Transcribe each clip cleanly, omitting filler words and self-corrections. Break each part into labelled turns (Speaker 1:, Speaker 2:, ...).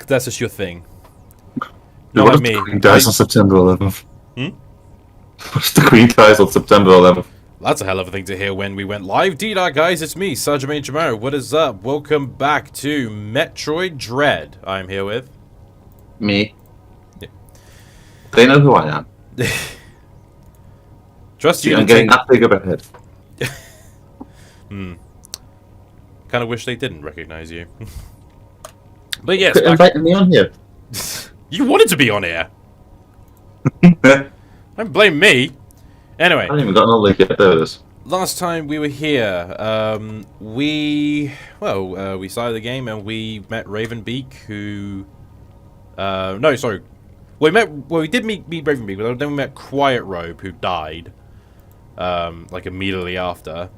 Speaker 1: That's just your thing.
Speaker 2: Dude,
Speaker 1: Not
Speaker 2: what
Speaker 1: like
Speaker 2: if
Speaker 1: me.
Speaker 2: the Queen dies on September 11th?
Speaker 1: Hmm?
Speaker 2: What if the Queen dies on September 11th?
Speaker 1: That's a hell of a thing to hear when we went live. D-Dot, guys, it's me, Sajame Jamaro. What is up? Welcome back to Metroid Dread. I'm here with...
Speaker 2: Me.
Speaker 1: Yeah.
Speaker 2: They know who I am.
Speaker 1: Trust you
Speaker 2: I'm getting that big of a head.
Speaker 1: Kind of wish they didn't recognize you. But yes,
Speaker 2: Quit inviting me on here.
Speaker 1: You wanted to be on here. Don't blame me. Anyway,
Speaker 2: I haven't even gotten all the way yet. There it is.
Speaker 1: last time we were here, we started the game and we met Ravenbeak, who, no, sorry, we did meet Ravenbeak, but then we met Quiet Robe, who died, like immediately after.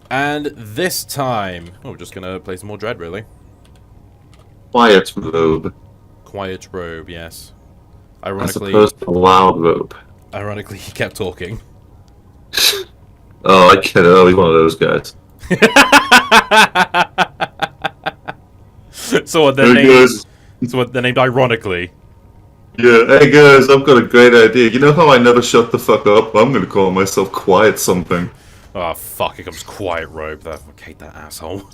Speaker 1: And this time, we're just gonna play some more Dread, really.
Speaker 2: Quiet Robe.
Speaker 1: Quiet Robe, yes.
Speaker 2: As
Speaker 1: Ironically,
Speaker 2: opposed to Loud Robe.
Speaker 1: Ironically, he kept talking.
Speaker 2: Oh, I get it. Oh, he's one of those guys.
Speaker 1: So what they're named ironically.
Speaker 2: Yeah, hey guys, I've got a great idea. You know how I never shut the fuck up? I'm gonna call myself Quiet something.
Speaker 1: Oh fuck! Here comes Quiet Robe. I hate that asshole.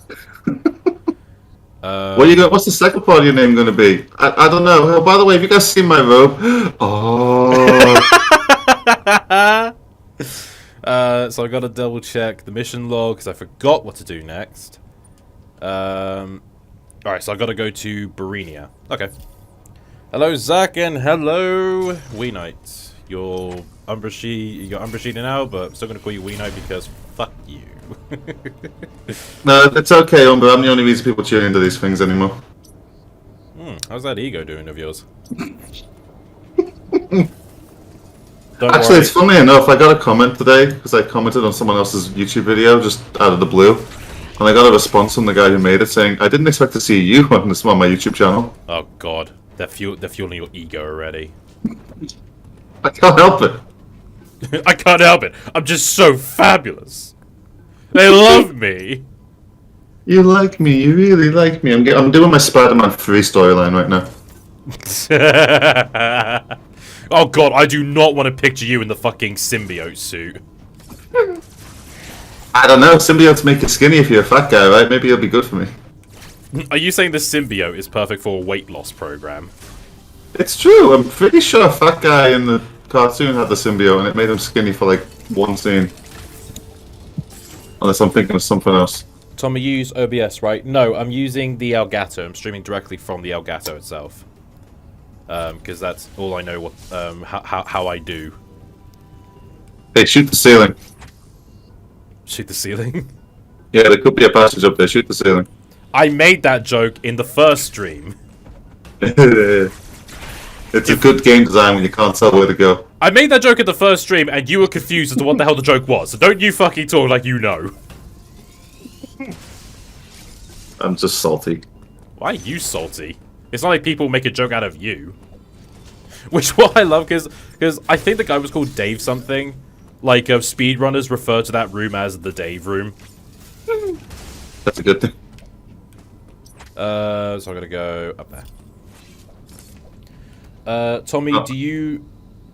Speaker 2: What's the second part of your name gonna be? I don't know. Oh, by the way, have you guys seen my robe? Oh.
Speaker 1: So I gotta double check the mission log because I forgot what to do next. Alright, so I gotta go to Barinia. Okay. Hello, Zach, and hello, Wee Knight. You're Umbrashida now, but I'm still gonna call you Wee Knight because fuck you.
Speaker 2: No, it's okay, Umber. I'm the only reason people tune into these things anymore.
Speaker 1: How's that ego doing of yours?
Speaker 2: Actually, it's funny enough, I got a comment today, because I commented on someone else's YouTube video, just out of the blue. And I got a response from the guy who made it saying, I didn't expect to see you on my YouTube channel.
Speaker 1: Oh god, they're fueling your ego already.
Speaker 2: I can't help it.
Speaker 1: I can't help it. I'm just so fabulous. They love me.
Speaker 2: You like me, you really like me. I'm doing my Spider-Man 3 storyline right now.
Speaker 1: Oh god, I do not want to picture you in the fucking symbiote suit.
Speaker 2: I don't know, symbiotes make you skinny if you're a fat guy, right? Maybe it'll be good for me.
Speaker 1: Are you saying the symbiote is perfect for a weight loss program?
Speaker 2: It's true, I'm pretty sure a fat guy in the cartoon had the symbiote and it made him skinny for like one scene. Unless I'm thinking of something else.
Speaker 1: Tom, you use OBS, right? No, I'm using the Elgato. I'm streaming directly from the Elgato itself. Because that's all I know what how I do.
Speaker 2: Hey, shoot the ceiling.
Speaker 1: Shoot the ceiling?
Speaker 2: Yeah, there could be a passage up there. Shoot the ceiling.
Speaker 1: I made that joke in the first stream.
Speaker 2: It's a good game design when you can't tell where to go.
Speaker 1: I made that joke in the first stream and you were confused as to what the hell the joke was. So don't you fucking talk like you know.
Speaker 2: I'm just salty.
Speaker 1: Why are you salty? It's not like people make a joke out of you. Which what I love, because I think the guy was called Dave something. Like, speedrunners refer to that room as the Dave room.
Speaker 2: That's a good thing.
Speaker 1: So I'm gonna go up there. Tommy, do you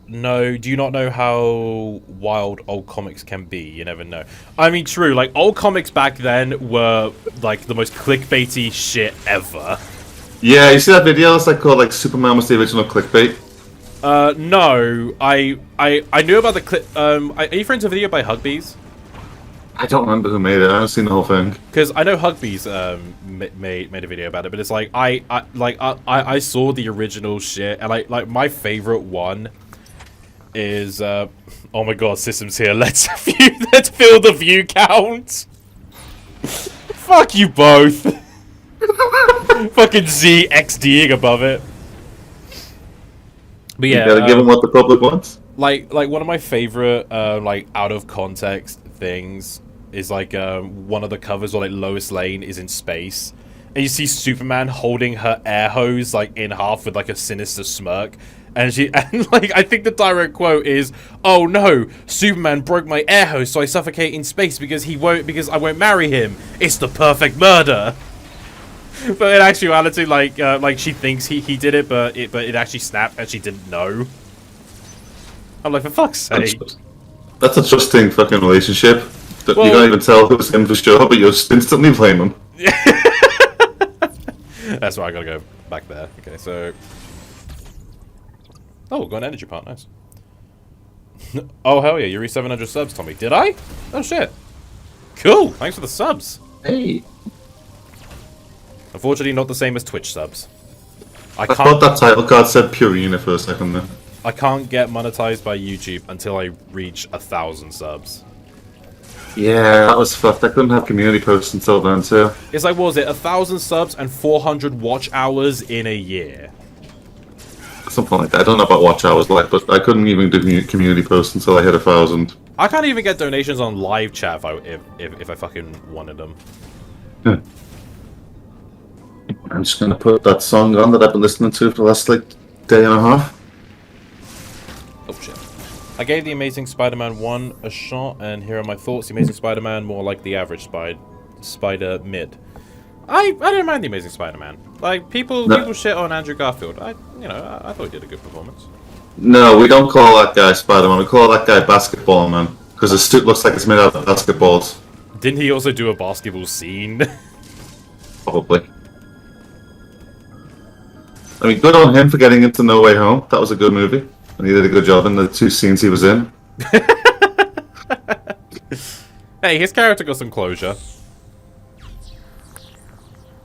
Speaker 1: not know how wild old comics can be? You never know. I mean, true, like, old comics back then were, like, the most clickbaity shit ever.
Speaker 2: Yeah, you see that video that's like called like Superman was the original clickbait?
Speaker 1: No. I knew about the clip. Are you friends with a video by Hugbees?
Speaker 2: I don't remember who made it. I haven't seen the whole thing.
Speaker 1: Because I know Hugbees made a video about it, but it's like I saw the original shit, and like my favorite one is oh my god, system's here. Let's fill the view count. Fuck you both. Fucking Z XDing above it. But yeah,
Speaker 2: you gotta give them what the public wants.
Speaker 1: Like one of my favorite like out of context things is like one of the covers where like Lois Lane is in space and you see Superman holding her air hose like in half with like a sinister smirk, and like I think the direct quote is, "Oh no, Superman broke my air hose, so I suffocate in space because I won't marry him. It's the perfect murder." But in actuality, like she thinks he did it, but it actually snapped and she didn't know. I'm like, for fuck's sake.
Speaker 2: That's a trusting fucking relationship. That
Speaker 1: Well,
Speaker 2: you can't even tell who's him for sure, but you just instantly blame him.
Speaker 1: That's why I gotta go back there. Okay, so. Oh, got an energy part, nice. Oh, hell yeah, you reached 700 subs, Tommy. Did I? Oh, shit. Cool, thanks for the subs.
Speaker 2: Hey.
Speaker 1: Unfortunately, not the same as Twitch subs.
Speaker 2: I thought that title card said Purina for a second there.
Speaker 1: I can't get monetized by YouTube until I reach 1,000 subs.
Speaker 2: Yeah, that was fucked. I couldn't have community posts until then, too.
Speaker 1: It's like, what was it, 1,000 subs and 400 watch hours in a year?
Speaker 2: Something like that. I don't know about watch hours, like, but I couldn't even do community posts until I hit 1,000.
Speaker 1: I can't even get donations on live chat if I fucking wanted them.
Speaker 2: Yeah. I'm just gonna put that song on that I've been listening to for the last, like, day and a half.
Speaker 1: Oh shit. I gave The Amazing Spider-Man 1 a shot, and here are my thoughts. The Amazing Spider-Man, more like the average spider mid. I didn't mind The Amazing Spider-Man. Like, people shit on Andrew Garfield. I thought he did a good performance.
Speaker 2: No, we don't call that guy Spider-Man. We call that guy Basketball Man. Because his suit looks like it's made out of basketballs.
Speaker 1: Didn't he also do a basketball scene?
Speaker 2: Probably. I mean, good on him for getting into No Way Home. That was a good movie. And he did a good job in the 2 scenes he was in.
Speaker 1: Hey, his character got some closure.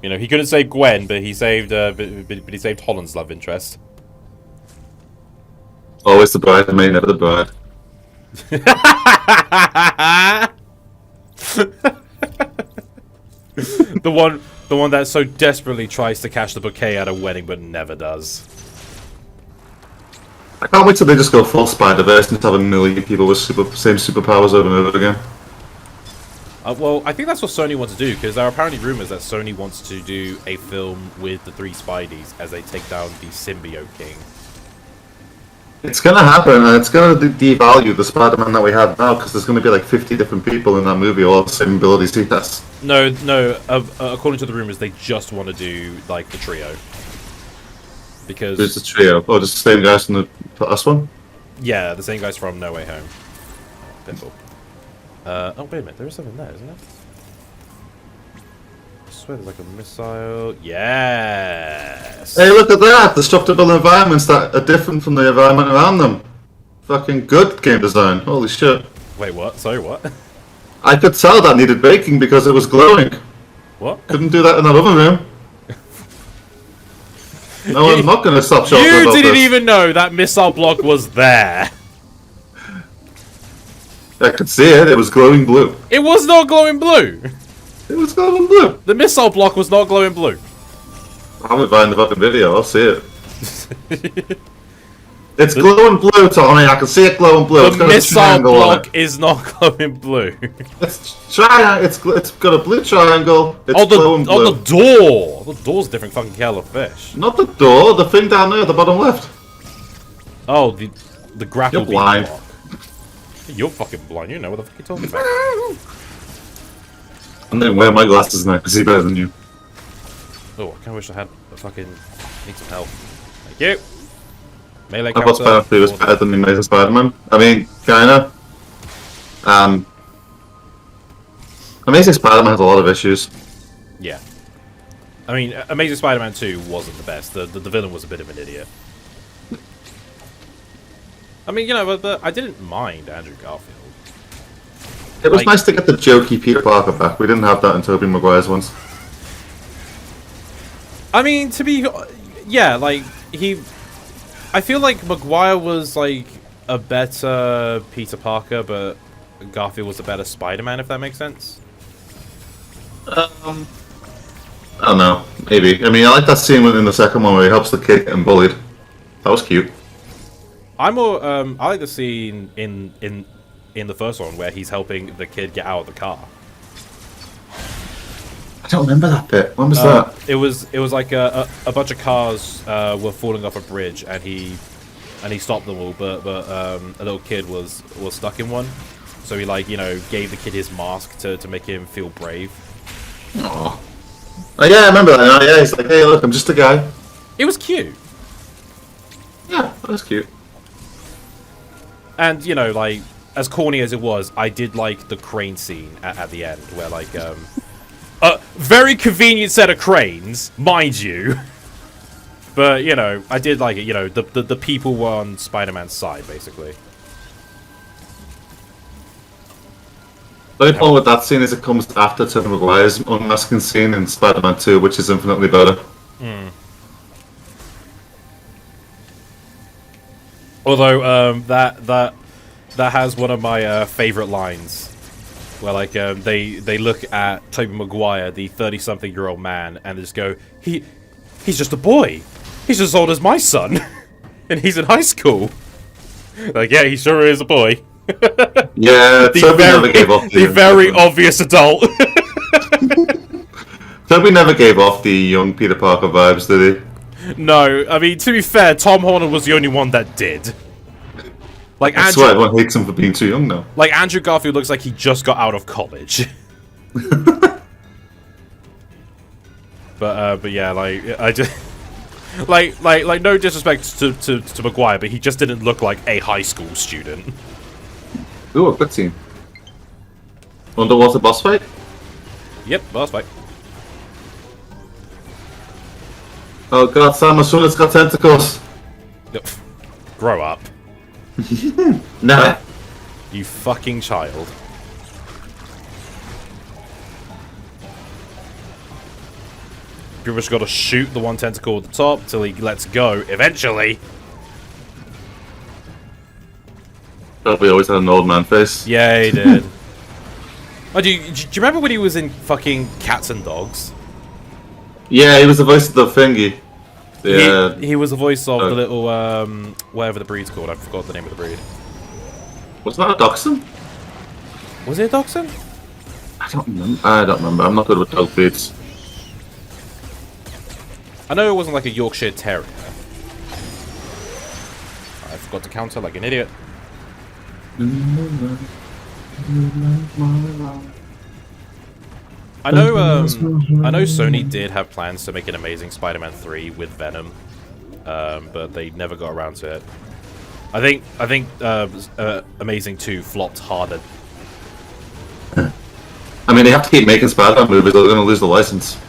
Speaker 1: You know, he couldn't save Gwen, but he saved, but he saved Holland's love interest.
Speaker 2: Always the bride, I mean, never the bride.
Speaker 1: the one that so desperately tries to cash the bouquet at a wedding, but never does.
Speaker 2: I can't wait till they just go full Spider-Verse and just have a million people with same superpowers over and over again.
Speaker 1: Well, I think that's what Sony wants to do, because there are apparently rumors that Sony wants to do a film with the 3 Spideys as they take down the Symbiote King.
Speaker 2: It's gonna happen, and it's gonna devalue the Spider-Man that we have now, because there's gonna be like 50 different people in that movie, all the same abilities he has.
Speaker 1: No, according to the rumors, they just want to do, like, the trio. Because...
Speaker 2: Who's the trio? Oh, just the same guys from the last one?
Speaker 1: Yeah, the same guys from No Way Home. Pinball. Oh, wait a minute, there is something there, isn't there? I swear there's like a missile. Yes!
Speaker 2: Hey, look at that! Destructible environments that are different from the environment around them. Fucking good game design. Holy shit.
Speaker 1: Wait, what? Sorry, what?
Speaker 2: I could tell that needed baking because it was glowing.
Speaker 1: What?
Speaker 2: Couldn't do that in that other room. No, I'm not gonna stop short
Speaker 1: You
Speaker 2: about
Speaker 1: didn't
Speaker 2: this.
Speaker 1: even know that missile block was there.
Speaker 2: I could see it. It was glowing blue.
Speaker 1: It was not glowing blue.
Speaker 2: It was glowing blue.
Speaker 1: The missile block was not glowing blue.
Speaker 2: I haven't found the fucking video. I'll see it. It's glowing blue, Tommy. I can see it glowing blue.
Speaker 1: The missile block is not glowing blue.
Speaker 2: It's got a blue triangle. It's glowing blue.
Speaker 1: On the door. The door's a different fucking kettle of fish.
Speaker 2: Not the door. The thing down there at the bottom left.
Speaker 1: Oh, the grapple
Speaker 2: You're blind.
Speaker 1: block. You're fucking blind. You know what the fuck you're talking about.
Speaker 2: I'm gonna wear my glasses now. I see better than you.
Speaker 1: Oh, I kinda wish I had a fucking... Need some help. Thank you. Melee
Speaker 2: I thought
Speaker 1: counter.
Speaker 2: Spider-Man 3 was better than the Amazing Spider-Man. I mean, kinda. Amazing Spider-Man has a lot of issues.
Speaker 1: Yeah. I mean, Amazing Spider-Man 2 wasn't the best. The villain was a bit of an idiot. I mean, you know, but I didn't mind Andrew Garfield.
Speaker 2: It was nice to get the jokey Peter Parker back. We didn't have that in Tobey Maguire's ones.
Speaker 1: I mean, to be... Yeah, like, I feel like Maguire was, like, a better Peter Parker, but Garfield was a better Spider-Man, if that makes sense.
Speaker 2: I don't know. Maybe. I mean, I like that scene in the second one where he helps the kid get bullied. That was cute.
Speaker 1: I'm more, I like the scene in the first one where he's helping the kid get out of the car.
Speaker 2: I don't remember that bit. When was that?
Speaker 1: It was like a bunch of cars were falling off a bridge, and he stopped them all, but a little kid was stuck in one, so he, like, you know, gave the kid his mask to make him feel brave.
Speaker 2: Aww. Oh, yeah, I remember that. Oh, yeah, he's like, hey, look, I'm just a guy.
Speaker 1: It was cute.
Speaker 2: Yeah, that's cute.
Speaker 1: And, you know, like, as corny as it was, I did like the crane scene at the end, where, like, a very convenient set of cranes, mind you. But, you know, I did like it. You know, the people were on Spider-Man's side, basically.
Speaker 2: The only problem with that scene is it comes after Tobey Maguire's unmasking scene in Spider-Man 2, which is infinitely better.
Speaker 1: Although, that has one of my favorite lines. Where, like, they look at Tobey Maguire, the 30-something-year-old man, and they just go, he's just a boy. He's as old as my son. And he's in high school. Like, yeah, he sure is a boy.
Speaker 2: Yeah, Tobey never gave off
Speaker 1: the very obvious adult.
Speaker 2: Tobey never gave off the young Peter Parker vibes, did he?
Speaker 1: No, I mean, to be fair, Tom Holland was the only one that did. Like,
Speaker 2: I swear everyone hates him for being too young now.
Speaker 1: Like, Andrew Garfield looks like he just got out of college. But yeah, like, I just... like, no disrespect to Maguire, but he just didn't look like a high school student.
Speaker 2: Ooh, a quick scene. Underwater boss fight?
Speaker 1: Yep, boss fight.
Speaker 2: Oh god, Sam, my son has got tentacles.
Speaker 1: Yep. Grow up.
Speaker 2: Nah.
Speaker 1: You fucking child. People just gotta shoot the one tentacle at the top till he lets go, eventually.
Speaker 2: Probably always had an old man face.
Speaker 1: Yeah, he did. Oh, do you remember when he was in fucking Cats and Dogs?
Speaker 2: Yeah, he was the voice of the thingy. Yeah.
Speaker 1: He was the voice of the little, whatever the breed's called. I forgot the name of the breed.
Speaker 2: Wasn't that a dachshund?
Speaker 1: Was it a dachshund?
Speaker 2: I don't remember. I'm not good with dog breeds.
Speaker 1: I know it wasn't like a Yorkshire Terrier. I forgot to counter like an idiot. I know Sony did have plans to make an Amazing Spider-Man 3 with Venom, but they never got around to it. I think Amazing 2 flopped harder.
Speaker 2: I mean, they have to keep making Spider-Man movies, or they're going to lose the license.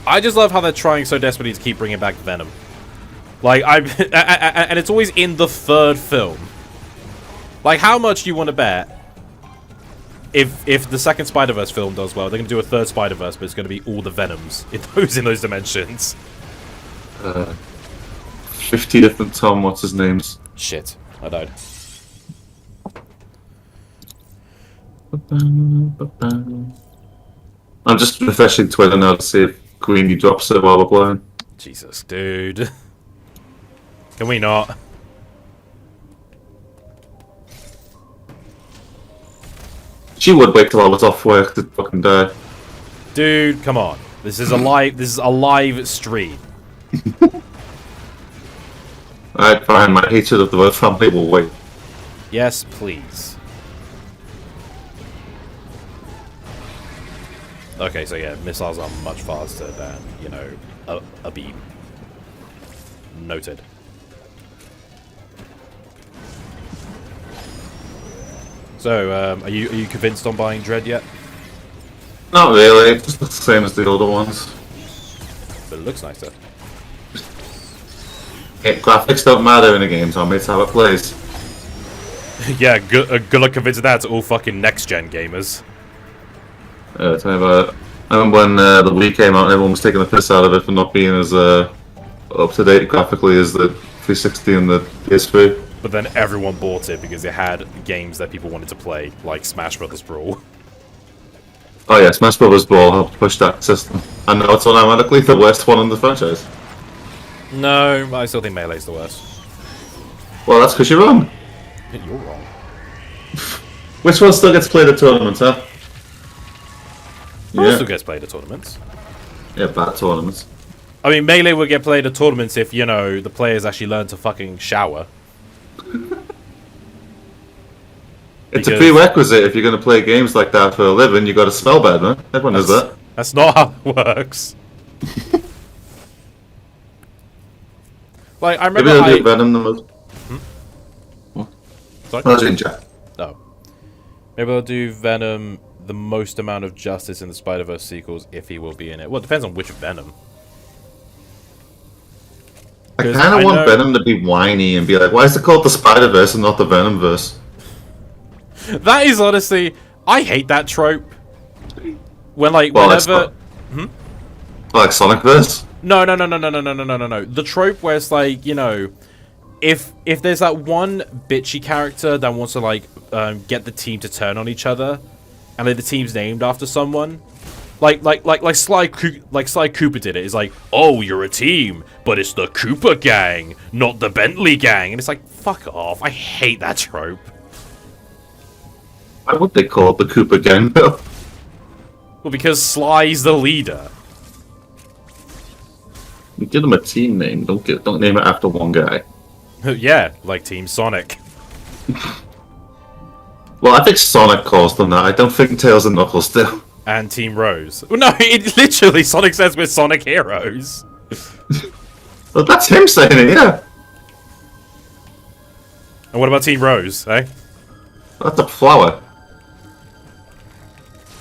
Speaker 1: I just love how they're trying so desperately to keep bringing back Venom. Like, and it's always in the third film. Like, how much do you want to bet if the second Spider-Verse film does well, they're going to do a third Spider-Verse, but it's going to be all the Venoms in those dimensions?
Speaker 2: 50 different Tom, what's his names?
Speaker 1: Shit, I died.
Speaker 2: I'm just refreshing Twitter now to see if Queenie drops it while we're playing.
Speaker 1: Jesus, dude. Can we not?
Speaker 2: She would wait till I was off work to fucking die.
Speaker 1: Dude, come on. This is a live stream.
Speaker 2: Alright, fine, my hatred of the word family will wait.
Speaker 1: Yes, please. Okay, so yeah, missiles are much faster than, you know, a beam. Noted. So, are you convinced on buying Dread yet?
Speaker 2: Not really, it's just the same as the older ones.
Speaker 1: But it looks nicer.
Speaker 2: Graphics don't matter in a game, Tommy, it's how it plays.
Speaker 1: Yeah, good luck convincing that to all fucking next-gen gamers.
Speaker 2: Tell me about it. I remember when the Wii came out and everyone was taking the piss out of it for not being as up-to-date graphically as the 360 and the PS3.
Speaker 1: But then everyone bought it because it had games that people wanted to play, like Smash Brothers Brawl.
Speaker 2: Oh yeah, Smash Bros. Brawl helped push that system. And now it's automatically the worst one in the franchise.
Speaker 1: No, I still think Melee's the worst.
Speaker 2: Well, that's because you're wrong.
Speaker 1: You're wrong.
Speaker 2: Which one still gets played at tournaments, huh?
Speaker 1: Brawl still gets played at tournaments.
Speaker 2: Yeah, bad tournaments.
Speaker 1: I mean, Melee would get played at tournaments if, you know, the players actually learn to fucking shower.
Speaker 2: It's a prerequisite if you're going to play games like that for a living. You got to smell bad, man. Everyone knows that.
Speaker 1: That's not how it works. Like, I remember
Speaker 2: Maybe they'll do Venom the most.
Speaker 1: Sorry?
Speaker 2: No, in chat.
Speaker 1: Oh. Maybe they'll do Venom the most amount of justice in the Spider-Verse sequels if he will be in it. Well, it depends on which Venom.
Speaker 2: I kind of want Venom to be whiny and be like, why is it called the Spider-Verse and not the Venomverse?
Speaker 1: That is honestly... I hate that trope. When, like,
Speaker 2: Well,
Speaker 1: whenever...
Speaker 2: Like Sonicverse?
Speaker 1: No. The trope where it's like, you know... If there's that one bitchy character that wants to, like, get the team to turn on each other... And like, the team's named after someone... Like Sly Cooper did it. It's like, oh, you're a team, but it's the Cooper gang, not the Bentley gang. And it's like, fuck off. I hate that trope.
Speaker 2: Why would they call it the Cooper gang, though?
Speaker 1: Well, because Sly's the leader.
Speaker 2: You give them a team name. Don't name it after one guy.
Speaker 1: Yeah, like Team Sonic.
Speaker 2: Well, I think Sonic calls them that. I don't think Tails and Knuckles do.
Speaker 1: And Team Rose. Well, no, it literally Sonic says we're Sonic Heroes.
Speaker 2: Well, that's him saying it, yeah.
Speaker 1: And what about Team Rose, eh?
Speaker 2: That's a flower.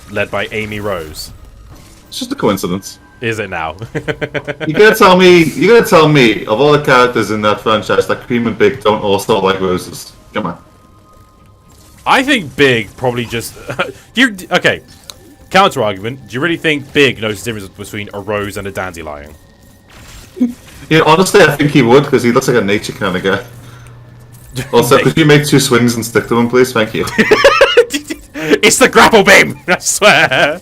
Speaker 1: Led by Amy Rose.
Speaker 2: It's just a coincidence.
Speaker 1: Is it now?
Speaker 2: You're gonna tell me, of all the characters in that franchise, that Cream and Big don't all start like roses. Come on.
Speaker 1: I think Big probably just... Okay. Counter argument. Do you really think Big knows the difference between a rose and a dandelion?
Speaker 2: Yeah, honestly, I think he would, because he looks like a nature kind of guy. Also, could you make 2 swings and stick to them, please? Thank you.
Speaker 1: It's the grapple beam! I swear!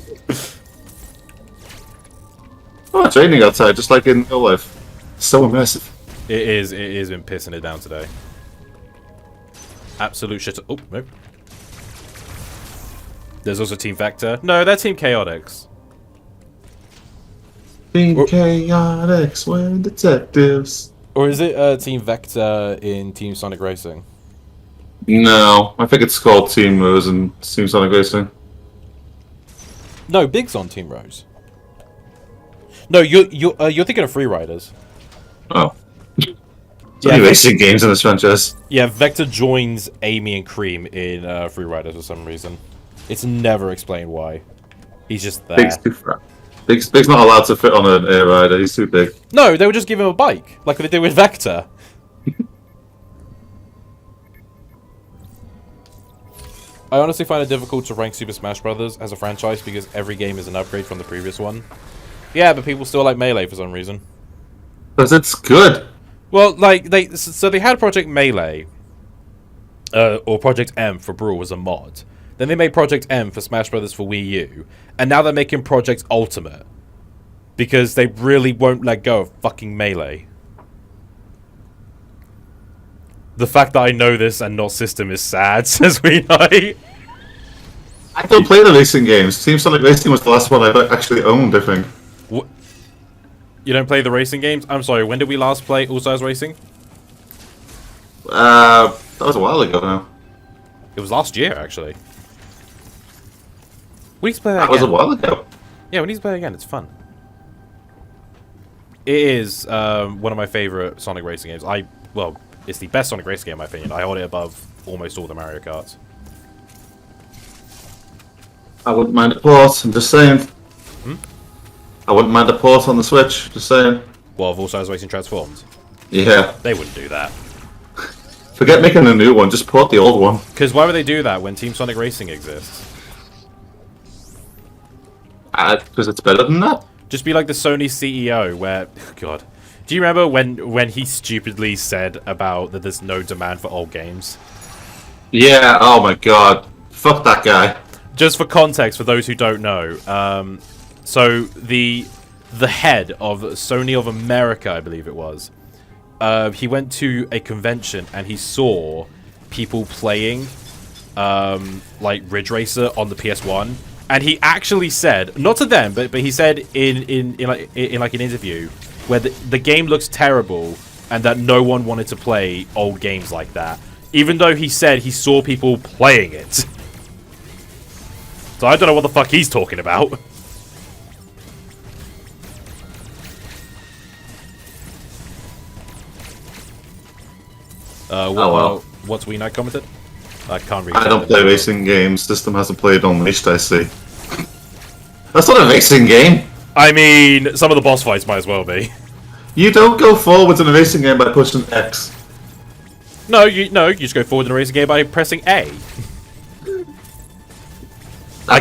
Speaker 2: Oh, it's raining outside, just like in real life. So immersive.
Speaker 1: It is been pissing it down today. Absolute shit. Oh, no. There's also Team Vector. No, they're Team Chaotix.
Speaker 2: Team Chaotix, we're detectives.
Speaker 1: Or is it Team Vector in Team Sonic Racing?
Speaker 2: No, I think it's called Team Rose and Team Sonic Racing.
Speaker 1: No, Big's on Team Rose. No, you're thinking of Free Riders.
Speaker 2: Oh. So many racing games in this franchise.
Speaker 1: Yeah, Vector joins Amy and Cream in Free Riders for some reason. It's never explained why. He's just there.
Speaker 2: Big's too fat. Big's not allowed to fit on an air rider. He's too big.
Speaker 1: No, they would just give him a bike, like they did with Vector. I honestly find it difficult to rank Super Smash Bros. As a franchise because every game is an upgrade from the previous one. Yeah, but people still like Melee for some reason.
Speaker 2: Because it's good.
Speaker 1: Well, like, they had Project Melee, or Project M for Brawl as a mod. Then they made Project M for Smash Bros. For Wii U. And now they're making Project Ultimate. Because they really won't let go of fucking Melee. The fact that I know this and not System is sad, says we know.
Speaker 2: I don't play the racing games. Team Sonic Racing was the last one I actually owned, I think.
Speaker 1: What? You don't play the racing games? I'm sorry, when did we last play All Stars Racing?
Speaker 2: That was a while ago now.
Speaker 1: It was last year, actually. We need to play that
Speaker 2: That was a
Speaker 1: again.
Speaker 2: while ago.
Speaker 1: Yeah, we need to play it again. It's fun. It is one of my favorite Sonic Racing games. Well, it's the best Sonic Racing game, in my opinion. I hold it above almost all the Mario Karts.
Speaker 2: I wouldn't mind a port, I'm just saying. I wouldn't mind a port on the Switch, just saying.
Speaker 1: Well, of All Stars Racing Transformed?
Speaker 2: Yeah.
Speaker 1: They wouldn't do that.
Speaker 2: Forget making a new one, just port the old one.
Speaker 1: Because why would they do that when Team Sonic Racing exists?
Speaker 2: Because it's better than that.
Speaker 1: Just be like the Sony CEO where... God. Do you remember when he stupidly said about that there's no demand for old games?
Speaker 2: Yeah, oh my god. Fuck that guy.
Speaker 1: Just for context, for those who don't know, so the head of Sony of America, I believe it was, he went to a convention and he saw people playing like Ridge Racer on the PS1, and he actually said, not to them, but he said in like an interview where the game looks terrible and that no one wanted to play old games like that, even though he said he saw people playing it. So I don't know what the fuck he's talking about. What's We Night commented? I can't read.
Speaker 2: I don't play racing games. System hasn't played Unleashed, I see. That's not a racing game!
Speaker 1: I mean, some of the boss fights might as well be.
Speaker 2: You don't go forwards in a racing game by pushing X.
Speaker 1: No, you just go forward in a racing game by pressing A. I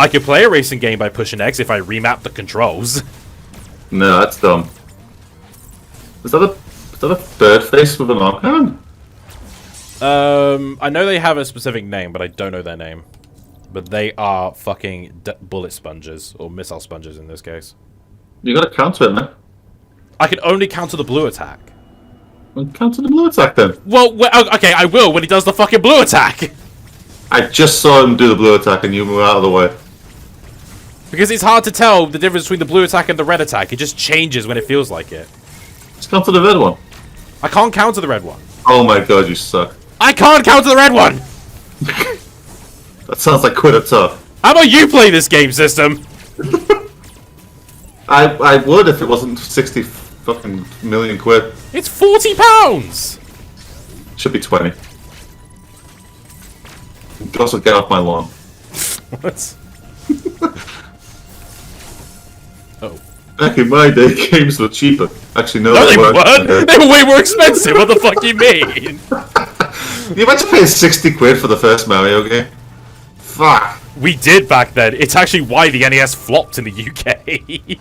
Speaker 1: could play a racing game by pushing X if I remap the controls.
Speaker 2: No, that's dumb. Is that a bird face with an arm cannon?
Speaker 1: I know they have a specific name, but I don't know their name. But they are fucking bullet sponges, or missile sponges in this case.
Speaker 2: You gotta counter it, man.
Speaker 1: I can only counter the blue attack.
Speaker 2: Well, counter the blue attack then.
Speaker 1: Well, okay, I will when he does the fucking blue attack.
Speaker 2: I just saw him do the blue attack and you move out of the way.
Speaker 1: Because it's hard to tell the difference between the blue attack and the red attack. It just changes when it feels like it.
Speaker 2: Just counter the red one.
Speaker 1: I can't counter the red one.
Speaker 2: Oh my god, you suck.
Speaker 1: I can't counter the red one!
Speaker 2: That sounds like quit up top.
Speaker 1: How about you play this game, System?
Speaker 2: I would if it wasn't 60 fucking million quid.
Speaker 1: It's £40!
Speaker 2: Should be 20. You can also get off my lawn.
Speaker 1: What? Oh.
Speaker 2: Back in my day, games were cheaper. Actually, no,
Speaker 1: No, they
Speaker 2: weren't.
Speaker 1: weren't! They were way more expensive! What the fuck do you mean?
Speaker 2: You imagine paying 60 quid for the first Mario game? Fuck.
Speaker 1: We did back then. It's actually why the NES flopped in the UK.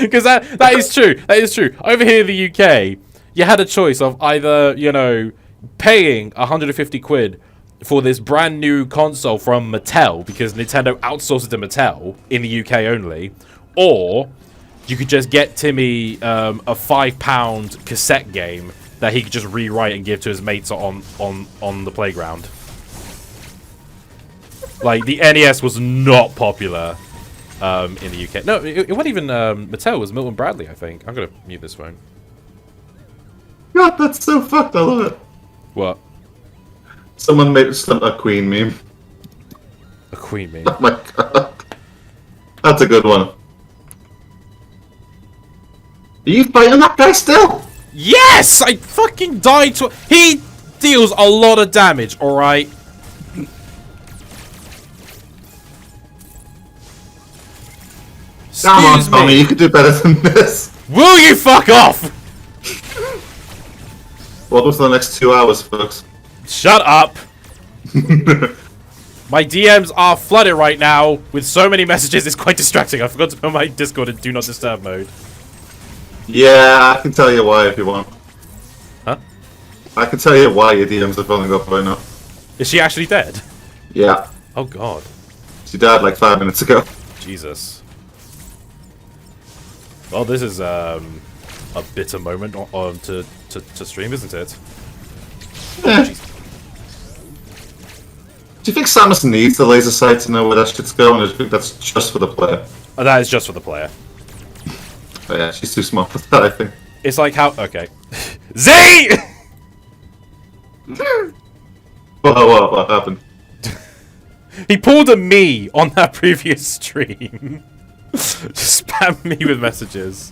Speaker 1: Because that is true. That is true. Over here in the UK, you had a choice of either, you know, paying 150 quid for this brand new console from Mattel, because Nintendo outsourced it to Mattel in the UK only, or you could just get Timmy a £5 cassette game that he could just rewrite and give to his mates on the playground. Like, the NES was not popular in the UK. No, it wasn't even Mattel. It was Milton Bradley, I think. I'm gonna mute this phone.
Speaker 2: God, that's so fucked. I love it.
Speaker 1: What?
Speaker 2: Someone made a Queen meme.
Speaker 1: A Queen meme.
Speaker 2: Oh my god. That's a good one. Are you fighting that guy still?
Speaker 1: Yes! I fucking died to... He deals a lot of damage, alright?
Speaker 2: Come on,
Speaker 1: Excuse
Speaker 2: Tommy,
Speaker 1: me.
Speaker 2: you could do better than this.
Speaker 1: Will you fuck off?
Speaker 2: Welcome to the next 2 hours, folks.
Speaker 1: Shut up. My DMs are flooded right now with so many messages, it's quite distracting. I forgot to put my Discord in Do Not Disturb mode.
Speaker 2: Yeah, I can tell you why if you want.
Speaker 1: Huh?
Speaker 2: I can tell you why your DMs are filling up right now.
Speaker 1: Is she actually dead?
Speaker 2: Yeah.
Speaker 1: Oh god.
Speaker 2: She died like 5 minutes ago.
Speaker 1: Jesus. Well, this is a bitter moment to stream, isn't it?
Speaker 2: Yeah.
Speaker 1: Jeez.
Speaker 2: Do you think Samus needs the laser sight to know where that shit's going, or do you think that's just for the player?
Speaker 1: Oh, that is just for the player.
Speaker 2: Oh yeah, she's too smart for that, I think.
Speaker 1: It's like how... Okay. Z!
Speaker 2: What happened?
Speaker 1: He pulled a me on that previous stream. Just spam me with messages.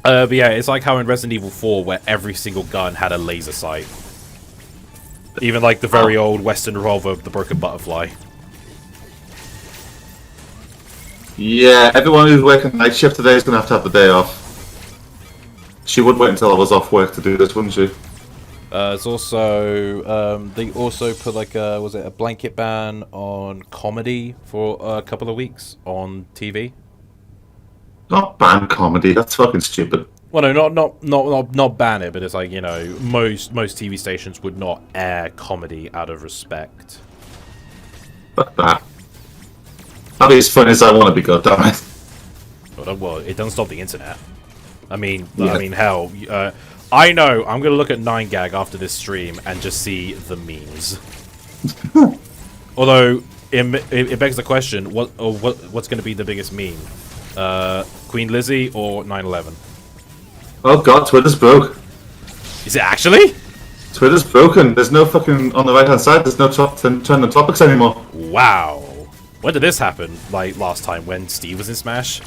Speaker 1: But yeah, it's like how in Resident Evil 4, where every single gun had a laser sight. Even like the very old Western revolver, the Broken Butterfly.
Speaker 2: Yeah, everyone who's working night shift today is going to have the day off. She would wait until I was off work to do this, wouldn't she?
Speaker 1: It's also, they also put like a, was it a blanket ban on comedy for a couple of weeks on TV?
Speaker 2: Not ban comedy, that's fucking stupid.
Speaker 1: Well, no, not ban it, but it's like, you know, most TV stations would not air comedy out of respect.
Speaker 2: Fuck that. I'll be as funny as I want to be, goddammit.
Speaker 1: Well, it doesn't stop the internet. I mean,
Speaker 2: Yeah.
Speaker 1: hell, I know I'm gonna look at 9gag after this stream and just see the memes. Although it begs the question, what's gonna be the biggest meme? Queen Lizzie or 9/11?
Speaker 2: Oh god, Twitter's broke.
Speaker 1: Is it actually?
Speaker 2: Twitter's broken. There's no fucking, on the right hand side, there's no trending topics anymore.
Speaker 1: Wow. When did this happen? Like last time when Steve was in Smash?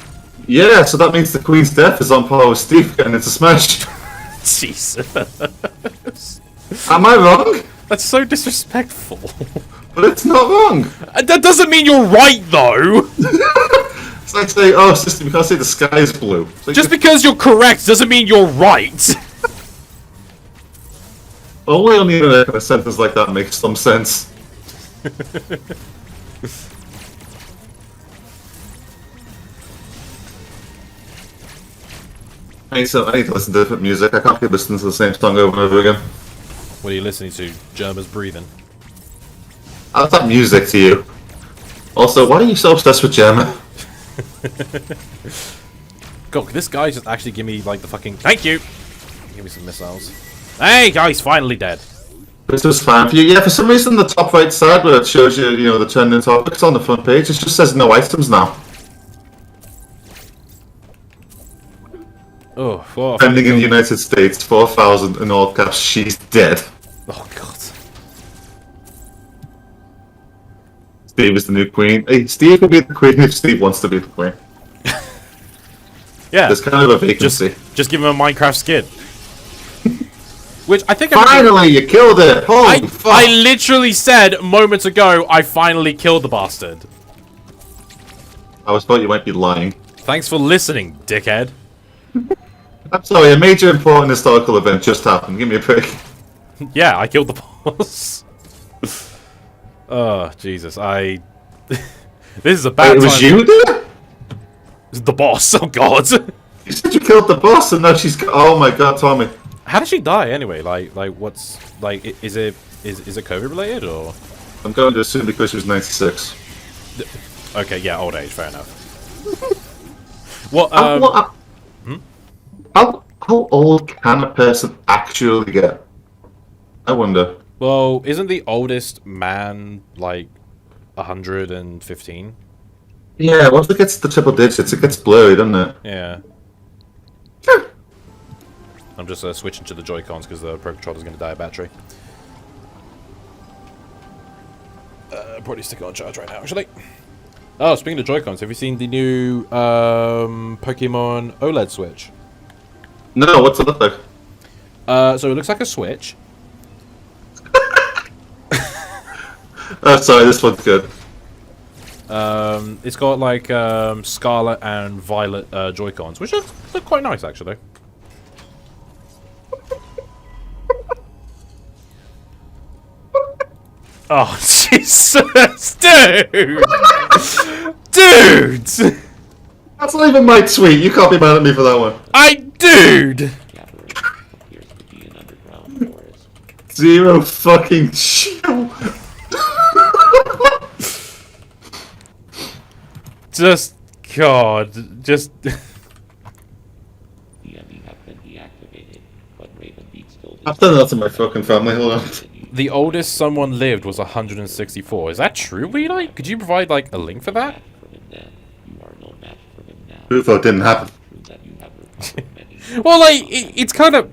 Speaker 2: Yeah, so that means the Queen's death is on par with Steve getting into Smash.
Speaker 1: Jesus.
Speaker 2: Am I wrong?
Speaker 1: That's so disrespectful.
Speaker 2: But it's not wrong.
Speaker 1: That doesn't mean you're right, though.
Speaker 2: It's like saying, oh, system, you can't say the sky is blue. Like,
Speaker 1: Just because you're correct doesn't mean you're right.
Speaker 2: only on the internet can a sentence like that makes some sense. I need to listen to different music. I can't keep listening to the same song over and over again.
Speaker 1: What are you listening to? Germa's breathing.
Speaker 2: How's that music to you? Also, why are you so obsessed with Gemma?
Speaker 1: God, this guy just actually give me like the fucking thank you. Give me some missiles. Hey, guys, finally dead.
Speaker 2: This is fine for you. Yeah, for some reason the top right side where it shows you, you know, the trending topics on the front page, it just says no items now.
Speaker 1: Oh, well,
Speaker 2: Trending in the United States, 4,000 in all caps. She's dead.
Speaker 1: oh god.
Speaker 2: Steve is the new queen. Hey, Steve can be the queen if Steve wants to be the queen.
Speaker 1: Yeah.
Speaker 2: There's kind of a vacancy.
Speaker 1: Just give him a Minecraft skin. Which I think
Speaker 2: Finally, you killed it! Holy fuck!
Speaker 1: I literally said moments ago, I finally killed the bastard.
Speaker 2: I was thought you might be lying.
Speaker 1: Thanks for listening, dickhead.
Speaker 2: I'm sorry, a major important historical event just happened. Give me a break.
Speaker 1: Yeah, I killed the boss. Oh, Jesus, this is a bad
Speaker 2: Wait, it
Speaker 1: time.
Speaker 2: was you there?
Speaker 1: The boss, oh god.
Speaker 2: You said you killed the boss and now she's... Oh my god, Tommy.
Speaker 1: How did she die anyway? Like what's... Like, is it COVID related, or...?
Speaker 2: I'm going to assume because she was 96.
Speaker 1: Okay, yeah, old age, fair enough. What,
Speaker 2: How old can a person actually get? I wonder.
Speaker 1: Well, isn't the oldest man, like, 115?
Speaker 2: Yeah, once it gets the triple digits, it gets blurry, doesn't it?
Speaker 1: Yeah. I'm just switching to the Joy-Cons because the Pro Controller's going to die of battery. Probably stick it on charge right now, actually. Oh, speaking of Joy-Cons, have you seen the new Pokemon OLED Switch?
Speaker 2: No, what's it look like?
Speaker 1: So it looks like a Switch.
Speaker 2: Oh, sorry, this one's good.
Speaker 1: It's got like Scarlet and Violet Joy-Cons, which look quite nice actually. Oh Jesus, dude, dude!
Speaker 2: That's not even my tweet. You can't be mad at me for that one.
Speaker 1: Dude.
Speaker 2: Zero fucking chill.
Speaker 1: Just God, just.
Speaker 2: I've done that to my fucking family. Hold on.
Speaker 1: The oldest someone lived was 164. Is that true, Levi? Could you provide like a link for that?
Speaker 2: UFO didn't happen.
Speaker 1: Well, like it's kind of.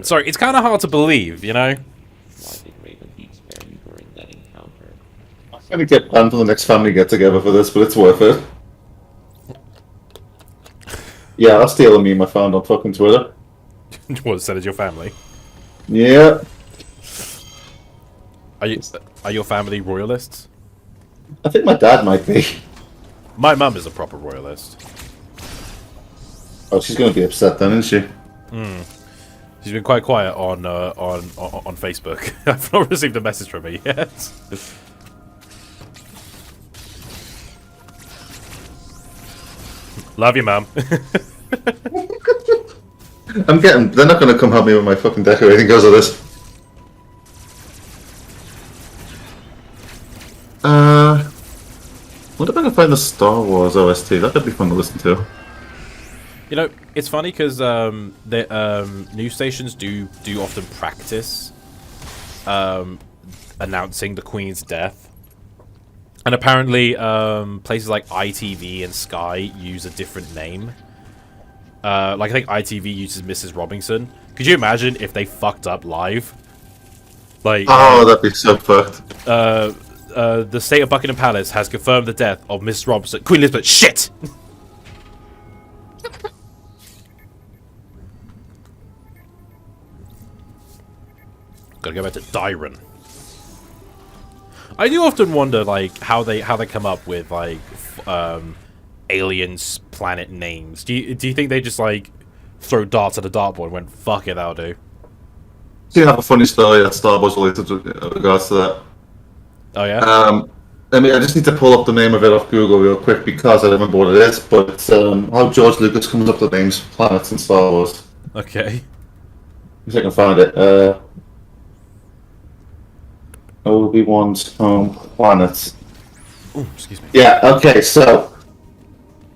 Speaker 1: Sorry, it's kind of hard to believe, you know.
Speaker 2: I'm gonna get planned for the next family get together for this, but it's worth it. Yeah, I'll steal a meme I found on fucking Twitter.
Speaker 1: What, said as your family?
Speaker 2: Yeah.
Speaker 1: Are your family royalists?
Speaker 2: I think my dad might be.
Speaker 1: My mum is a proper royalist.
Speaker 2: Oh, she's gonna be upset then, isn't she?
Speaker 1: She's been quite quiet on Facebook. I've not received a message from her yet. Love you, mum.
Speaker 2: They're not gonna come help me with my fucking decorating because of this. Wonder if I can find the Star Wars OST. That could be fun to listen to.
Speaker 1: You know, it's funny because the news stations do often practice announcing the Queen's death, and apparently places like ITV and Sky use a different name. Like I think ITV uses Mrs. Robinson. Could you imagine if they fucked up live? Like,
Speaker 2: oh, that'd be so fucked.
Speaker 1: The state of Buckingham Palace has confirmed the death of Miss Robinson. Queen Elizabeth. Shit. Gotta go back to Dyron. I do often wonder, like, how they come up with like aliens planet names. Do you think they just like throw darts at a dartboard and went, fuck it, that'll do?
Speaker 2: Do you have a funny story that Star Wars related to, in regards to that?
Speaker 1: Oh yeah.
Speaker 2: I just need to pull up the name of it off Google real quick because I don't remember what it is. But it's how George Lucas comes up with names for planets in Star Wars.
Speaker 1: Okay.
Speaker 2: If I can find it. Obi-Wan's home planet.
Speaker 1: Ooh, excuse me.
Speaker 2: Yeah. Okay. So,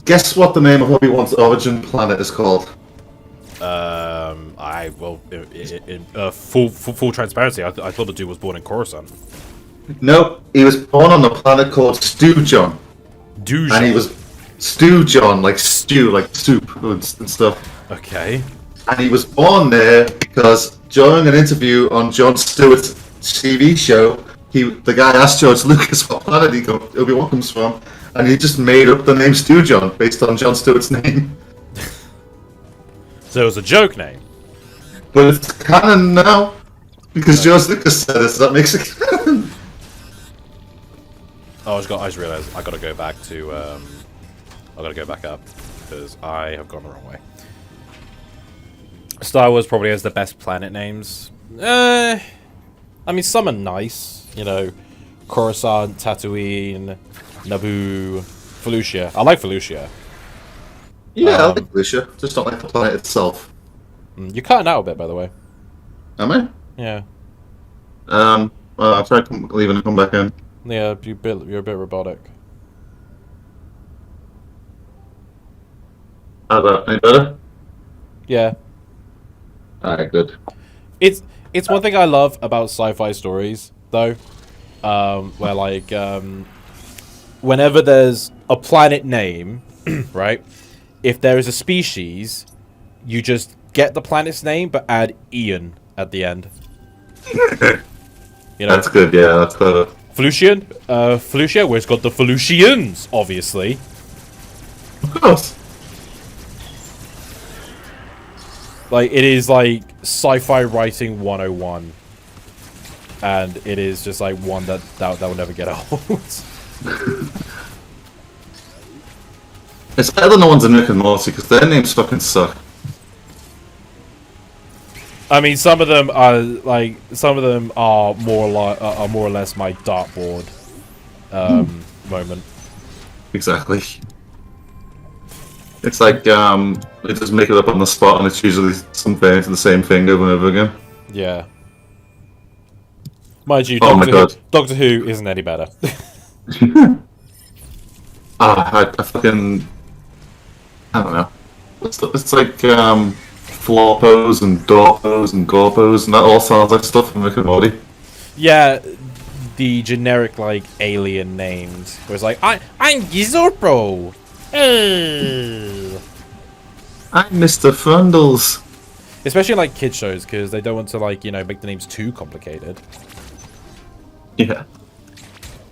Speaker 2: guess what the name of Obi-Wan's origin planet is called?
Speaker 1: I will in full transparency. I thought the dude was born in Coruscant.
Speaker 2: Nope, he was born on a planet called Stew-John. And he was Stew-John, like stew, like soup and stuff.
Speaker 1: Okay.
Speaker 2: And he was born there because during an interview on Jon Stewart's TV show, the guy asked George Lucas what planet Obi-Wan comes from, and he just made up the name Stew-John based on Jon Stewart's name.
Speaker 1: So it was a joke name.
Speaker 2: But it's canon now because George Lucas said it, so that makes it canon.
Speaker 1: Oh, I just realized I gotta go back to I gotta go back up because I have gone the wrong way. Star Wars probably has the best planet names. I mean, some are nice, you know, Coruscant, Tatooine, Naboo, Felucia. I like Felucia.
Speaker 2: Yeah, I like Felucia. Just don't like the planet itself.
Speaker 1: You're cutting out a bit, by the way.
Speaker 2: Am I?
Speaker 1: Yeah.
Speaker 2: I'll try to leave and come back in.
Speaker 1: Yeah, you're a bit robotic.
Speaker 2: How's that? Any better?
Speaker 1: Yeah.
Speaker 2: Alright, good.
Speaker 1: It's one thing I love about sci-fi stories, though, where like whenever there's a planet name, right? If there is a species, you just get the planet's name but add Ian at the end. You know,
Speaker 2: that's good. Yeah, that's clever.
Speaker 1: Felucian, Felucia, where's got the Felucians, obviously.
Speaker 2: Of course.
Speaker 1: Like, it is like sci-fi writing 101. And it is just like one that will never get old.
Speaker 2: It's better than the ones in Rick and Morty because their names fucking suck.
Speaker 1: I mean, some of them are more or less my dartboard moment.
Speaker 2: Exactly. It's like they just make it up on the spot, and it's usually some variant of the same thing over and over again.
Speaker 1: Yeah. Mind you, Doctor Who isn't any better.
Speaker 2: I fucking I don't know. It's like Florpos and Dorpos and Gorpos, and that all sounds like stuff from Rick and Morty.
Speaker 1: Yeah, the generic like alien names. Where it's like, I'm Gizorpo.
Speaker 2: I'm Mr. Frundles.
Speaker 1: Especially like kid shows, because they don't want to like, you know, make the names too complicated.
Speaker 2: Yeah.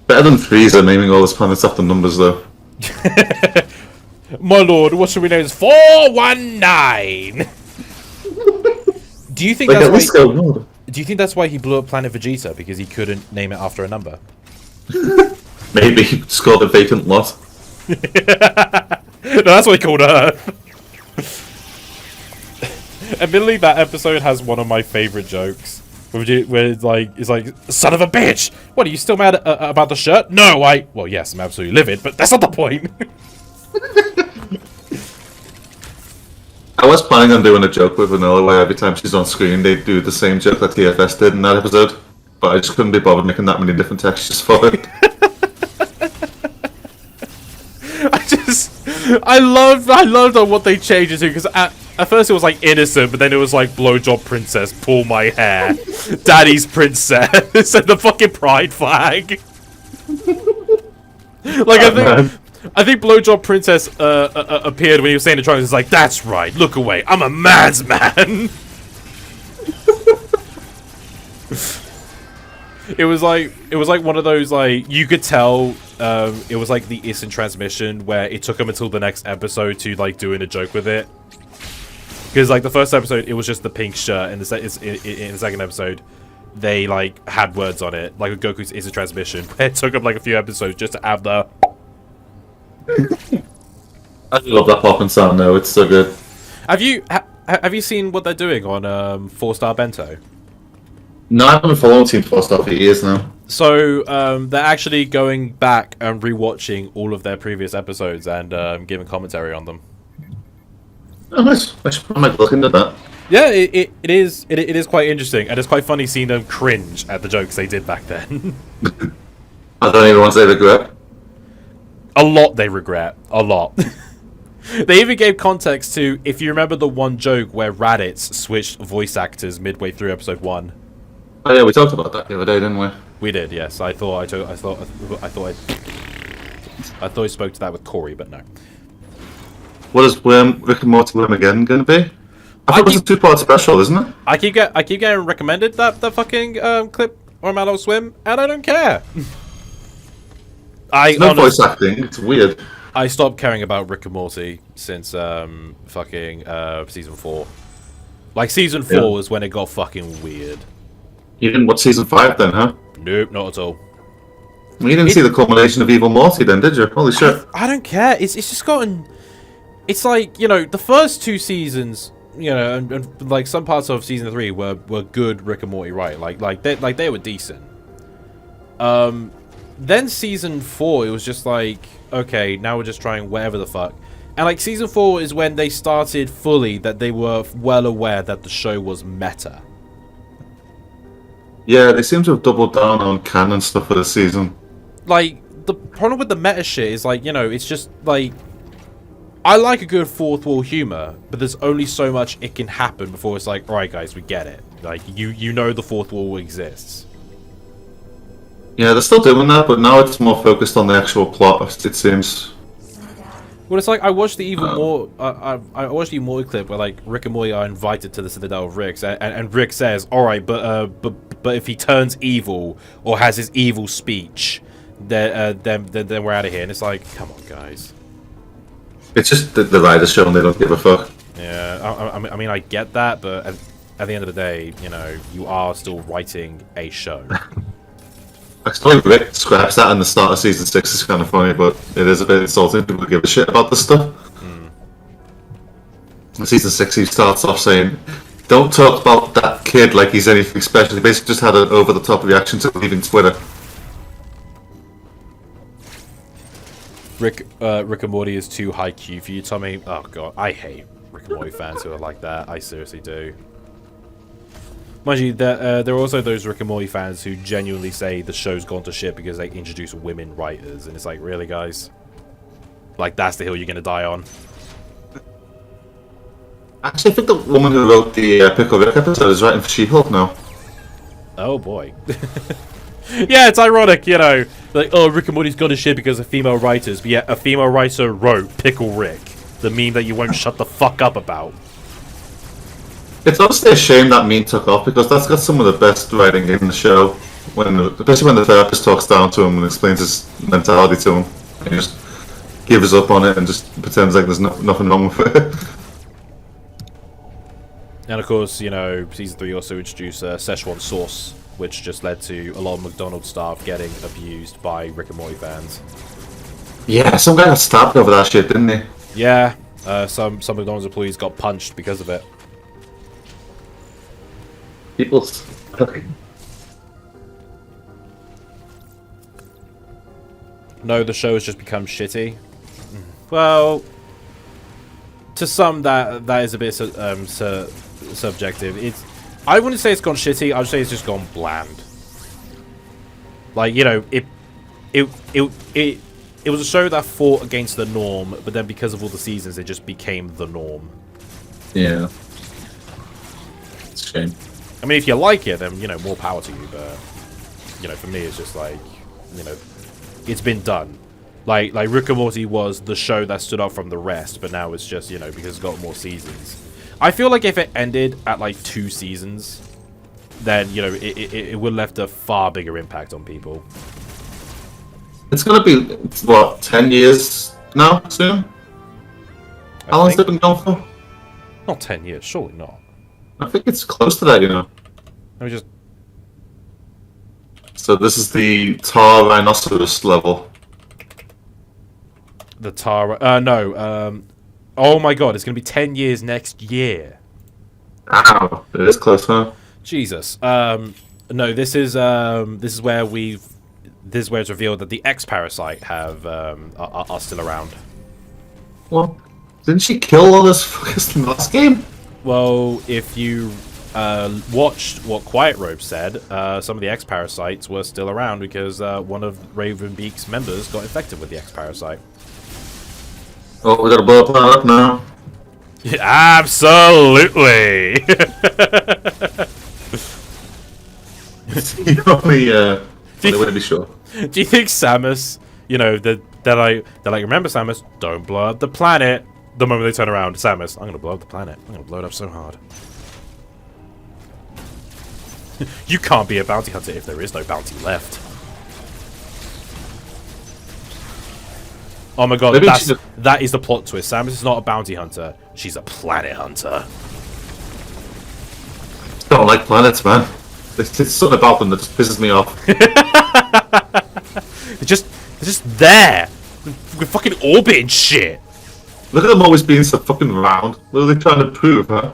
Speaker 2: Better than Frieza naming all his planets after numbers, though.
Speaker 1: My lord, what should we name this? 419. Do you think
Speaker 2: like,
Speaker 1: that's why?
Speaker 2: do
Speaker 1: you think that's why he blew up Planet Vegeta, because he couldn't name it after a number?
Speaker 2: Maybe he just called a vacant lot.
Speaker 1: No, that's what he called Earth. Admittedly, that episode has one of my favorite jokes. Where it's like, son of a bitch! What, are you still mad about the shirt? No, well, yes, I'm absolutely livid, but that's not the point.
Speaker 2: I was planning on doing a joke with Vanilla where every time she's on screen they do the same joke that TFS did in that episode, but I just couldn't be bothered making that many different textures for it.
Speaker 1: I loved on what they changed it to, because at first it was like innocent, but then it was like blowjob princess, pull my hair, daddy's princess, and the fucking pride flag. Like, I think blowjob princess appeared when he was saying the trunks. It's like, that's right, look away, I'm a man's man. It was like one of those, like, you could tell it was like the instant transmission where it took him until the next episode to like doing a joke with it. Because like the first episode it was just the pink shirt, and in the second episode they like had words on it, like with Goku's Is a Transmission. It took them like a few episodes just to have the.
Speaker 2: I love that popping sound though. It's so good.
Speaker 1: Have you seen what they're doing on 4-Star Bento?
Speaker 2: No, I haven't been following Team 4 stuff for years now.
Speaker 1: So they're actually going back and rewatching all of their previous episodes and giving commentary on them.
Speaker 2: Oh, nice. I might look into that.
Speaker 1: Yeah, it is quite interesting, and it's quite funny seeing them cringe at the jokes they did back then.
Speaker 2: I don't even want to say regret.
Speaker 1: A lot they regret. A lot. They even gave context to, if you remember the one joke where Raditz switched voice actors midway through episode 1.
Speaker 2: Oh yeah, we talked about that the other day, didn't we?
Speaker 1: We did, yes. I thought I spoke to that with Corey, but no.
Speaker 2: What is Rick and Morty Again going to be? I thought it was a 2-part special, isn't it?
Speaker 1: I keep getting recommended that fucking clip on Adult Swim, and I don't care.
Speaker 2: It's no voice acting. It's weird.
Speaker 1: I stopped caring about Rick and Morty since fucking season 4. Like season 4 was when it got fucking weird.
Speaker 2: You didn't watch season 5 then, huh?
Speaker 1: Nope, not at all.
Speaker 2: Well, you didn't see the culmination of Evil Morty then, did you? Holy shit.
Speaker 1: I don't care. It's just gotten. It's like, you know, the first 2 seasons, you know, and like some parts of season 3 were good Rick and Morty, right? Like they were decent. Then season 4, it was just like, okay, now we're just trying whatever the fuck. And like season 4 is when they started fully that they were well aware that the show was meta.
Speaker 2: Yeah, they seem to have doubled down on canon stuff for this season.
Speaker 1: Like, the problem with the meta shit is like, you know, it's just like, I like a good fourth wall humor, but there's only so much it can happen before it's like, alright guys, we get it. Like, you know the fourth wall exists.
Speaker 2: Yeah, they're still doing that, but now it's more focused on the actual plot, it seems.
Speaker 1: Well, it's like I watched the even more. I watched the Morty clip where like Rick and Morty are invited to the Citadel of Rick's, and Rick says, "All right, but if he turns evil or has his evil speech, then we're out of here." And it's like, come on, guys.
Speaker 2: It's just the writers show and they don't give a fuck.
Speaker 1: Yeah, I mean, I get that, but at the end of the day, you know, you are still writing a show.
Speaker 2: I still think Rick scraps that in the start of season 6 is kind of funny, but it is a bit insulting. People give a shit about this stuff. In season 6, he starts off saying, "Don't talk about that kid like he's anything special." He basically just had an over-the-top reaction to leaving Twitter.
Speaker 1: Rick and Morty is too high Q for you, Tommy. Oh god, I hate Rick and Morty fans who are like that. I seriously do. Mind you, there are also those Rick and Morty fans who genuinely say the show's gone to shit because they introduce women writers, and it's like, really, guys? Like, that's the hill you're gonna die on?
Speaker 2: Actually, I think the woman who wrote the Pickle Rick episode is writing for She-Hulk now.
Speaker 1: Oh boy. Yeah, it's ironic, you know. Like, oh, Rick and Morty's gone to shit because of female writers, but yet a female writer wrote Pickle Rick, the meme that you won't shut the fuck up about.
Speaker 2: It's honestly a shame that meme took off because that's got some of the best writing in the show. Especially when the therapist talks down to him and explains his mentality to him. And he just gives up on it and just pretends like there's nothing wrong with it.
Speaker 1: And of course, you know, season 3 also introduced Szechuan sauce, which just led to a lot of McDonald's staff getting abused by Rick and Morty fans.
Speaker 2: Yeah, some guy got stabbed over that shit, didn't he?
Speaker 1: Yeah, some McDonald's employees got punched because of it.
Speaker 2: People's...
Speaker 1: No, the show has just become shitty. Well, to some that is a bit subjective. I wouldn't say it's gone shitty. I would say it's just gone bland. Like, you know, it was a show that fought against the norm, but then because of all the seasons, it just became the norm.
Speaker 2: Yeah. It's a shame.
Speaker 1: I mean, if you like it, then, you know, more power to you, but, you know, for me, it's just like, you know, it's been done. Like Rick and Morty was the show that stood out from the rest, but now it's just, you know, because it's got more seasons. I feel like if it ended at, like, 2 seasons, then, you know, it would have left a far bigger impact on people.
Speaker 2: It's gonna be, what, 10 years now, soon? How long's it been going for?
Speaker 1: Not 10 years, surely not.
Speaker 2: I think it's close to that, you know.
Speaker 1: Let me just...
Speaker 2: So this is the Tar Rhinoceros level.
Speaker 1: The Tara... no. Oh my god, it's going to be 10 years next year.
Speaker 2: Ow. It is close, huh?
Speaker 1: Jesus. No, this is where we've... This is where it's revealed that the X-Parasite are still around.
Speaker 2: Well, didn't she kill all this fuckers in the last game?
Speaker 1: Well, if you watched what Quiet Robe said, some of the X-Parasites were still around because one of Ravenbeak's members got infected with the X-Parasite.
Speaker 2: Oh, we gotta blow up that up now.
Speaker 1: Yeah, absolutely!
Speaker 2: Only way to be sure.
Speaker 1: Do you think Samus, you know, they're like, remember Samus, don't blow up the planet. The moment they turn around, Samus, I'm gonna blow up the planet. I'm gonna blow it up so hard. You can't be a bounty hunter if there is no bounty left. Oh my god, that is the plot twist. Samus is not a bounty hunter. She's a planet hunter.
Speaker 2: I don't like planets, man. There's something about them that just pisses me off.
Speaker 1: They're just there. We're fucking orbiting shit.
Speaker 2: Look at them always being so fucking round. What are they trying to prove, huh?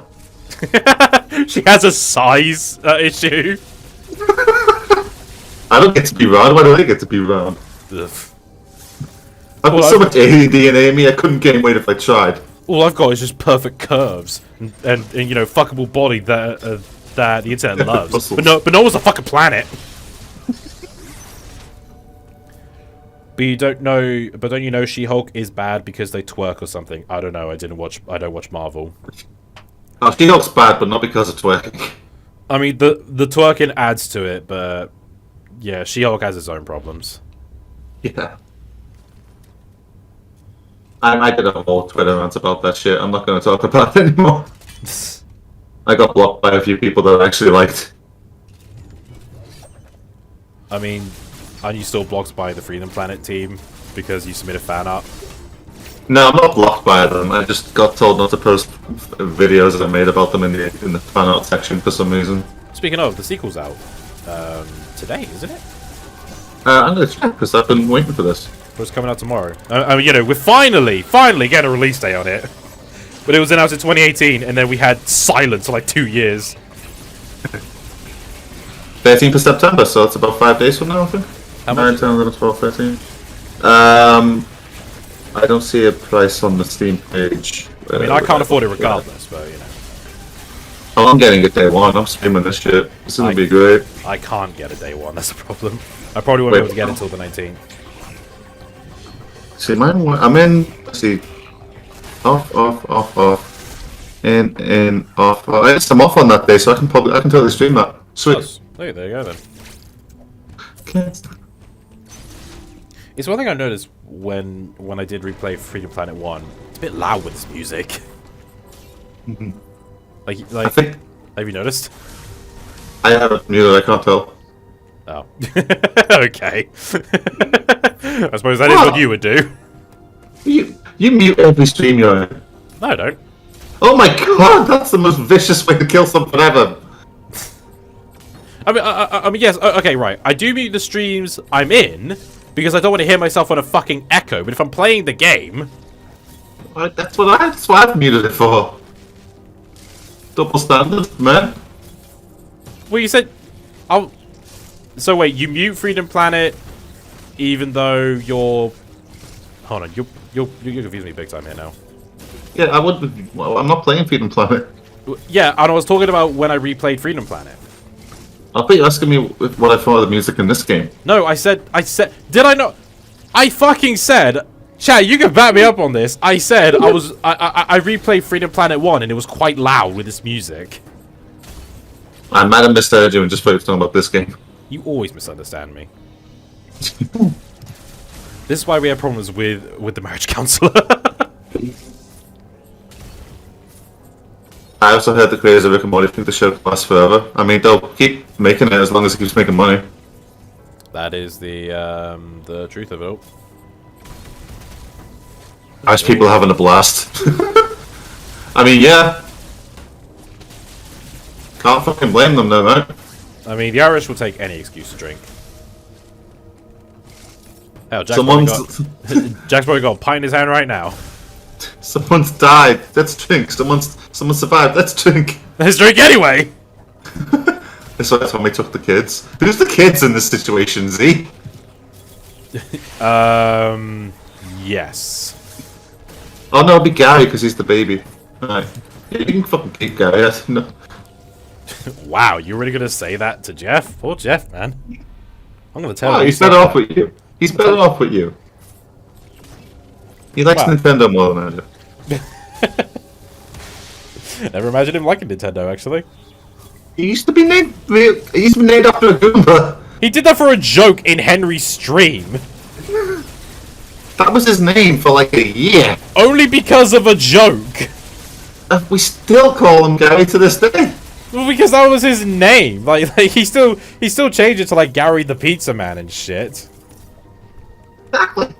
Speaker 1: She has a size issue.
Speaker 2: I don't get to be round. Why do they get to be round?
Speaker 1: Ugh.
Speaker 2: I've got so much alien DNA in me, I couldn't gain weight if I tried.
Speaker 1: All I've got is just perfect curves and you know, fuckable body that the internet loves. But no one's a fucking planet. But don't you know She-Hulk is bad because they twerk or something? I don't know. I don't watch Marvel.
Speaker 2: Oh, She-Hulk's bad, but not because of twerking.
Speaker 1: I mean, the twerking adds to it, but yeah, She-Hulk has its own problems.
Speaker 2: Yeah. I did a whole Twitter rant about that shit. I'm not going to talk about it anymore. I got blocked by a few people that I actually liked.
Speaker 1: I mean, aren't you still blocked by the Freedom Planet team because you submitted fan art?
Speaker 2: No, I'm not blocked by them. I just got told not to post videos that I made about them in the fan art section for some reason.
Speaker 1: Speaking of, the sequel's out today, isn't it?
Speaker 2: I'm going to check because I've been waiting for this.
Speaker 1: It's coming out tomorrow. I mean, you know, we're finally getting a release date on it. But it was announced in 2018, and then we had silence for like 2 years.
Speaker 2: 13th of September, so it's about 5 days from now, I think.
Speaker 1: How much?
Speaker 2: 9, 10, 11, 12, 13. I don't see a price on the Steam page.
Speaker 1: I mean, I can't afford it regardless, but you know.
Speaker 2: Oh, I'm getting it day one. I'm streaming this shit. This is gonna be great.
Speaker 1: I can't get a day one. That's the problem. I probably won't be able to get it until the 19th.
Speaker 2: See, I'm in. Let's see. Off. In, off. Yes, I'm off on that day, so I can totally stream that. Sweet.
Speaker 1: Oh, there you go then.
Speaker 2: Okay.
Speaker 1: It's one thing I noticed when I did replay Freedom Planet 1. It's a bit loud with this music. like,
Speaker 2: I think,
Speaker 1: have you noticed?
Speaker 2: I haven't muted. I can't tell.
Speaker 1: Oh. Okay. I suppose that is what you would do.
Speaker 2: You mute every stream you're in.
Speaker 1: No, I don't.
Speaker 2: Oh my god, that's the most vicious way to kill something ever.
Speaker 1: I mean, yes, okay, right. I do mute the streams I'm in because I don't want to hear myself on a fucking echo. But if I'm playing the game,
Speaker 2: that's what I've muted it for. Double standard, man.
Speaker 1: Well, you said, I'll. So wait, you mute Freedom Planet, even though you're. Hold on, you're confusing me big time here now.
Speaker 2: Yeah, I would. Well, I'm not playing Freedom Planet.
Speaker 1: Yeah, and I was talking about when I replayed Freedom Planet.
Speaker 2: I thought you were asking me what I thought of the music in this game.
Speaker 1: No, I said, did I not? I fucking said, Chad, you can back me up on this. I said I replayed Freedom Planet 1 and it was quite loud with this music.
Speaker 2: I might have misheard you and just thought you were talking about this game.
Speaker 1: You always misunderstand me. This is why we have problems with the marriage counselor.
Speaker 2: I also heard the creators of Rick and Morty think the show can last forever. I mean, they'll keep making it as long as it keeps making money.
Speaker 1: That is the truth of it all.
Speaker 2: Irish people having a blast. I mean, yeah. Can't fucking blame them though, right?
Speaker 1: I mean, the Irish will take any excuse to drink. Hell, Jack's probably got a pint in his hand right now.
Speaker 2: Someone's died. Let's drink. Someone survived. Let's drink.
Speaker 1: Let's drink anyway.
Speaker 2: So that's when we took the kids. Who's the kids in this situation, Z?
Speaker 1: Yes.
Speaker 2: Oh no, it'll be Gary because he's the baby. Alright. Yeah, you can fucking keep Gary. No.
Speaker 1: Wow, you're really gonna say that to Jeff? Poor Jeff, man. I'm gonna tell him.
Speaker 2: He's better off with you. He's better off with you. He likes Nintendo more than I
Speaker 1: do. Never imagined him liking Nintendo, actually.
Speaker 2: He used to be named after a Goomba.
Speaker 1: He did that for a joke in Henry's stream.
Speaker 2: That was his name for like a year.
Speaker 1: Only because of a joke.
Speaker 2: We still call him Gary to this day.
Speaker 1: Well, because that was his name. Like he still changed it to like Gary the Pizza Man and shit.
Speaker 2: Exactly.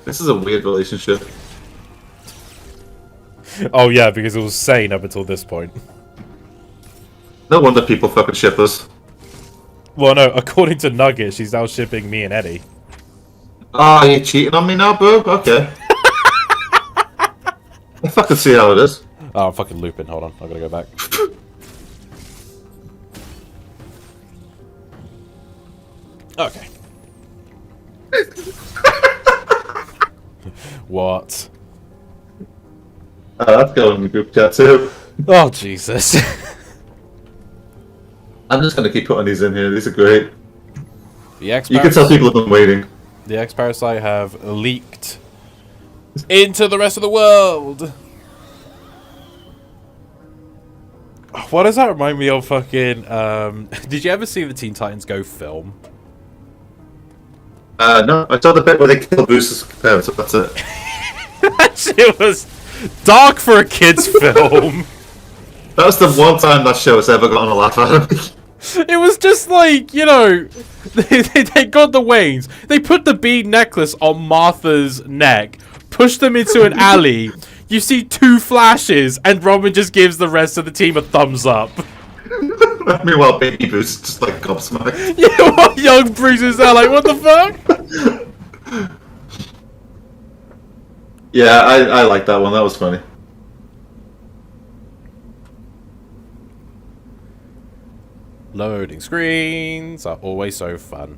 Speaker 2: This is a weird relationship.
Speaker 1: Oh yeah, because it was sane up until this point.
Speaker 2: No wonder people fucking ship us.
Speaker 1: Well, no, according to Nugget, she's now shipping me and Eddie.
Speaker 2: Oh, you're cheating on me now, bro? Okay. I fucking see how it is.
Speaker 1: Oh, I'm fucking looping. Hold on, I gotta go back. Okay. What?
Speaker 2: That's going in the group chat too.
Speaker 1: Oh, Jesus.
Speaker 2: I'm just gonna keep putting these in here. These are great.
Speaker 1: The X
Speaker 2: You can tell people have been waiting.
Speaker 1: The X-Parasite have leaked into the rest of the world. What does that remind me of? Fucking, did you ever see the Teen Titans Go film?
Speaker 2: No, I saw the bit where they kill Bruce's parents, so that's it.
Speaker 1: That shit was dark for a kid's film.
Speaker 2: That was the one time that show has ever gotten a laugh out of me.
Speaker 1: It was just like, you know, they got the Waynes, they put the bead necklace on Martha's neck, pushed them into an alley, you see 2 flashes, and Robin just gives the rest of the team a thumbs up.
Speaker 2: Meanwhile, Baby Bruce is just like gobsmacked.
Speaker 1: Yeah, what young Bruce is there, like, what the fuck?
Speaker 2: Yeah, I like that one, that was funny.
Speaker 1: Loading screens are always so fun.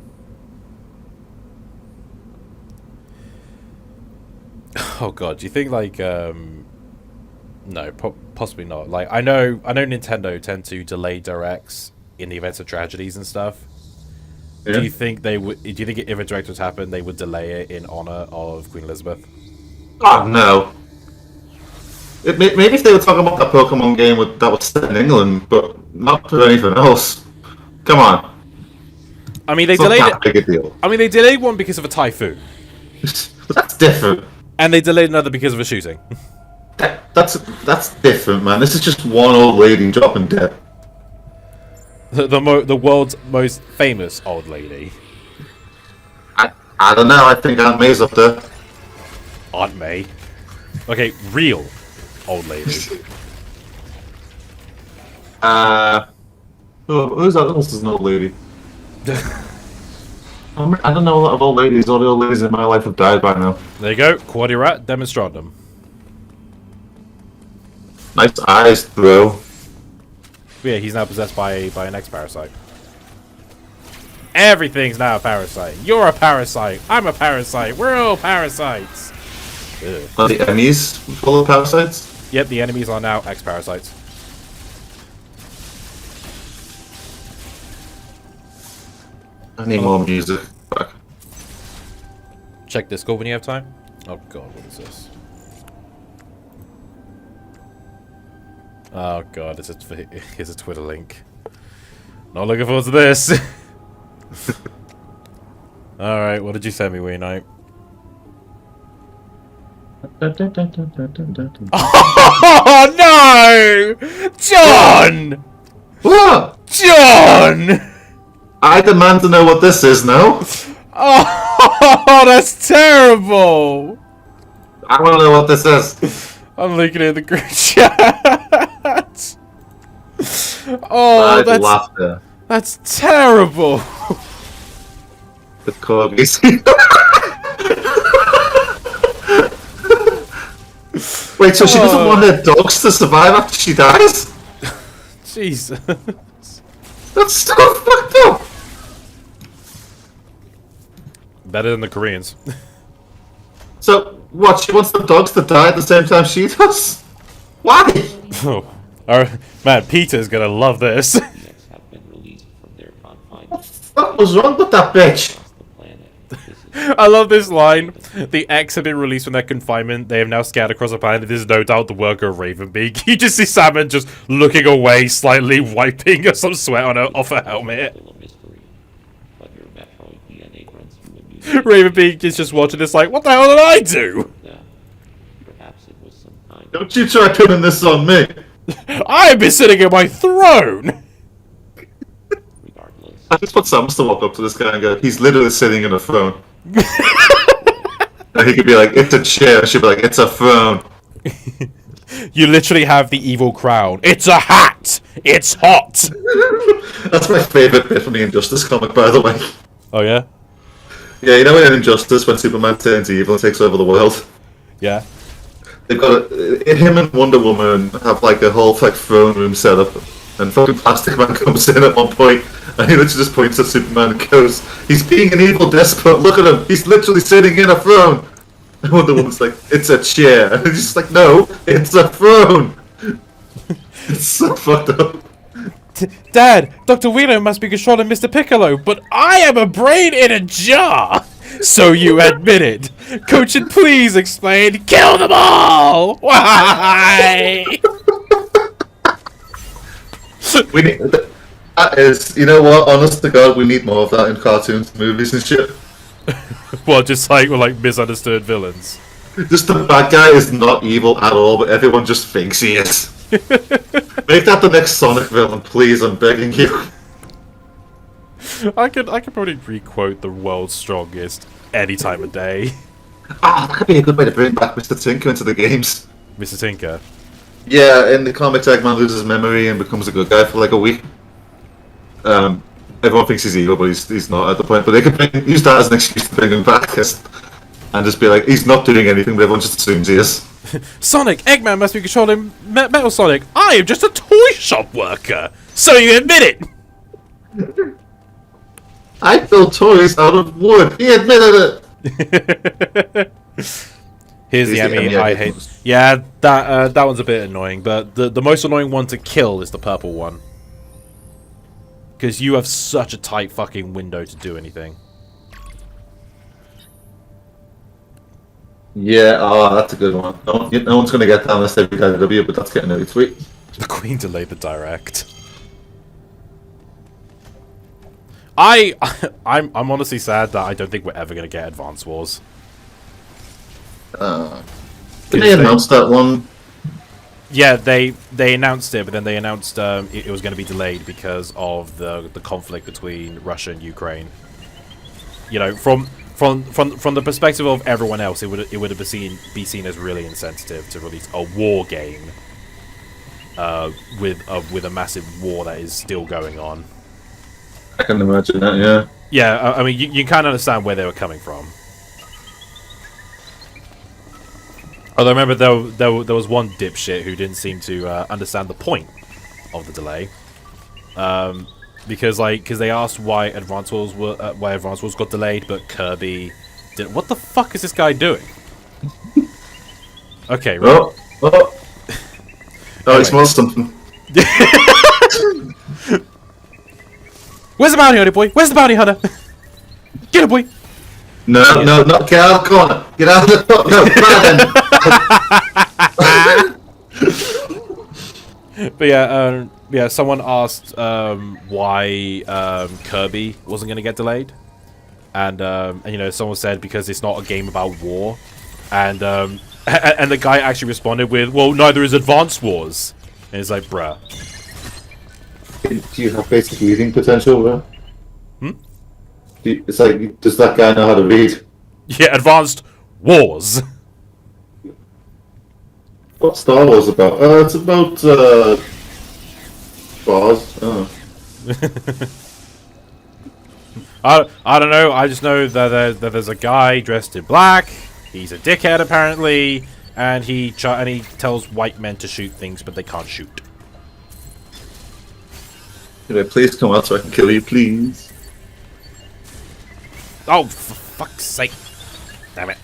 Speaker 1: Oh god, do you think like no, possibly not. Like I know Nintendo tend to delay directs in the events of tragedies and stuff. Yeah. Do you think they would? Do you think if a direct was happen, they would delay it in honor of Queen Elizabeth?
Speaker 2: Oh no. Maybe if they were talking about that Pokemon game that was set in England, but not for anything else. Come on.
Speaker 1: I mean, they delayed it. Big a deal. I mean, they delayed one because of a typhoon.
Speaker 2: That's different.
Speaker 1: And they delayed another because of a shooting.
Speaker 2: That's different, man. This is just one old lady dropping dead.
Speaker 1: The world's most famous old lady.
Speaker 2: I don't know. I think Aunt May's up there.
Speaker 1: Aunt May. Okay, real old lady.
Speaker 2: Who's that? Else is an old lady. I don't know a lot of old ladies. All the old ladies in my life have died by now.
Speaker 1: There you go. Quadirat demonstrandum.
Speaker 2: Nice eyes, bro.
Speaker 1: Yeah, he's now possessed by an X-Parasite. Everything's now a parasite. You're a parasite. I'm a parasite. We're all parasites. Ugh.
Speaker 2: Are the enemies full of parasites?
Speaker 1: Yep, the enemies are now X-Parasites.
Speaker 2: I need more music. Fuck.
Speaker 1: Check Discord when you have time. Oh god, what is this? Oh god, here's a Twitter link. Not looking forward to this. Alright, what did you send me, Wee Knight? Oh no! John!
Speaker 2: What?
Speaker 1: John!
Speaker 2: I demand to know what this is now.
Speaker 1: Oh, that's terrible!
Speaker 2: I want to know what this is.
Speaker 1: I'm looking at the group chat. Oh, that's terrible.
Speaker 2: with corgis. Wait, so she doesn't want her dogs to survive after she dies?
Speaker 1: Jesus.
Speaker 2: That's so fucked up!
Speaker 1: Better than the Koreans.
Speaker 2: So, what, she wants the dogs to die at the same time she does? Why?
Speaker 1: Oh. Alright, man, Peter's gonna love this.
Speaker 3: Have been released from their confines
Speaker 2: What was wrong with that bitch?
Speaker 3: across the planet. This is
Speaker 1: I love this line. The X have been released from their confinement. They have now scattered across the planet. This is no doubt the work of Ravenbeak. You just see Salmon just looking away, slightly wiping some sweat on her off her helmet.
Speaker 3: still a mystery. But your Metroid DNA runs through a new
Speaker 1: Ravenbeak is just watching this like, what the hell did I do?
Speaker 3: perhaps it was some kind
Speaker 2: Don't you try putting this on me.
Speaker 1: I've been sitting in my throne!
Speaker 3: regardless.
Speaker 2: I just want Samus to walk up to this guy and go, he's literally sitting in a throne. And he could be like, it's a chair. She'd be like, it's a throne.
Speaker 1: You literally have the evil crown. It's a hat! It's hot!
Speaker 2: That's my favourite bit from the Injustice comic, by the way.
Speaker 1: Oh yeah?
Speaker 2: Yeah, you know in Injustice when Superman turns evil and takes over the world?
Speaker 1: Yeah.
Speaker 2: They've got him and Wonder Woman have like a whole like throne room set up, and fucking Plastic Man comes in at one point, and he literally just points at Superman and goes, "He's being an evil despot. Look at him. He's literally sitting in a throne." And Wonder Woman's like, "It's a chair," and he's just like, "No, it's a throne." It's so fucked up.
Speaker 1: Dad, Dr. Wheeler must be controlling Mr. Piccolo, but I am a brain in a jar! So you admit it. Coach, and please explain. Kill them all! Why?
Speaker 2: We need that is, you know what? Honest to God, we need more of that in cartoons, movies, and shit.
Speaker 1: Well, just like we're like misunderstood villains.
Speaker 2: Just the bad guy is not evil at all, but everyone just thinks he is. Make that the next Sonic villain, please. I'm begging you.
Speaker 1: I could probably re-quote the world's strongest any time of day.
Speaker 2: Ah, that could be a good way to bring back Mr. Tinker into the games.
Speaker 1: Mr. Tinker.
Speaker 2: Yeah, in the comics, Eggman loses memory and becomes a good guy for like a week. Everyone thinks he's evil, but he's not at the point. But they could use that as an excuse to bring him back and just be like, he's not doing anything, but everyone just assumes he is.
Speaker 1: Sonic, Eggman must be controlling Metal Sonic. I am just a toy shop worker. So you admit it.
Speaker 2: I build toys out of wood. He admitted it.
Speaker 1: Here's the Emmy I hate. Yeah, that one's a bit annoying, but the most annoying one to kill is the purple one. Because you have such a tight fucking window to do anything.
Speaker 2: Yeah, that's a good one. No one's going to get that unless they beat IDW, but that's getting a retweet.
Speaker 1: The Queen delayed the direct. I'm honestly sad that I don't think we're ever going to get Advance Wars.
Speaker 2: Didn't they announce that one?
Speaker 1: Yeah, they announced it, but then they announced it was going to be delayed because of the conflict between Russia and Ukraine. You know, from the perspective of everyone else, it would have be seen as really insensitive to release a war game with a massive war that is still going on.
Speaker 2: I can imagine that, yeah.
Speaker 1: Yeah, I mean, you can't understand where they were coming from. Although, remember, there was one dipshit who didn't seem to understand the point of the delay. Because they asked why Advance Wars got delayed, but Kirby did. What the fuck is this guy doing? Okay, right.
Speaker 2: Oh, he smells something.
Speaker 1: Where's the bounty hunter, boy? Where's the bounty hunter? Get it, boy!
Speaker 2: No, get out of the corner. Get out of the corner. No,
Speaker 1: But yeah, someone asked why Kirby wasn't going to get delayed, and you know, someone said because it's not a game about war, and the guy actually responded with, "Well, neither is Advance Wars," and it's like, bruh.
Speaker 2: Do you have basic reading potential, bro?
Speaker 1: Hmm?
Speaker 2: It's like, does that guy know how to read?
Speaker 1: Yeah, Advanced Wars.
Speaker 2: What's Star Wars about? It's about bars. Oh.
Speaker 1: I don't know. I just know that there's a guy dressed in black. He's a dickhead apparently, and he tells white men to shoot things, but they can't shoot.
Speaker 2: Can I please come out so I can kill you, please?
Speaker 1: Oh, for fuck's sake! Damn it!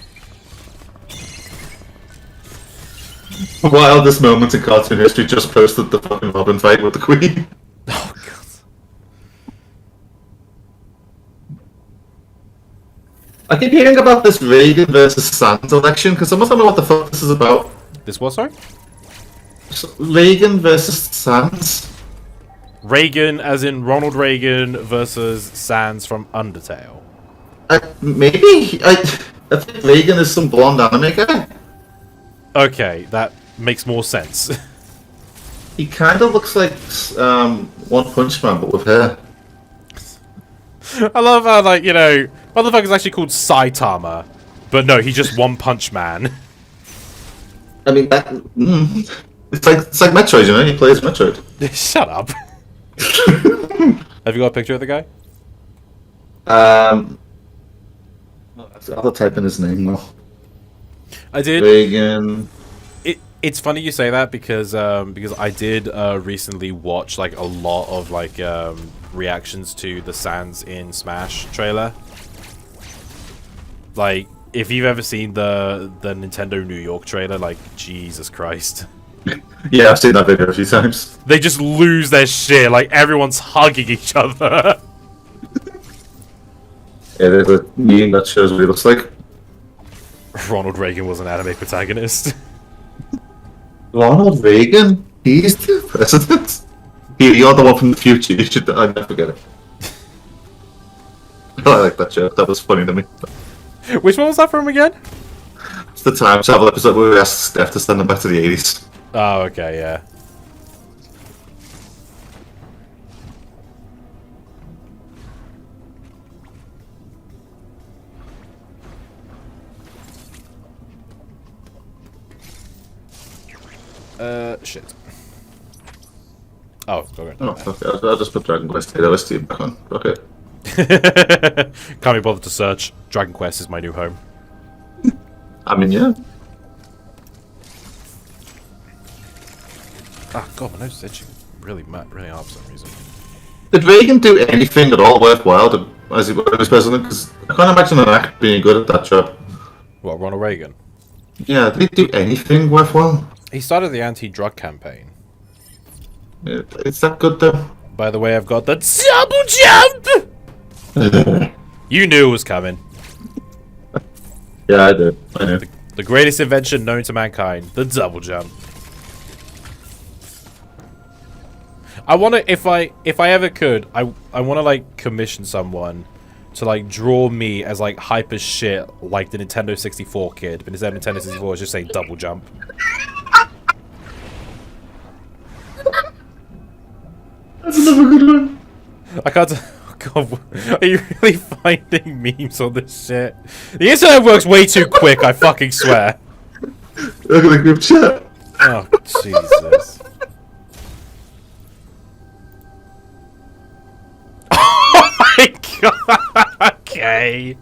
Speaker 2: Wildest moment in cartoon history just posted the fucking Robin fight with the Queen.
Speaker 1: Oh god.
Speaker 2: I keep hearing about this Reagan versus Sands election because I must not know what the fuck this is about.
Speaker 1: This was sorry?
Speaker 2: Reagan versus Sands.
Speaker 1: Reagan, as in Ronald Reagan versus Sans from Undertale.
Speaker 2: Maybe I think Reagan is some blonde anime guy.
Speaker 1: Okay, that makes more sense.
Speaker 2: He kind of looks like One Punch Man, but with hair.
Speaker 1: I love how, like, you know, motherfucker's actually called Saitama, but no, he's just One Punch Man.
Speaker 2: I mean, it's like Metroid, you know? He plays Metroid.
Speaker 1: Shut up. Have you got a picture of the guy?
Speaker 2: I'll type in his name now.
Speaker 1: I did.
Speaker 2: Reagan.
Speaker 1: It's funny you say that because I did recently watch like a lot of like reactions to the Sans in Smash trailer. Like, if you've ever seen the Nintendo New York trailer, like, Jesus Christ.
Speaker 2: Yeah, I've seen that video a few times.
Speaker 1: They just lose their shit, like everyone's hugging each other.
Speaker 2: Yeah, there's a meme that shows what he looks like.
Speaker 1: Ronald Reagan was an anime protagonist.
Speaker 2: Ronald Reagan? He's the president? You're the one from the future, you should... I never forget it. I like that joke, that was funny to me.
Speaker 1: Which one was that from again?
Speaker 2: It's the time travel episode where we asked Steph to send them back to the 80s.
Speaker 1: Oh, okay, yeah. Shit. Oh, okay.
Speaker 2: Oh, okay, I'll just put Dragon Quest OST back on. Okay.
Speaker 1: Can't be bothered to search. Dragon Quest is my new home.
Speaker 2: I mean, yeah.
Speaker 1: Ah, God, my nose is itching really hard for some reason.
Speaker 2: Did Reagan do anything at all worthwhile as he was president? Because I can't imagine an act being good at that job.
Speaker 1: What, Ronald Reagan?
Speaker 2: Yeah, did he do anything worthwhile?
Speaker 1: He started the anti-drug campaign.
Speaker 2: Is that good though?
Speaker 1: By the way, I've got the double jump! You knew it was coming.
Speaker 2: Yeah, I did. I knew.
Speaker 1: The greatest invention known to mankind, the double jump. I wanna, if I ever could, I wanna like commission someone to like draw me as like hype as shit like the Nintendo 64 kid, but instead of Nintendo 64 it's just saying double jump.
Speaker 2: That's another good one.
Speaker 1: I can't. Oh God, are you really finding memes on this shit? The internet works way too quick. I fucking swear.
Speaker 2: Look at the group chat.
Speaker 1: Oh Jesus. Oh my God. Okay.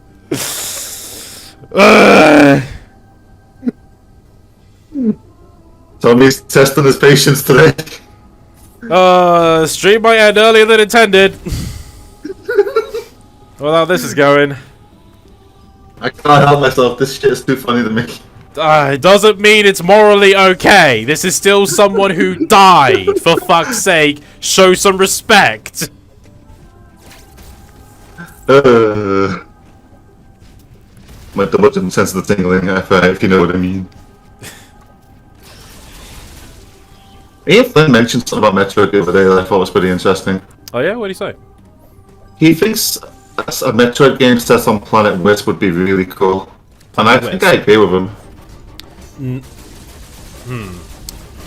Speaker 2: Tommy's testing his patience today.
Speaker 1: Stream might end earlier than intended. Well, how this is going.
Speaker 2: I can't help myself, this shit is too funny to me.
Speaker 1: It doesn't mean it's morally okay. This is still someone who died. For fuck's sake, show some respect.
Speaker 2: My double jump sense of the tingling, if you know what I mean. Ian Flynn mentioned something about Metroid the other day that I thought was pretty interesting.
Speaker 1: Oh yeah? What do you say?
Speaker 2: He thinks a Metroid game set on Planet Wisp would be really cool. And I think I agree with him.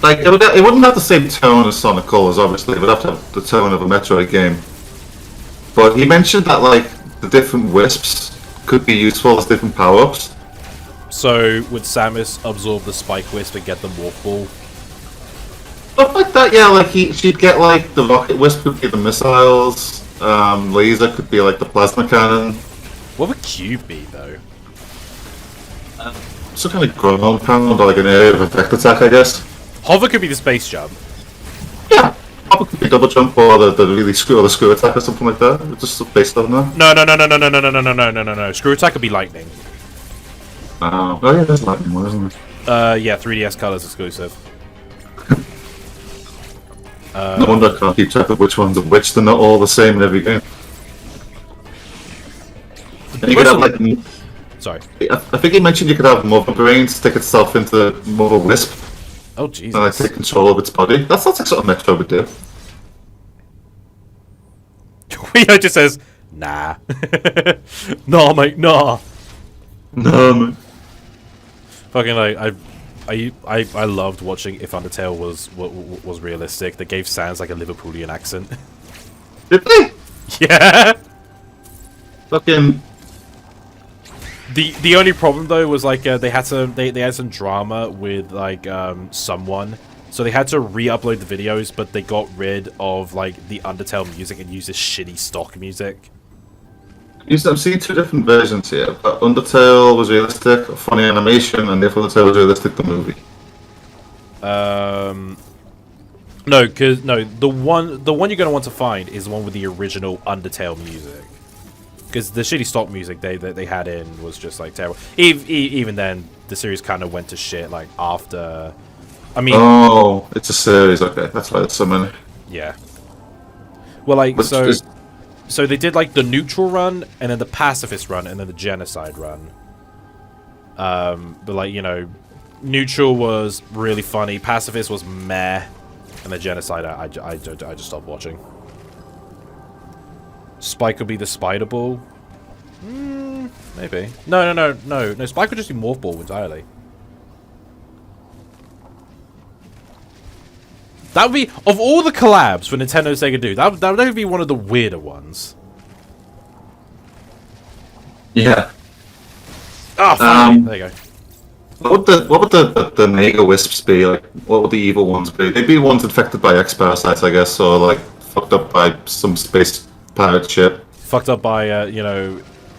Speaker 2: Like, it wouldn't have the same tone as Sonic Colors, obviously. It would have to have the tone of a Metroid game. But he mentioned that, like, the different Wisps could be useful as different power-ups.
Speaker 1: So, would Samus absorb the Spike Wisp and get the Morph Ball?
Speaker 2: Stuff like that, yeah, like, she'd get, like, the Rocket Wisp would give the missiles. Laser could be like the plasma cannon.
Speaker 1: What would cube be though?
Speaker 2: Some kind of ground pound or like an area of effect attack, I guess.
Speaker 1: Hover could be the space jump.
Speaker 2: Yeah. Probably could be double jump or the really screw attack or something like that. It's just based on that.
Speaker 1: No. Screw attack could be lightning.
Speaker 2: Oh yeah, there's lightning one, isn't there?
Speaker 1: Yeah, 3DS colors exclusive.
Speaker 2: No wonder I can't keep track of which ones are which. They're not all the same in every game. And you could have like.
Speaker 1: Sorry.
Speaker 2: I think you mentioned you could have Mother Brain stick itself into Mother Wisp
Speaker 1: Oh Jesus.
Speaker 2: and like take control of its body. That's like something Metroid would do.
Speaker 1: It just says, nah. Nah, mate, nah.
Speaker 2: No, man.
Speaker 1: Fucking like, I loved watching if Undertale was realistic. They gave Sans like a Liverpoolian accent.
Speaker 2: Did they?
Speaker 1: Yeah.
Speaker 2: Fucking.
Speaker 1: The only problem though was like they had some drama with like someone, so they had to re-upload the videos, but they got rid of like the Undertale music and used this shitty stock music.
Speaker 2: I'm seeing two different versions here. But Undertale was realistic, funny animation, and if Undertale was realistic, the movie.
Speaker 1: No, the one you're gonna want to find is the one with the original Undertale music. Because the shitty stock music they had in was just like terrible. Even then, the series kind of went to shit like after. I mean,
Speaker 2: oh, it's a series. Okay, that's why there's so many.
Speaker 1: Yeah. Well, like
Speaker 2: Which
Speaker 1: so,
Speaker 2: is-
Speaker 1: so they did like the neutral run, and then the pacifist run, and then the genocide run. But like neutral was really funny. Pacifist was meh, and the genocide I just stopped watching. Spike would be the spider ball. Maybe. No. Spike would just be morph ball entirely. That would be, of all the collabs for Nintendo and Sega do, that would be one of the weirder ones.
Speaker 2: Yeah.
Speaker 1: Ah, finally. There you go.
Speaker 2: What would the Mega Wisps be like? What would the evil ones be? They'd be ones infected by X parasites, I guess, or like fucked up by some space pirate ship.
Speaker 1: Fucked up by if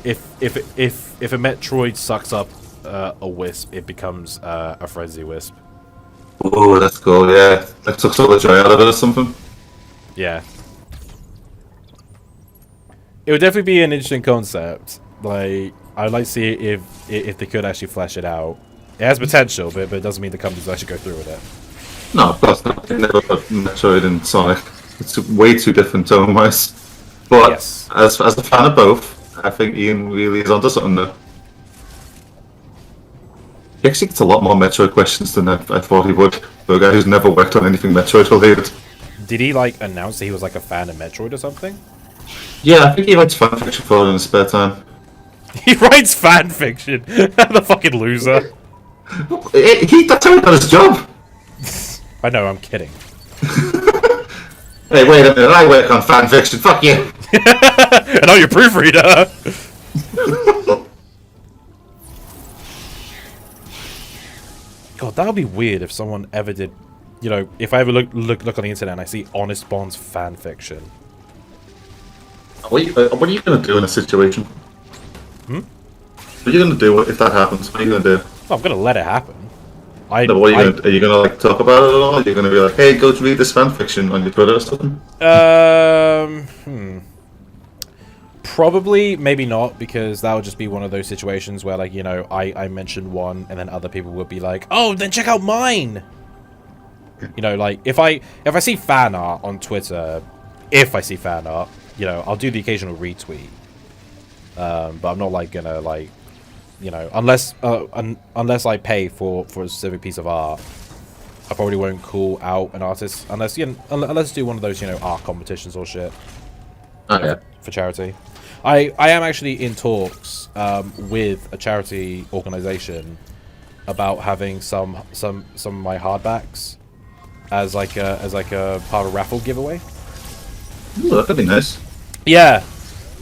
Speaker 1: a Metroid sucks up a wisp, it becomes a frenzy wisp.
Speaker 2: Oh, that's cool. Yeah, that took all the joy out of it or something.
Speaker 1: Yeah. It would definitely be an interesting concept. Like, I'd like to see if they could actually flesh it out. It has potential, but it doesn't mean the companies will actually go through with it.
Speaker 2: No, of course not. They never put Metroid and Sonic. It's way too different tone-wise. But
Speaker 1: Yes.
Speaker 2: as a fan of both, I think Ian really is onto something there. He actually gets a lot more Metroid questions than I thought he would. For a guy who's never worked on anything Metroid related.
Speaker 1: Did he, like, announce that he was, like, a fan of Metroid or something?
Speaker 2: Yeah, I think he writes fanfiction for it in his spare time.
Speaker 1: He writes fan fiction. The fucking loser.
Speaker 2: That's how he got his job.
Speaker 1: I know, I'm kidding.
Speaker 2: Hey, wait a minute, I work on fanfiction, fuck you!
Speaker 1: And I'm your proofreader! God, that would be weird if someone ever did... if I ever look on the internet and I see Honest Bond's fan fiction.
Speaker 2: What are you gonna do in a situation? What are you gonna do if that happens? What are you gonna do?
Speaker 1: Oh, I'm gonna let it happen.
Speaker 2: Are you gonna like talk about it at all? Are you gonna be like, hey, go read this fanfiction on your Twitter or something?
Speaker 1: Probably, maybe not, because that would just be one of those situations where, like, I mention one, and then other people would be like, oh, then check out mine! Like, if I see fan art on Twitter, I'll do the occasional retweet. But I'm not, like, gonna, like, unless I pay for a specific piece of art, I probably won't call out an artist unless do one of those, art competitions or shit.
Speaker 2: Oh, yeah.
Speaker 1: For charity. I am actually in talks with a charity organization about having some of my hardbacks as like a part of a raffle giveaway.
Speaker 2: Ooh, that could be nice.
Speaker 1: Yeah.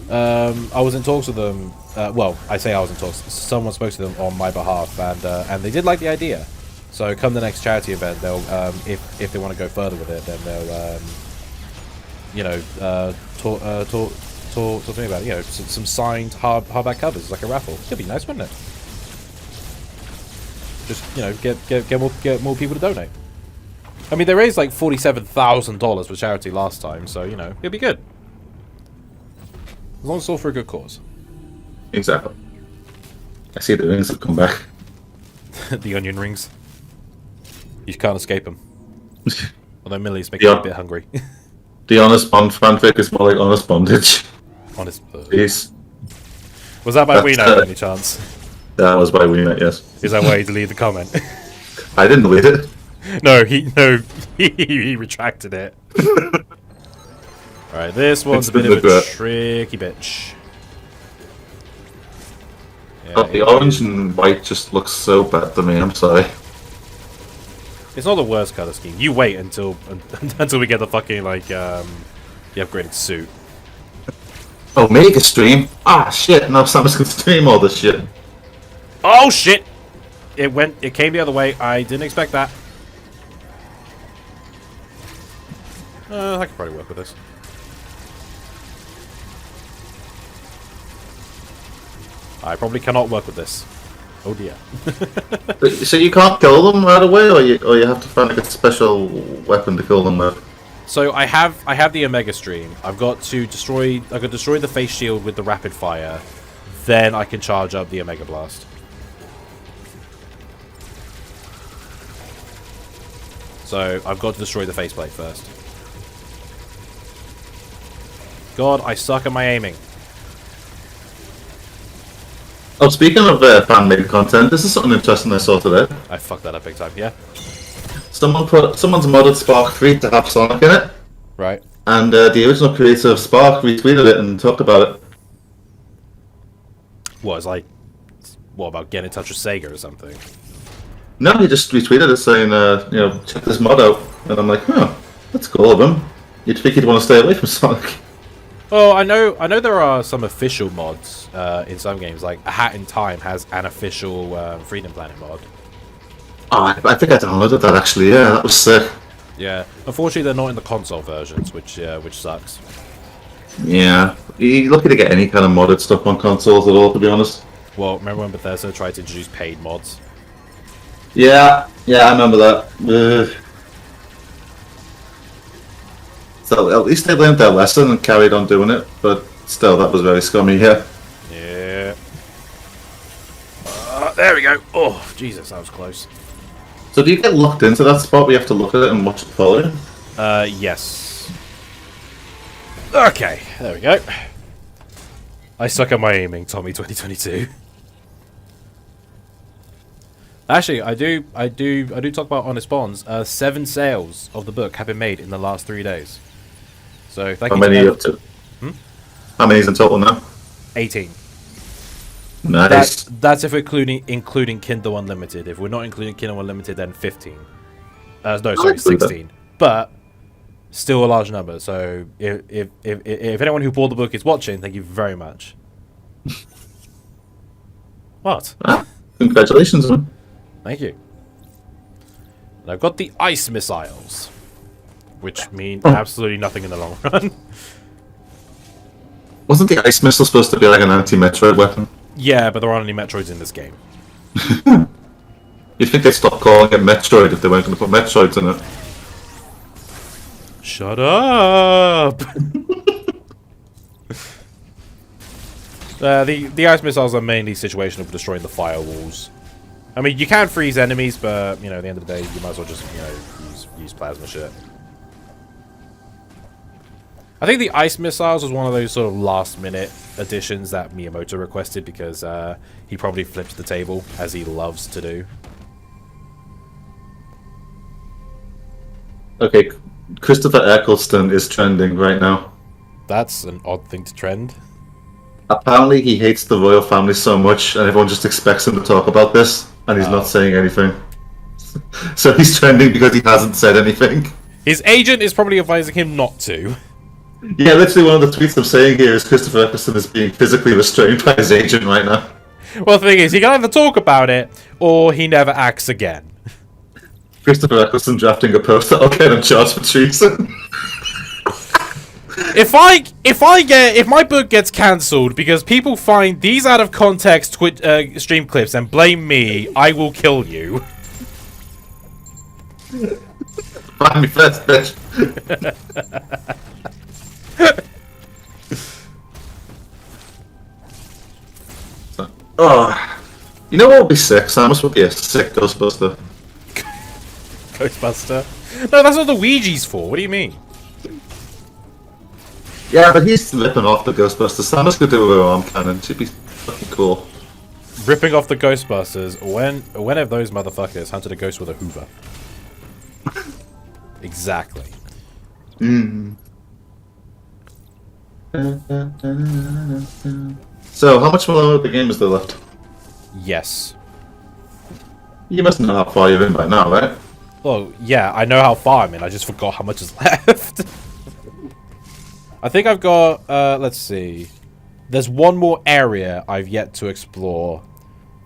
Speaker 1: I was in talks with them. Well, I say I was in talks. Someone spoke to them on my behalf, and they did like the idea. So come the next charity event, they'll if they want to go further with it, then you know, talk to me about it. You know, some signed hardback covers, like a raffle. It'd be nice, wouldn't it? Just, you know, get more people to donate. I mean, they raised like $47,000 for charity last time, so you know, it'll be good. As long as it's all for a good cause.
Speaker 2: Exactly. I see the rings have come back.
Speaker 1: The onion rings. You can't escape them. Although Millie's making me a bit hungry.
Speaker 2: The honest bond fanfic is more like honest bondage.
Speaker 1: Honest.
Speaker 2: Peace.
Speaker 1: Was that by Weeno, any chance?
Speaker 2: That was by Weeno, yes.
Speaker 1: Is that why you deleted the comment?
Speaker 2: I didn't delete it.
Speaker 1: No, he retracted it. Alright, this one's a bit of a tricky bitch. Yeah,
Speaker 2: the orange and white just looks so bad to me, I'm sorry.
Speaker 1: It's not the worst color scheme. You wait until we get the fucking, like, the upgraded suit.
Speaker 2: Oh, make a stream? Ah, shit, now Samus can stream all this shit.
Speaker 1: Oh, shit! It came the other way. I didn't expect that. I could probably work with this. I probably cannot work with this. Oh dear.
Speaker 2: So you can't kill them right away, or you have to find like a special weapon to kill them with?
Speaker 1: So I have the Omega Stream. I've got to destroy the face shield with the rapid fire. Then I can charge up the Omega Blast. So I've got to destroy the faceplate first. God, I suck at my aiming.
Speaker 2: Oh, speaking of fan-made content, this is something interesting I saw today.
Speaker 1: I fucked that up big time, yeah?
Speaker 2: Someone's modded Spark 3 to have Sonic in it.
Speaker 1: Right.
Speaker 2: And the original creator of Spark retweeted it and talked about it.
Speaker 1: What about getting in touch with Sega or something?
Speaker 2: No, he just retweeted it saying, you know, check this mod out. And I'm like, huh, that's cool of him. You'd think he'd want to stay away from Sonic.
Speaker 1: Oh, I know there are some official mods in some games, like A Hat in Time has an official Freedom Planet mod.
Speaker 2: Oh, I think I downloaded that actually, yeah, that was sick.
Speaker 1: Yeah, unfortunately they're not in the console versions, which sucks.
Speaker 2: Yeah, you're lucky to get any kind of modded stuff on consoles at all, to be honest.
Speaker 1: Well, remember when Bethesda tried to introduce paid mods?
Speaker 2: Yeah, I remember that. So at least they learned their lesson and carried on doing it, but still, that was very scummy, yeah.
Speaker 1: Yeah. There we go. Oh, Jesus, that was close.
Speaker 2: So do you get locked into that spot where you have to look at it and watch it follow you?
Speaker 1: Yes. Okay, there we go. I suck at my aiming, Tommy 2022. Actually, I do talk about Honest Bonds. 7 sales of the book have been made in the last 3 days. So thank you.
Speaker 2: How many are you up to? How many is in total now?
Speaker 1: 18.
Speaker 2: Nice.
Speaker 1: That's if we're including Kindle Unlimited. If we're not including Kindle Unlimited, then 15. No, sorry, 16. But still a large number. So if anyone who bought the book is watching, thank you very much. What?
Speaker 2: Ah, congratulations, man.
Speaker 1: Thank you. And I've got the ice missiles, which mean absolutely nothing in the long run.
Speaker 2: Wasn't the ice missile supposed to be like an anti-Metroid weapon?
Speaker 1: Yeah, but there aren't any Metroids in this game.
Speaker 2: You'd think they'd stop calling it Metroid if they weren't going to put Metroids in it.
Speaker 1: Shut up! The ice missiles are mainly situational for destroying the firewalls. I mean, you can freeze enemies, but, you know, at the end of the day, you might as well just, you know, use plasma shit. I think the ice missiles was one of those sort of last-minute additions that Miyamoto requested because he probably flipped the table, as he loves to do.
Speaker 2: Okay, Christopher Eccleston is trending right now.
Speaker 1: That's an odd thing to trend.
Speaker 2: Apparently he hates the royal family so much and everyone just expects him to talk about this and he's not saying anything. So he's trending because he hasn't said anything.
Speaker 1: His agent is probably advising him not to.
Speaker 2: Yeah, literally one of the tweets I'm saying here is Christopher Eccleston is being physically restrained by his agent right now.
Speaker 1: Well, the thing is, he can either talk about it or he never acts again.
Speaker 2: Christopher Eccleston drafting a post that'll get him charged for treason.
Speaker 1: If my book gets cancelled because people find these out of context stream clips and blame me, I will kill you.
Speaker 2: Find me first, bitch. Oh, you know what would be sick? Samus would be a sick Ghostbuster.
Speaker 1: Ghostbuster? No, that's what the Ouija's for. What do you mean?
Speaker 2: Yeah, but he's ripping off the Ghostbuster. Samus could do it with her arm cannon. She'd be fucking cool.
Speaker 1: Ripping off the Ghostbusters. When have those motherfuckers hunted a ghost with a Hoover? Exactly.
Speaker 2: So, how much more of the game is there left?
Speaker 1: Yes.
Speaker 2: You must know how far you're in by now, right?
Speaker 1: Well, yeah, I know how far I'm in. I just forgot how much is left. I think I've got, let's see. There's one more area I've yet to explore.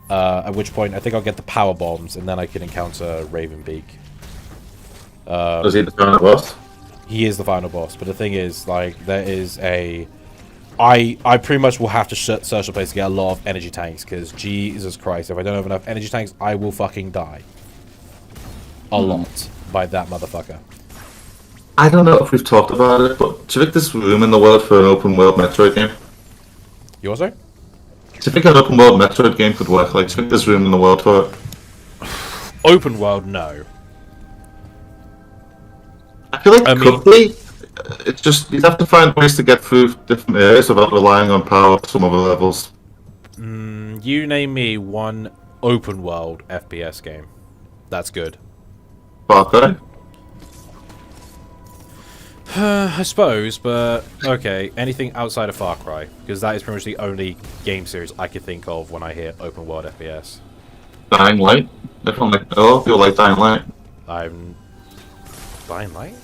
Speaker 1: At which point, I think I'll get the power bombs, and then I can encounter Ravenbeak.
Speaker 2: Does he the final boss?
Speaker 1: He is the final boss, but the thing is, like, there is a... I pretty much will have to search the place to get a lot of energy tanks, because Jesus Christ, if I don't have enough energy tanks, I will fucking die. A lot by that motherfucker.
Speaker 2: I don't know if we've talked about it, but do you think there's room in the world for an open world Metroid game?
Speaker 1: You also?
Speaker 2: Do you think an open world Metroid game could work? Like, do you think there's room in the world for it?
Speaker 1: Open world, no.
Speaker 2: I feel like it could be. It's just, you'd have to find ways to get through different areas without relying on power at some other levels.
Speaker 1: You name me one open world FPS game. That's good.
Speaker 2: Far Cry?
Speaker 1: I suppose, but okay, anything outside of Far Cry, because that is pretty much the only game series I can think of when I hear open world FPS.
Speaker 2: Dying Light? Definitely. Oh, people like Dying Light.
Speaker 1: Dying Light?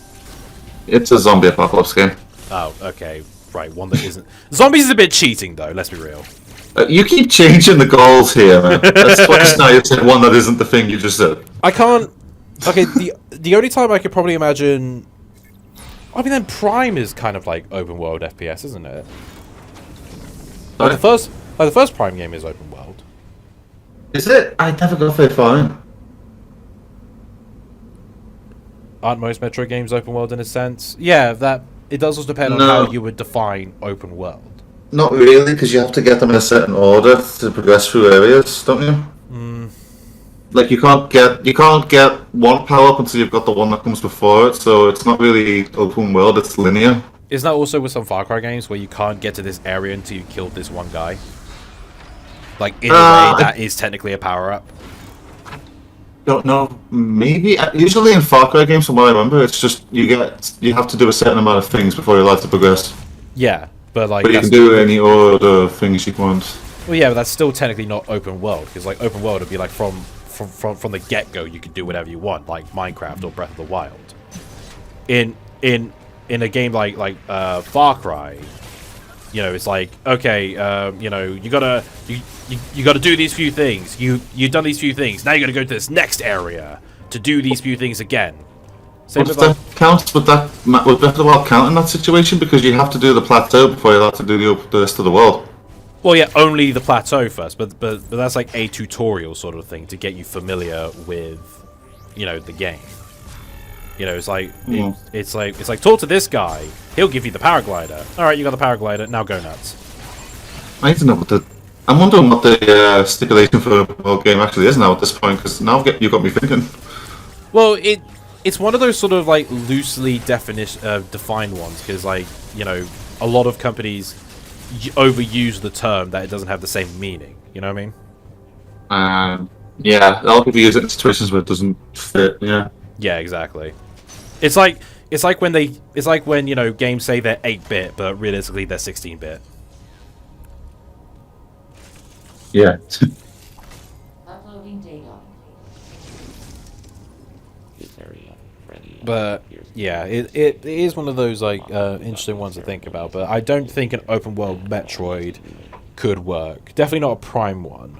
Speaker 2: It's a zombie apocalypse game.
Speaker 1: Oh, okay, right, one that isn't... Zombies is a bit cheating, though, let's be real.
Speaker 2: You keep changing the goals here, man. That's twice now you said one that isn't the thing you just said.
Speaker 1: I can't... Okay, the only time I could probably imagine... I mean, then Prime is kind of like open world FPS, isn't it? Like the first Prime game is open world.
Speaker 2: Is it? I never got very far in.
Speaker 1: Aren't most Metroid games open world in a sense? Yeah, that it does also depend on how you would define open world.
Speaker 2: Not really, because you have to get them in a certain order to progress through areas, don't you? Like you can't get one power up until you've got the one that comes before it, so it's not really open world, it's linear.
Speaker 1: Isn't that also with some Far Cry games where you can't get to this area until you killed this one guy? Like in a way that is technically a power up.
Speaker 2: Don't know. Maybe usually in Far Cry games, from what I remember, it's just you have to do a certain amount of things before you're allowed to progress.
Speaker 1: Yeah, but like.
Speaker 2: But you can do any order of things you want.
Speaker 1: Well, yeah, but that's still technically not open world, because like open world would be like from the get go you could do whatever you want, like Minecraft or Breath of the Wild. In a game like Far Cry, you know, it's like, okay, you know, you gotta do these few things. You've done these few things. Now you gotta go to this next area to do these few things again. Same with
Speaker 2: that count? Would Breath of the Wild count in that situation? Because you have to do the plateau before you're allowed to do the rest of the world. Well,
Speaker 1: yeah, only the plateau first, but that's like a tutorial sort of thing to get you familiar with, you know, the game. You know, it's like it's like talk to this guy. He'll give you the paraglider. All right, you got the paraglider. Now go nuts.
Speaker 2: I need to know I'm wondering what the stipulation for a world game actually is now at this point, because now you got me thinking.
Speaker 1: Well, it's one of those sort of like loosely defined ones, because like, you know, a lot of companies overuse the term that it doesn't have the same meaning. You know what I mean?
Speaker 2: Yeah, a lot of people use it in situations where it doesn't fit. Yeah.
Speaker 1: Yeah, exactly. It's like when you know, games say they're 8-bit, but realistically they're 16-bit.
Speaker 2: Yeah.
Speaker 4: Uploading data.
Speaker 1: But yeah, it is one of those like interesting ones to think about. But I don't think an open world Metroid could work. Definitely not a Prime one.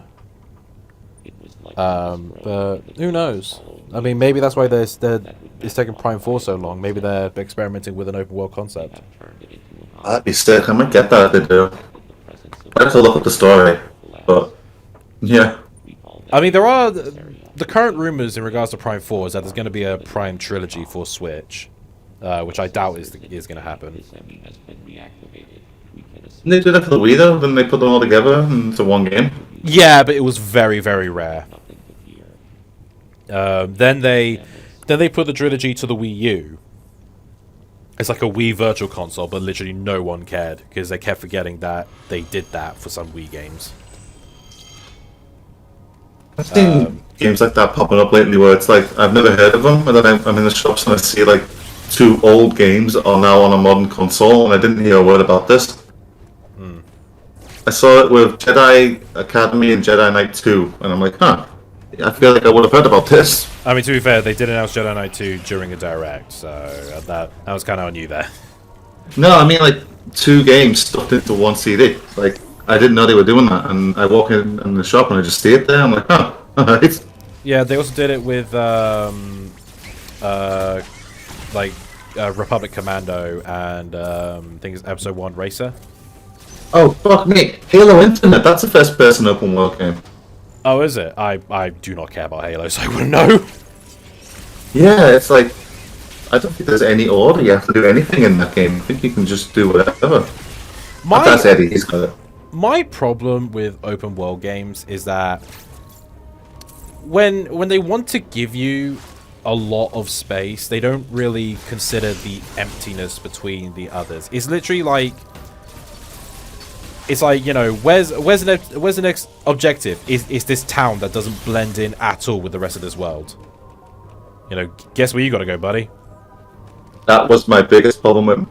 Speaker 1: But who knows? I mean, maybe that's why they're it's taking Prime 4 so long? Maybe they're experimenting with an open world concept.
Speaker 2: That'd be sick. I might get that if they do. I have to look at the story, but yeah.
Speaker 1: I mean, there are the current rumors in regards to Prime 4 is that there's going to be a Prime trilogy for Switch, which I doubt is going to happen.
Speaker 2: Didn't they do that for the Wii though? Then they put them all together into one game.
Speaker 1: Yeah, but it was very, very rare. Then they put the trilogy to the Wii U. It's like a Wii Virtual Console, but literally no one cared because they kept forgetting that they did that for some Wii games.
Speaker 2: I've seen games like that popping up lately where it's like, I've never heard of them, and then I'm in the shops and I see like 2 old games are now on a modern console, and I didn't hear a word about this. I saw it with Jedi Academy and Jedi Knight 2, and I'm like, huh, I feel like I would have heard about this.
Speaker 1: I mean, to be fair, they did announce Jedi Knight 2 during a direct, so that was kind of on you there.
Speaker 2: No, I mean like 2 games stuffed into one CD. Like, I didn't know they were doing that, and I walk in the shop and I just see it there. I'm like, huh, alright.
Speaker 1: Yeah, they also did it with Republic Commando and things Episode 1 Racer.
Speaker 2: Oh, fuck me. Halo Infinite, that's a first-person open world game.
Speaker 1: Oh, is it? I do not care about Halo, so I wouldn't know.
Speaker 2: Yeah, it's like, I don't think there's any order. You have to do anything in that game. I think you can just do whatever. That's Eddie, he's got it.
Speaker 1: My problem with open world games is that when they want to give you a lot of space, they don't really consider the emptiness between the others. It's literally like, it's like, you know, where's the next objective? Is this town that doesn't blend in at all with the rest of this world? You know, guess where you gotta go, buddy.
Speaker 2: That was my biggest problem with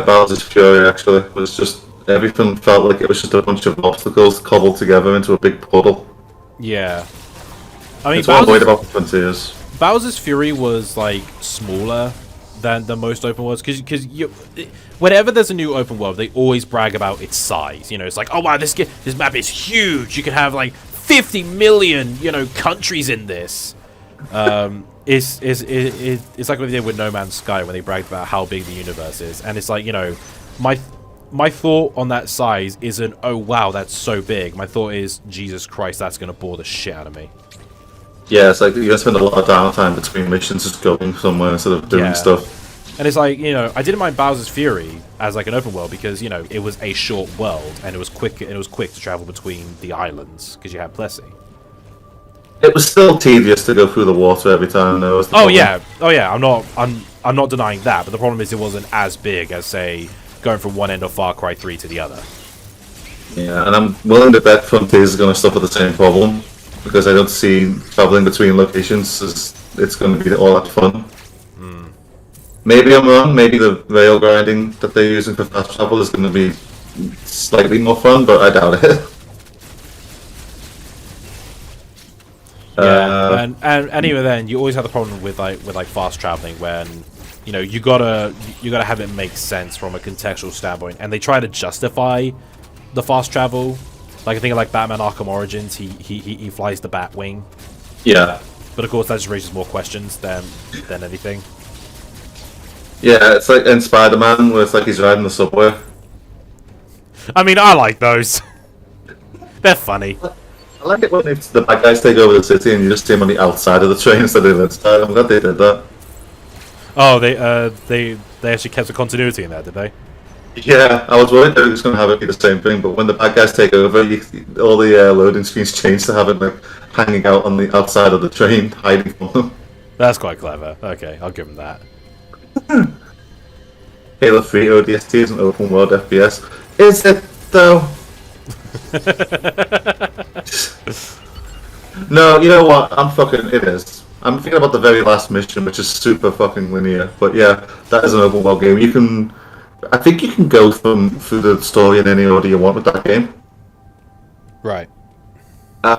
Speaker 2: Bowser's Fury, actually. Was just everything felt like it was just a bunch of obstacles cobbled together into a big portal.
Speaker 1: Yeah. I mean,
Speaker 2: it's what I worried about the Frontiers.
Speaker 1: Bowser's Fury was, like, smaller than most open worlds, because whenever there's a new open world, they always brag about its size. You know, it's like, oh wow, this map is huge. You can have like 50 million, you know, countries in this. It's like what they did with No Man's Sky when they bragged about how big the universe is, and it's like, you know, my thought on that size isn't, oh wow, that's so big. My thought is, Jesus Christ, that's gonna bore the shit out of me.
Speaker 2: Yeah, it's like you're gonna spend a lot of downtime between missions just going somewhere instead of doing stuff.
Speaker 1: And it's like, you know, I didn't mind Bowser's Fury as like an open world because, you know, it was a short world and it was quick to travel between the islands because you had Plessy.
Speaker 2: It was still tedious to go through the water every time though.
Speaker 1: Oh yeah. I'm not denying that, but the problem is it wasn't as big as, say, going from one end of Far Cry 3 to the other.
Speaker 2: Yeah, and I'm willing to bet Frontiers is gonna suffer the same problem. Because I don't see traveling between locations as it's going to be all that fun. Maybe I'm wrong. Maybe the rail grinding that they're using for fast travel is going to be slightly more fun, but I doubt it.
Speaker 1: Yeah, and even then, you always have the problem with like fast traveling when, you know, you gotta have it make sense from a contextual standpoint, and they try to justify the fast travel. Like, I think of like Batman Arkham Origins, he flies the Batwing.
Speaker 2: Yeah.
Speaker 1: But of course that just raises more questions than anything.
Speaker 2: Yeah, it's like in Spider-Man where it's like he's riding the subway.
Speaker 1: I mean, I like those. They're funny.
Speaker 2: I like it when the bad guys take over the city and you just see them on the outside of the train instead of inside. I'm glad they did that.
Speaker 1: Oh, they actually kept the continuity in that, did they?
Speaker 2: Yeah, I was worried they were just going to have it be the same thing, but when the bad guys take over, all the loading screens change to have it like hanging out on the outside of the train, hiding from them.
Speaker 1: That's quite clever. Okay, I'll give them that.
Speaker 2: Halo 3 ODST is an open world FPS. Is it, though? No, you know what? It is. I'm thinking about the very last mission, which is super fucking linear. But yeah, that is an open world game. I think you can go through the story in any order you want with that game.
Speaker 1: Right.
Speaker 2: I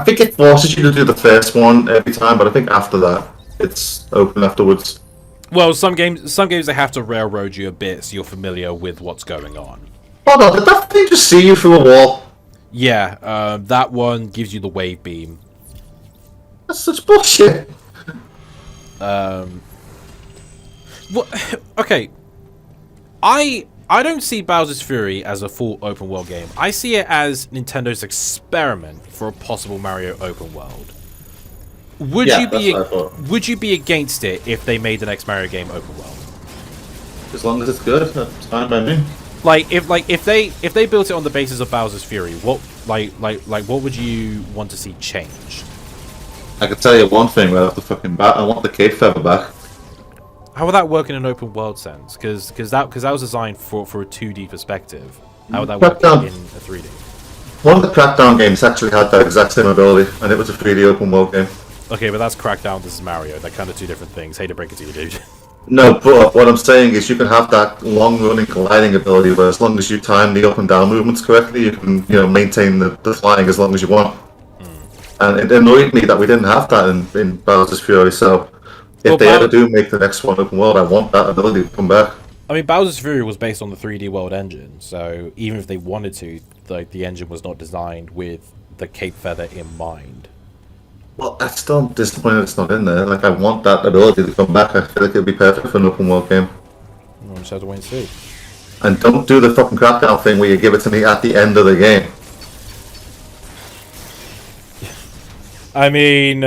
Speaker 2: think it forces you to do the first one every time, but I think after that, it's open afterwards.
Speaker 1: Well, some games they have to railroad you a bit so you're familiar with what's going on.
Speaker 2: Hold on, did that thing just see you through a wall?
Speaker 1: Yeah, that one gives you the wave beam.
Speaker 2: That's such bullshit.
Speaker 1: Okay. I don't see Bowser's Fury as a full open world game. I see it as Nintendo's experiment for a possible Mario open world. Would you be against it if they made the next Mario game open world?
Speaker 2: As long as it's good, that's fine by me.
Speaker 1: If they built it on the basis of Bowser's Fury, what what would you want to see change?
Speaker 2: I can tell you one thing right off the fucking bat. I want the cape feather back.
Speaker 1: How would that work in an open world sense? Because that was designed for a 2D perspective. How would that work in a 3D?
Speaker 2: One of the Crackdown games actually had that exact same ability, and it was a 3D open world game.
Speaker 1: Okay, but that's Crackdown. This is Mario. They're kind of two different things. Hate to break it to you, dude.
Speaker 2: No, but what I'm saying is you can have that long-running gliding ability where as long as you time the up and down movements correctly, you can maintain the flying as long as you want. And it annoyed me that we didn't have that in Bowser's Fury, so if they ever do make the next one open world, I want that ability to come back.
Speaker 1: I mean, Bowser's Fury was based on the 3D World engine, so even if they wanted to, the engine was not designed with the cape feather in mind.
Speaker 2: Well, I'm still disappointed it's not in there. Like, I want that ability to come back. I feel like it would be perfect for an open world game.
Speaker 1: We'll just have to wait and see.
Speaker 2: And don't do the fucking Crackdown thing where you give it to me at the end of the game.
Speaker 1: I mean,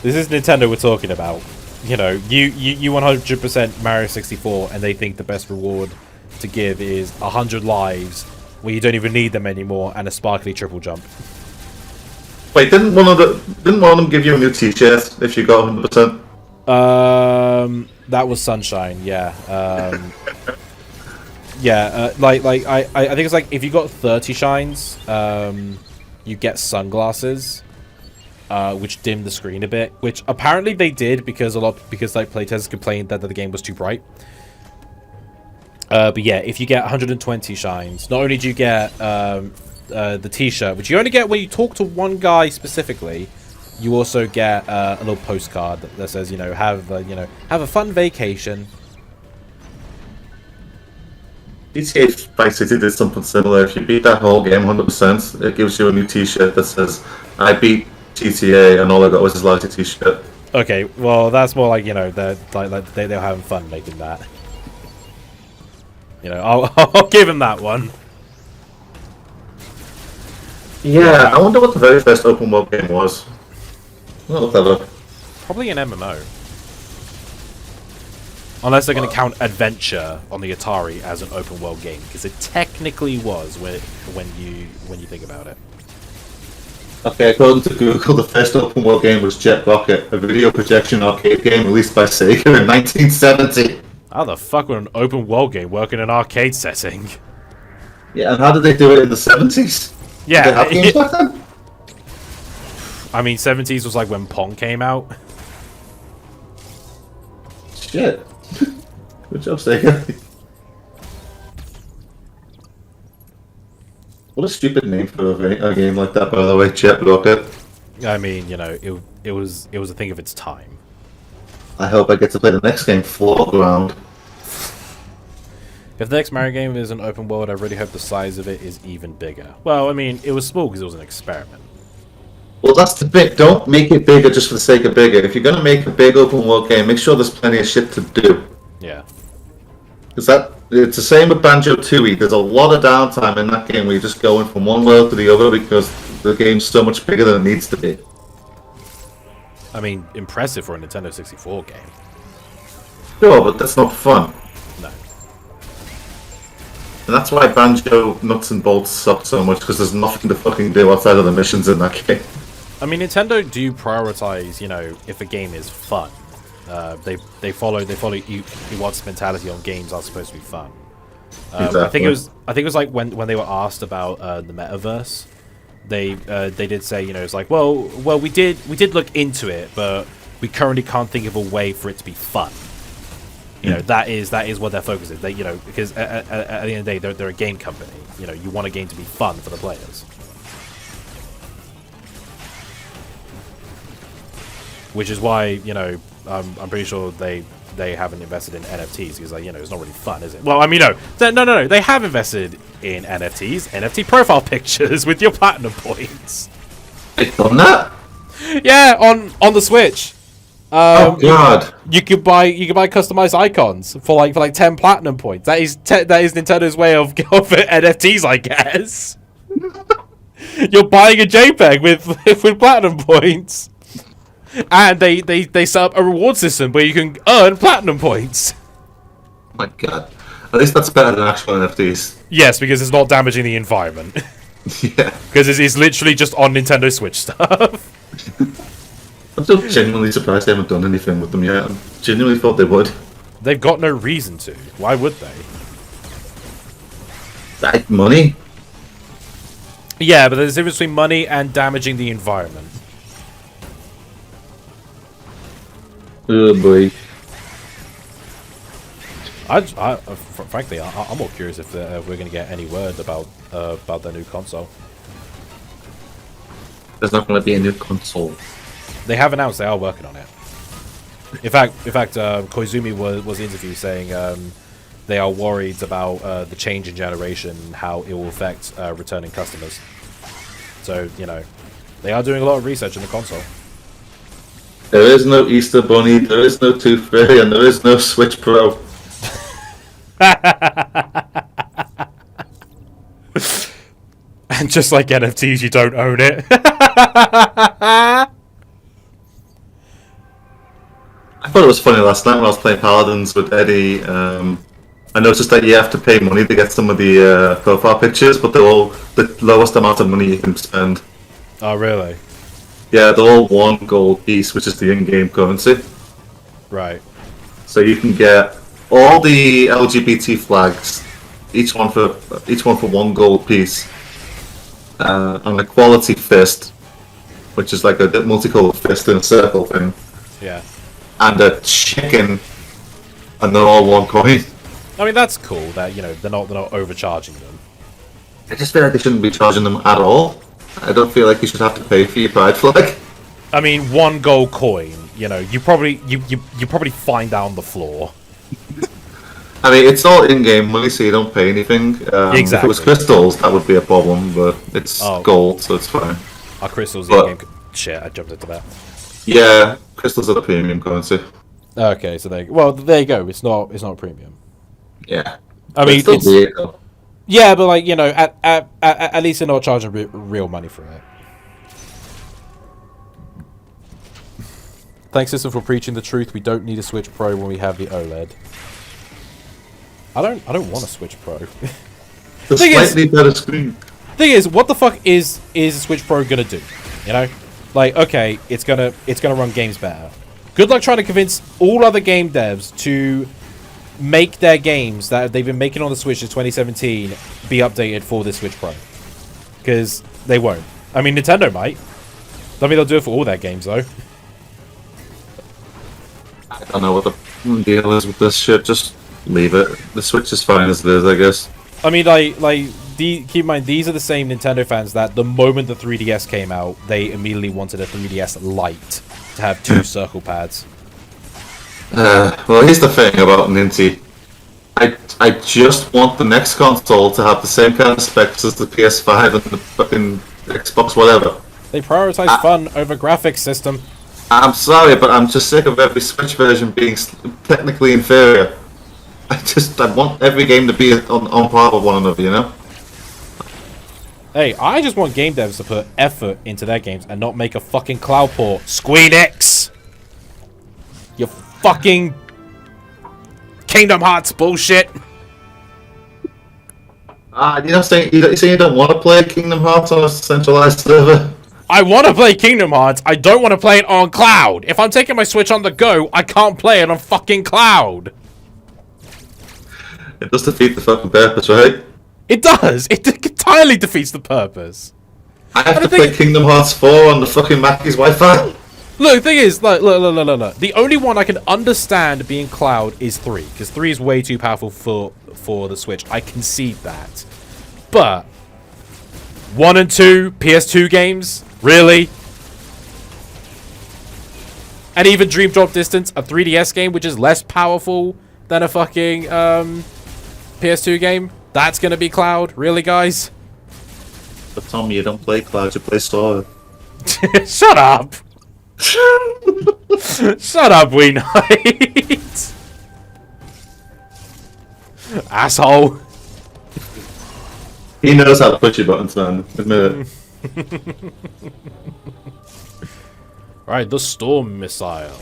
Speaker 1: this is Nintendo we're talking about. You 100% Mario 64, and they think the best reward to give is 100 lives, where you don't even need them anymore, and a sparkly triple jump.
Speaker 2: Wait, didn't one of them give you a new T-shirt if you got 100%?
Speaker 1: That was Sunshine, yeah. I think it's like if you got 30 shines, you get sunglasses, which dim the screen a bit. Which apparently they did because playtesters complained that the game was too bright. But yeah, if you get 120 shines, not only do you get the T-shirt, which you only get when you talk to one guy specifically, you also get a little postcard that says, have a fun vacation.
Speaker 2: GTA Vice City did something similar. If you beat that whole game 100%, it gives you a new T-shirt that says, "I beat GTA, and all I got was this lousy T-shirt."
Speaker 1: Okay, well that's more like they're having fun making that. I'll give him that one.
Speaker 2: Yeah, I wonder what the very first open world game was. I'll look that up.
Speaker 1: Probably an MMO. Unless they're going to count Adventure on the Atari as an open world game, because it technically was when you think about it.
Speaker 2: Okay, according to Google, the first open world game was Jet Rocket, a video projection arcade game released by Sega in 1970.
Speaker 1: How the fuck would an open world game work in an arcade setting?
Speaker 2: Yeah, and how did they do it in the 70s?
Speaker 1: Yeah.
Speaker 2: Did they have games back then?
Speaker 1: I mean, 70s was like when Pong came out.
Speaker 2: Shit. Good job, Sega. What a stupid name for a game like that, by the way, Jet Rocket.
Speaker 1: I mean, it was a thing of its time.
Speaker 2: I hope I get to play the next game, Foreground.
Speaker 1: If the next Mario game is an open world, I really hope the size of it is even bigger. Well, I mean, it was small because it was an experiment.
Speaker 2: Well, that's the bit. Don't make it bigger just for the sake of bigger. If you're going to make a big open world game, make sure there's plenty of shit to do.
Speaker 1: Yeah.
Speaker 2: Because it's the same with Banjo-Tooie. There's a lot of downtime in that game where you're just going from one world to the other because the game's so much bigger than it needs to be.
Speaker 1: I mean, impressive for a Nintendo 64 game.
Speaker 2: Sure, but that's not fun.
Speaker 1: No.
Speaker 2: And that's why Banjo Nuts and Bolts suck so much, because there's nothing to fucking do outside of the missions in that game.
Speaker 1: I mean, Nintendo do prioritize, if a game is fun. They follow Iwata's mentality on games are supposed to be fun.
Speaker 2: Exactly.
Speaker 1: I think it was like when they were asked about the metaverse, they did say, it's like, well, we did look into it, but we currently can't think of a way for it to be fun. That is what their focus is. They, because at the end of the day, they're a game company. You want a game to be fun for the players. Which is why, I'm pretty sure they haven't invested in NFTs because, it's not really fun, is it? Well, I mean, no. They have invested in NFTs, NFT profile pictures with your platinum points.
Speaker 2: They've done that?
Speaker 1: Yeah, on the Switch.
Speaker 2: Oh God!
Speaker 1: You could buy customized icons for like 10 platinum points. That is Nintendo's way of NFTs, I guess. You're buying a JPEG with platinum points, and they set up a reward system where you can earn platinum points.
Speaker 2: Oh my God! At least that's better than actual NFTs.
Speaker 1: Yes, because it's not damaging the environment.
Speaker 2: Yeah.
Speaker 1: Because it's literally just on Nintendo Switch stuff.
Speaker 2: I'm still genuinely surprised they haven't done anything with them yet. I genuinely thought they would.
Speaker 1: They've got no reason to. Why would they?
Speaker 2: Like money?
Speaker 1: Yeah, but there's a difference between money and damaging the environment.
Speaker 2: Oh boy.
Speaker 1: Frankly, I'm more curious if we're going to get any word about their new console.
Speaker 2: There's not going to be a new console.
Speaker 1: They have announced they are working on it. In fact, Koizumi was interviewed saying they are worried about the change in generation and how it will affect returning customers. So, you know, they are doing a lot of research in the console.
Speaker 2: There is no Easter Bunny, there is no Tooth Fairy, and there is no Switch Pro.
Speaker 1: And just like NFTs, you don't own it.
Speaker 2: I thought it was funny last night when I was playing Paladins with Eddie. I noticed that you have to pay money to get some of the profile pictures, but they're all the lowest amount of money you can spend.
Speaker 1: Oh, really?
Speaker 2: Yeah, they're all 1 gold piece, which is the in-game currency.
Speaker 1: Right.
Speaker 2: So you can get all the LGBT flags, each one for 1 gold piece, and a quality fist, which is like a multicolored fist in a circle thing.
Speaker 1: Yeah.
Speaker 2: And a chicken, and they're all 1 coin.
Speaker 1: I mean, that's cool that, you know, they're not overcharging them.
Speaker 2: I just feel like they shouldn't be charging them at all. I don't feel like you should have to pay for your pride flag.
Speaker 1: I mean, 1 gold coin, you know, you probably find out on the floor.
Speaker 2: I mean, it's all in-game money, so you don't pay anything.
Speaker 1: Exactly.
Speaker 2: If it was crystals, that would be a problem, but it's gold, so it's fine.
Speaker 1: Our crystals
Speaker 2: But-
Speaker 1: in-game... Shit, I jumped into that.
Speaker 2: Yeah, crystals are the premium currency.
Speaker 1: Okay, so there you go. It's not premium.
Speaker 2: Yeah.
Speaker 1: I
Speaker 2: But
Speaker 1: mean,
Speaker 2: still
Speaker 1: it's...
Speaker 2: weird, though.
Speaker 1: Yeah, but like, you know, at least they're not charging real money for it. Thanks, System, for preaching the truth. We don't need a Switch Pro when we have the OLED. I don't want a Switch Pro.
Speaker 2: The slightly better screen.
Speaker 1: Thing is, what the fuck is a Switch Pro gonna do? You know, like, okay, it's gonna run games better. Good luck trying to convince all other game devs to make their games that they've been making on the Switch since 2017 be updated for the Switch Pro, because they won't. I mean, Nintendo might. I mean, they'll do it for all their games though.
Speaker 2: I don't know what the deal is with this shit. Just leave it. The Switch is fine as it is, I guess.
Speaker 1: I mean, keep in mind, these are the same Nintendo fans that the moment the 3DS came out, they immediately wanted a 3DS Lite to have 2 circle pads.
Speaker 2: Well, here's the thing about Ninty. I just want the next console to have the same kind of specs as the PS5 and the fucking Xbox whatever.
Speaker 1: They prioritize fun over graphics system.
Speaker 2: I'm sorry, but I'm just sick of every Switch version being technically inferior. I want every game to be on par with one another, you know?
Speaker 1: Hey, I just want game devs to put effort into their games and not make a fucking cloud port. Squeenix! You fucking Kingdom Hearts bullshit!
Speaker 2: You say you don't want to play Kingdom Hearts on a centralized server?
Speaker 1: I want to play Kingdom Hearts, I don't want to play it on cloud! If I'm taking my Switch on the go, I can't play it on fucking cloud!
Speaker 2: It does defeat the fucking purpose, right?
Speaker 1: It does! It entirely defeats the purpose!
Speaker 2: I have to play Kingdom Hearts 4 on the fucking Mackey's Wi-Fi.
Speaker 1: Look, the thing is, look. The only one I can understand being cloud is 3, because 3 is way too powerful for the Switch. I concede that. But 1 and 2 PS2 games? Really? And even Dream Drop Distance, a 3DS game, which is less powerful than a fucking PS2 game? That's gonna be cloud? Really, guys?
Speaker 2: But Tom, you don't play cloud, you play Sword.
Speaker 1: Shut up! Shut up, we knight. Asshole.
Speaker 2: He knows how to push your buttons, man. Admit it.
Speaker 1: Right, the storm missile.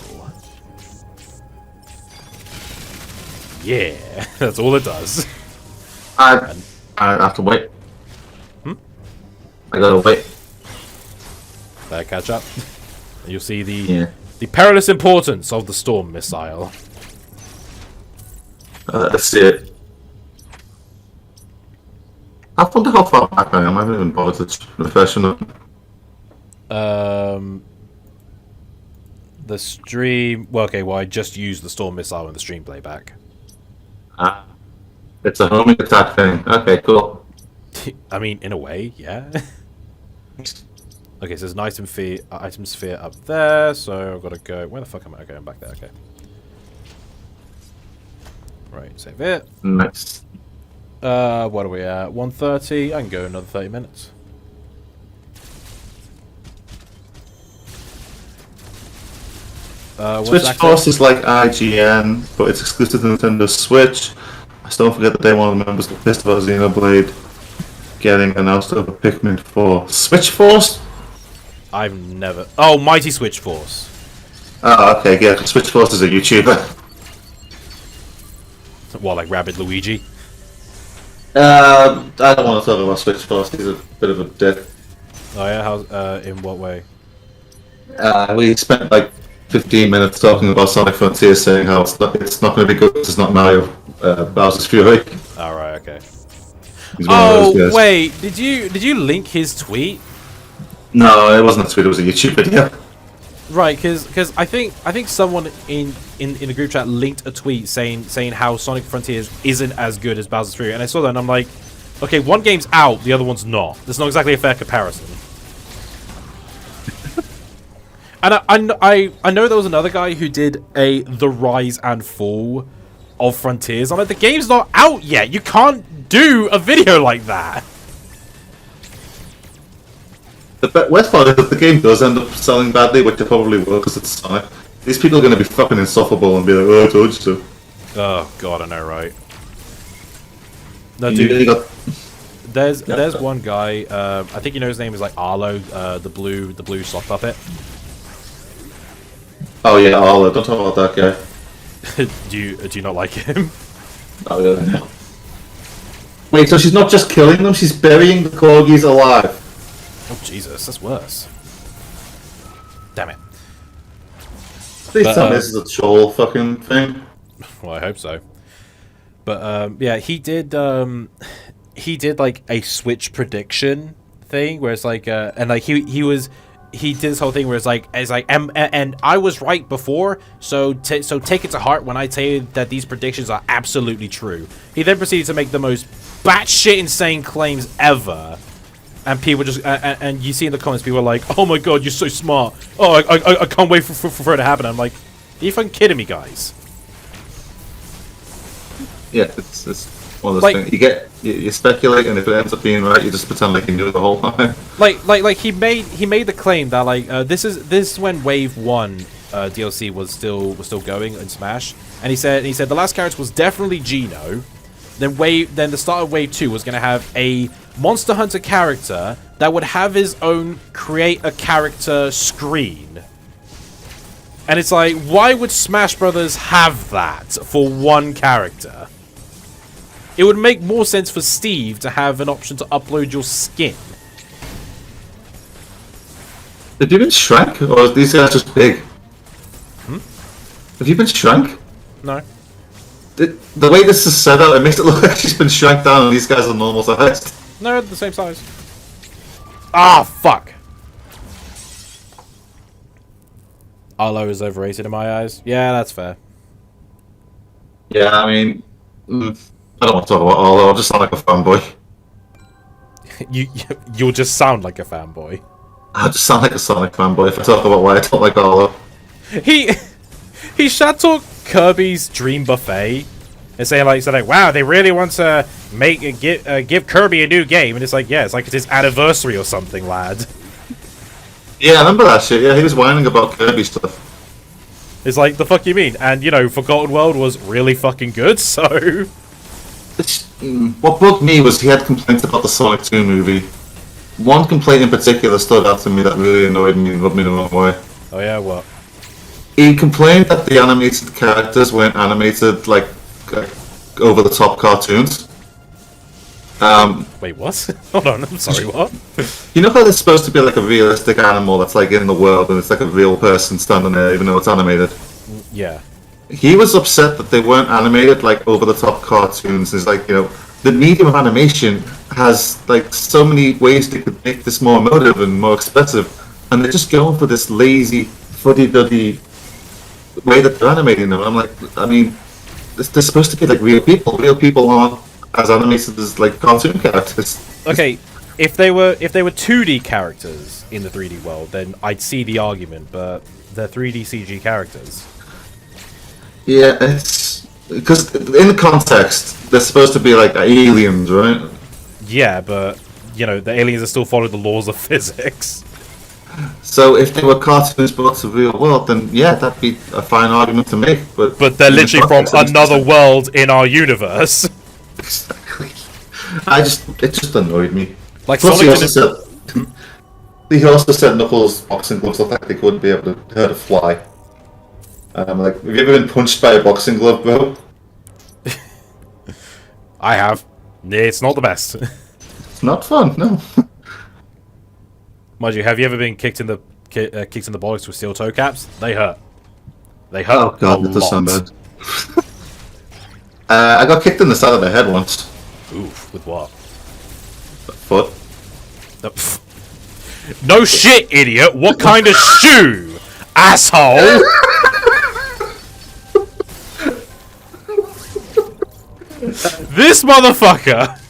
Speaker 1: Yeah, that's all it does.
Speaker 2: I have to wait. I gotta wait.
Speaker 1: Better catch up. You'll see
Speaker 2: Yeah.
Speaker 1: the perilous importance of the storm missile.
Speaker 2: Let's see it. I wonder how far back I am. I haven't even bothered to refresh on it.
Speaker 1: The stream. Well, okay. Well, I just used the storm missile in the stream playback.
Speaker 2: Ah. It's a homing attack thing. Okay, cool.
Speaker 1: I mean, in a way, yeah. Okay, so there's an item sphere up there. So I've got to go. Where the fuck am I? Okay, I'm back there. Okay. Right, save it.
Speaker 2: Nice.
Speaker 1: What are we at? 1:30. I can go another 30 minutes.
Speaker 2: Switch Force is like IGN, but it's exclusive to Nintendo Switch. I still don't forget that day one of the members got pissed about Xenoblade getting announced over Pikmin 4. Switch Force?
Speaker 1: I've never. Oh, Mighty Switch Force.
Speaker 2: Oh, okay, yeah, Switch Force is a YouTuber.
Speaker 1: What, like Rabbid Luigi?
Speaker 2: I don't want to talk about Switch Force, he's a bit of a dick.
Speaker 1: Oh yeah, how's in what way?
Speaker 2: We spent like 15 minutes talking about Sonic Frontier, saying how it's not going to be good, it's not Mario, Bowser's Fury.
Speaker 1: Alright, okay.
Speaker 2: He's one of those guys.
Speaker 1: Wait, did you link his tweet?
Speaker 2: No, it wasn't a tweet, it was a YouTube video.
Speaker 1: Right, because I think someone in the group chat linked a tweet saying how Sonic Frontiers isn't as good as Bowser's Fury, and I saw that and I'm like, okay, one game's out, the other one's not. That's not exactly a fair comparison. And I know there was another guy who did the rise and fall of Frontiers. I'm like, the game's not out yet. You can't do a video like that.
Speaker 2: The worst part is that the game does end up selling badly, which it probably will because it's Sonic. These people are going to be fucking insufferable and be like, oh, I told you so.
Speaker 1: Oh god, I know, right? No,
Speaker 2: You
Speaker 1: dude.
Speaker 2: really got...
Speaker 1: There's one guy. I think you know his name is like Arlo, the blue sock puppet.
Speaker 2: Oh yeah, Arlo. Don't talk about that guy.
Speaker 1: do you not like him?
Speaker 2: Oh yeah. Wait, so she's not just killing them; she's burying the corgis alive.
Speaker 1: Oh Jesus, that's worse. Damn it.
Speaker 2: Please tell me this is a troll fucking thing.
Speaker 1: Well, I hope so. But yeah, he did like a Switch prediction thing where it's like and like he did this whole thing where it's like and I was right before, so take it to heart when I tell you that these predictions are absolutely true. He then proceeded to make the most batshit insane claims ever, and people just and you see in the comments people are like, "Oh my god, you're so smart! Oh, I can't wait for it to happen." I'm like, "Are you fucking kidding me, guys?"
Speaker 2: Yeah, it's one of those
Speaker 1: Like-
Speaker 2: things. You speculate, and if it ends up being right, you just pretend like you knew it the whole time.
Speaker 1: Like he made the claim that like this is when Wave 1 DLC was still going in Smash, and he said the last character was definitely Geno. Then the start of Wave 2 was going to have a Monster Hunter character that would have his own create a character screen. And it's like, why would Smash Brothers have that for one character? It would make more sense for Steve to have an option to upload your skin.
Speaker 2: Have you been shrank, or are these guys just big? Have you been shrank?
Speaker 1: No.
Speaker 2: The way this is set out, it makes it look like she's been shrank down and these guys are normal sized.
Speaker 1: No, they're the same size. Ah, fuck. Arlo is overrated in my eyes. Yeah, that's fair.
Speaker 2: Yeah, I mean, I don't want to talk about Arlo, I'll just sound like a fanboy.
Speaker 1: You'll just sound like a fanboy.
Speaker 2: I just sound like a Sonic fanboy if I talk about why I don't like Arlo.
Speaker 1: He shat talked Kirby's Dream Buffet and saying like, wow, they really want to give Kirby a new game, and it's like, yeah, it's like it's his anniversary or something, lad.
Speaker 2: Yeah, I remember that shit. Yeah, he was whining about Kirby stuff.
Speaker 1: It's like, the fuck you mean? And, you know, Forgotten World was really fucking good, so...
Speaker 2: What bugged me was he had complaints about the Sonic 2 movie. One complaint in particular stood out to me that really annoyed me and rubbed me the wrong way.
Speaker 1: Oh yeah, what?
Speaker 2: He complained that the animated characters weren't animated like over-the-top cartoons.
Speaker 1: Wait, what? Hold on, I'm sorry, what?
Speaker 2: You know how there's supposed to be like a realistic animal that's like in the world and it's like a real person standing there even though it's animated?
Speaker 1: Yeah.
Speaker 2: He was upset that they weren't animated like over-the-top cartoons. He's like, you know, the medium of animation has like so many ways they could make this more emotive and more expressive, and they're just going for this lazy, fuddy-duddy way that they're animating them. And I'm like, I mean, they're supposed to be like real people. Real people aren't as animated as like cartoon characters.
Speaker 1: Okay, if they were 2D characters in the 3D world, then I'd see the argument, but they're 3D CG characters.
Speaker 2: Yeah, it's because in the context they're supposed to be like aliens, right?
Speaker 1: Yeah, but you know the aliens are still following the laws of physics.
Speaker 2: So if they were cartoons brought to the real world, then yeah, that'd be a fine argument to make. But
Speaker 1: they're
Speaker 2: in the
Speaker 1: literally from
Speaker 2: context,
Speaker 1: another world in our universe.
Speaker 2: Exactly. It just annoyed me.
Speaker 1: Like
Speaker 2: Plus,
Speaker 1: Sonic
Speaker 2: he also said Knuckles' boxing gloves looked like they couldn't be able to hurt a fly. Like, have you ever been punched by a boxing glove, bro?
Speaker 1: I have. It's not the best.
Speaker 2: It's not fun, no.
Speaker 1: Mind you, have you ever been kicked in the bollocks with steel toe caps? They hurt. They hurt.
Speaker 2: Oh god,
Speaker 1: a
Speaker 2: that does sound
Speaker 1: lot.
Speaker 2: bad. I got kicked in the side of the head once.
Speaker 1: Oof, with what?
Speaker 2: Foot.
Speaker 1: No shit, idiot! What kind of shoe? Asshole! This motherfucker!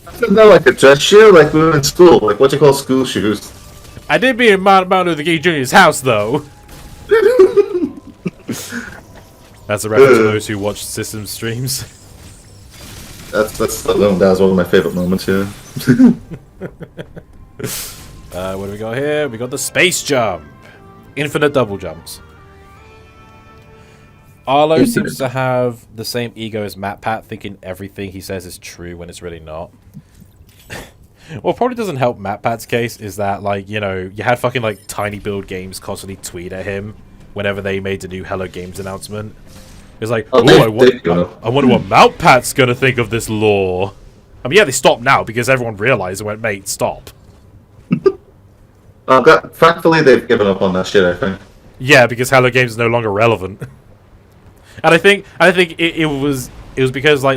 Speaker 2: I don't know, like a dress shoe, like we were in school. Like, what do you call school shoes?
Speaker 1: I did be in Martin Luther King Jr.'s house, though. That's a reference to those who watch system streams.
Speaker 2: That's known as one of my favorite moments here.
Speaker 1: What do we got here? We got the space jump. Infinite double jumps. Arlo seems to have the same ego as MatPat, thinking everything he says is true when it's really not. What probably doesn't help MatPat's case is that, like, you know, you had fucking, like, Tiny Build Games constantly tweet at him whenever they made the new Hello Games announcement. It was like, I wonder what MatPat's gonna think of this lore. I mean, yeah, they stopped now because everyone realized and went, mate, stop.
Speaker 2: Thankfully, they've given up on that shit, I think.
Speaker 1: Yeah, because Hello Games is no longer relevant. And I think it was because I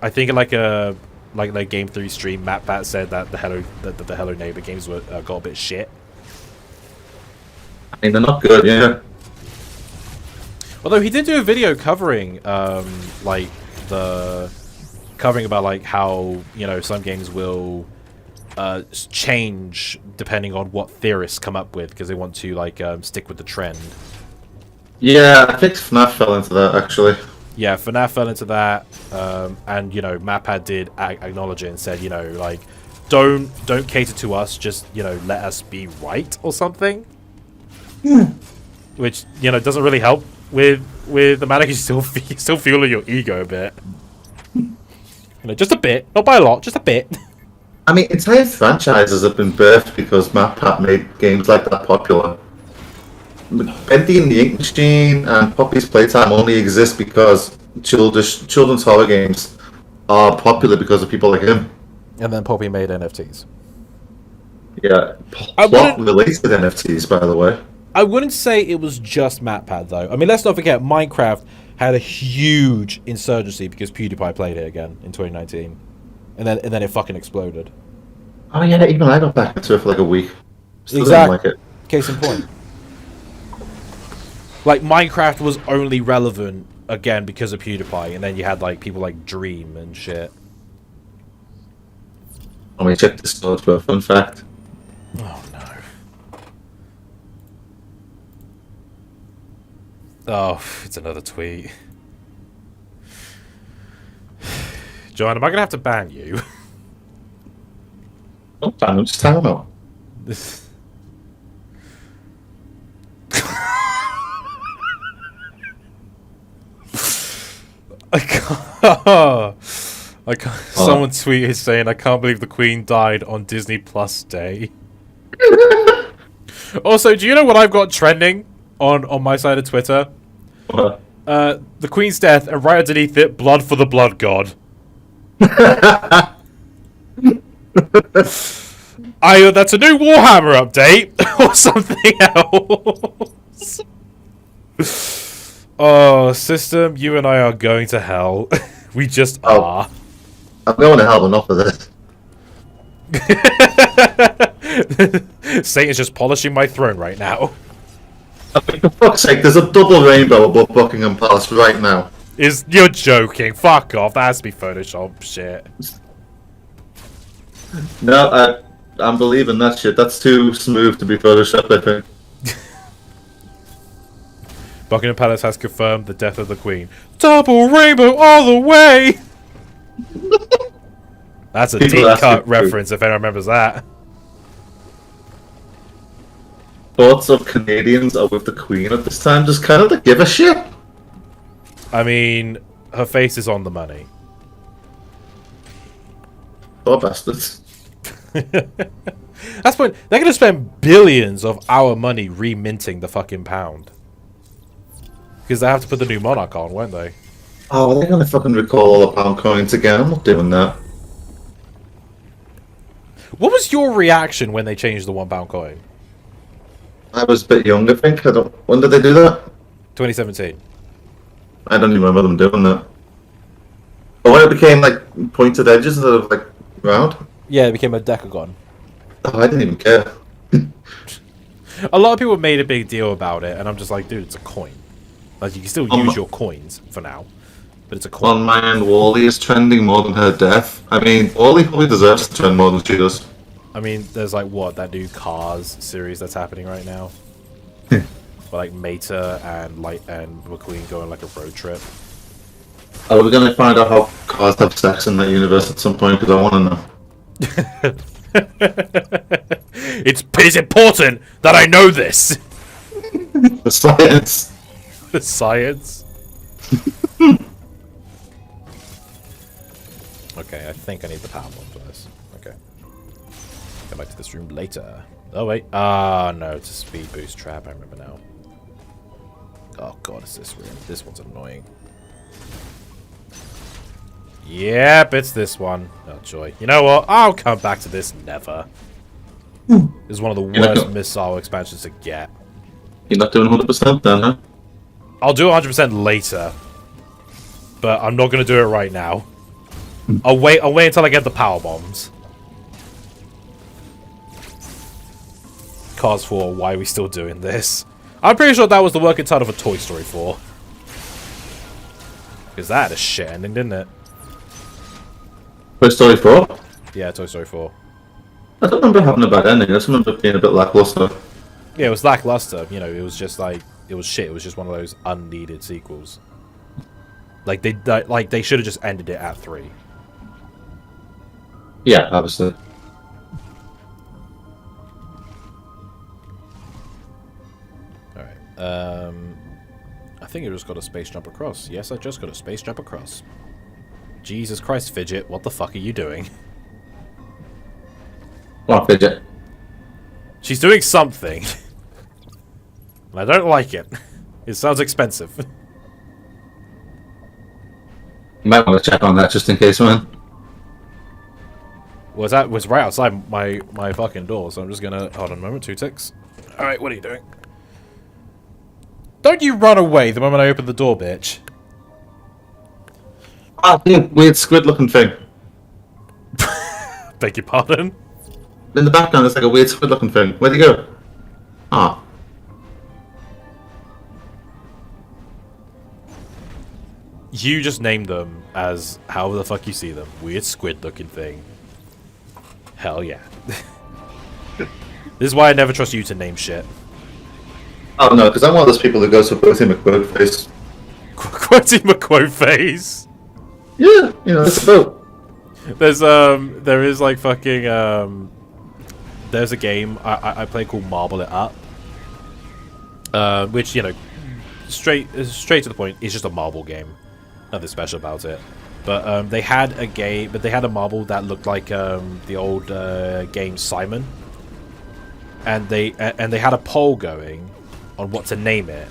Speaker 1: think like Game 3 stream, MatPat said that the Hello Neighbor games were got a bit shit.
Speaker 2: I mean, they're not good, yeah.
Speaker 1: Although he did do a video covering about like how, you know, some games will change depending on what theorists come up with because they want to like stick with the trend.
Speaker 2: Yeah, I think FNAF fell into that, actually.
Speaker 1: Yeah, FNAF fell into that, and, you know, MatPat did acknowledge it and said, you know, like, don't cater to us, just, you know, let us be right or something. Which, you know, doesn't really help with the matter, you still fueling your ego a bit. You know, just a bit, not by a lot, just a bit.
Speaker 2: I mean, entire franchises have been birthed because MatPat made games like that popular. Bendy and the Ink Machine and Poppy's Playtime only exist because children's horror games are popular because of people like him.
Speaker 1: And then Poppy made NFTs.
Speaker 2: Yeah, plot related NFTs, by the way.
Speaker 1: I wouldn't say it was just MatPat, though. I mean, let's not forget, Minecraft had a huge insurgency because PewDiePie played it again in 2019. And then it fucking exploded.
Speaker 2: Oh yeah, even I got back into it for like a week. Still
Speaker 1: Exactly.
Speaker 2: didn't like it.
Speaker 1: Case in point. Like, Minecraft was only relevant, again, because of PewDiePie, and then you had, like, people like Dream and shit.
Speaker 2: Let me check this out for a fun fact.
Speaker 1: Oh, no. Oh, it's another tweet. John, am I gonna have to ban you?
Speaker 2: Oh, damn, just hang on.
Speaker 1: This. I can't. I can't. Someone tweeted saying, "I can't believe the Queen died on Disney Plus Day." Also, do you know what I've got trending on my side of Twitter?
Speaker 2: What?
Speaker 1: The Queen's death, and right underneath it, blood for the blood god. That's a new Warhammer update or something else. Oh, system, you and I are going to hell. We just are.
Speaker 2: I'm going to hell enough of this.
Speaker 1: Satan's just polishing my throne right now.
Speaker 2: I mean, for fuck's sake, there's a double rainbow above Buckingham Palace right now.
Speaker 1: You're joking. Fuck off. That has to be Photoshop shit.
Speaker 2: No, I'm believing that shit. That's too smooth to be photoshopped, I think.
Speaker 1: Buckingham Palace has confirmed the death of the Queen. Double rainbow all the way! That's a deep cut reference if anyone remembers that.
Speaker 2: Thoughts of Canadians are with the Queen at this time, just kind of to give a shit.
Speaker 1: I mean, her face is on the money.
Speaker 2: Oh, bastards.
Speaker 1: That's when they're gonna spend billions of our money reminting the fucking pound. Because they have to put the new monarch on, won't they?
Speaker 2: Oh, are they gonna fucking recall all the pound coins again? I'm not doing that.
Speaker 1: What was your reaction when they changed the £1 coin?
Speaker 2: I was a bit young, I think. When did they do that?
Speaker 1: 2017.
Speaker 2: I don't even remember them doing that. But when it became like pointed edges instead of like round?
Speaker 1: Yeah, it became a decagon.
Speaker 2: Oh, I didn't even care.
Speaker 1: A lot of people made a big deal about it, and I'm just like, dude, it's a coin. Like, you can still use your coins for now, but it's a coin.
Speaker 2: On my end, Wally is trending more than her death. I mean, Wally probably deserves to trend more than she does.
Speaker 1: I mean, there's like, what, that new Cars series that's happening right now? Where like Meta and McQueen go on like a road trip.
Speaker 2: Are we gonna find out how cars have sex in that universe at some point? Because I want to know.
Speaker 1: It's important that I know this.
Speaker 2: The science.
Speaker 1: The science. Okay, I think I need the power one for this. Okay. Come back to this room later. Oh wait. No, it's a speed boost trap. I remember now. Oh god, it's this room. This one's annoying. Yep, it's this one. Oh joy. You know what? I'll come back to this never. This is one of the worst missile expansions to get.
Speaker 2: You're not doing 100% then, huh?
Speaker 1: I'll do it 100% later. But I'm not going to do it right now. I'll wait until I get the power bombs. Cars 4, why are we still doing this? I'm pretty sure that was the working title for Toy Story 4. Because that had a shit ending, didn't it?
Speaker 2: Toy Story 4?
Speaker 1: Yeah, Toy Story 4.
Speaker 2: I don't remember having a bad ending. I just remember being a bit lackluster.
Speaker 1: Yeah, it was lackluster. You know, it was just like, it was shit. It was just one of those unneeded sequels. Like they should have just ended it at 3.
Speaker 2: Yeah, obviously.
Speaker 1: Alright. I think I just got a space jump across. Yes, I just got a space jump across. Jesus Christ, Fidget, what the fuck are you doing?
Speaker 2: Come on, Fidget.
Speaker 1: She's doing something. And I don't like it. It sounds expensive.
Speaker 2: You might want to check on that just in case, man.
Speaker 1: Was right outside my fucking door, so I'm just gonna hold on a moment, 2 ticks. Alright, what are you doing? Don't you run away the moment I open the door, bitch.
Speaker 2: Ah, weird squid looking thing.
Speaker 1: Beg your pardon?
Speaker 2: In the background there's like a weird squid looking thing. Where'd he go? Ah.
Speaker 1: You just named them as however the fuck you see them. Weird squid looking thing. Hell yeah. This is why I never trust you to name shit.
Speaker 2: Oh no, because I'm one of those people who goes for Quoty McQuote face.
Speaker 1: Quoty McQuote face.
Speaker 2: Yeah, you know, it's a boat.
Speaker 1: There is like fucking there's a game I play called Marble It Up, which, you know, straight to the point, it's just a marble game, nothing special about it. But they had a marble that looked like the old game Simon, and they had a poll going on what to name it,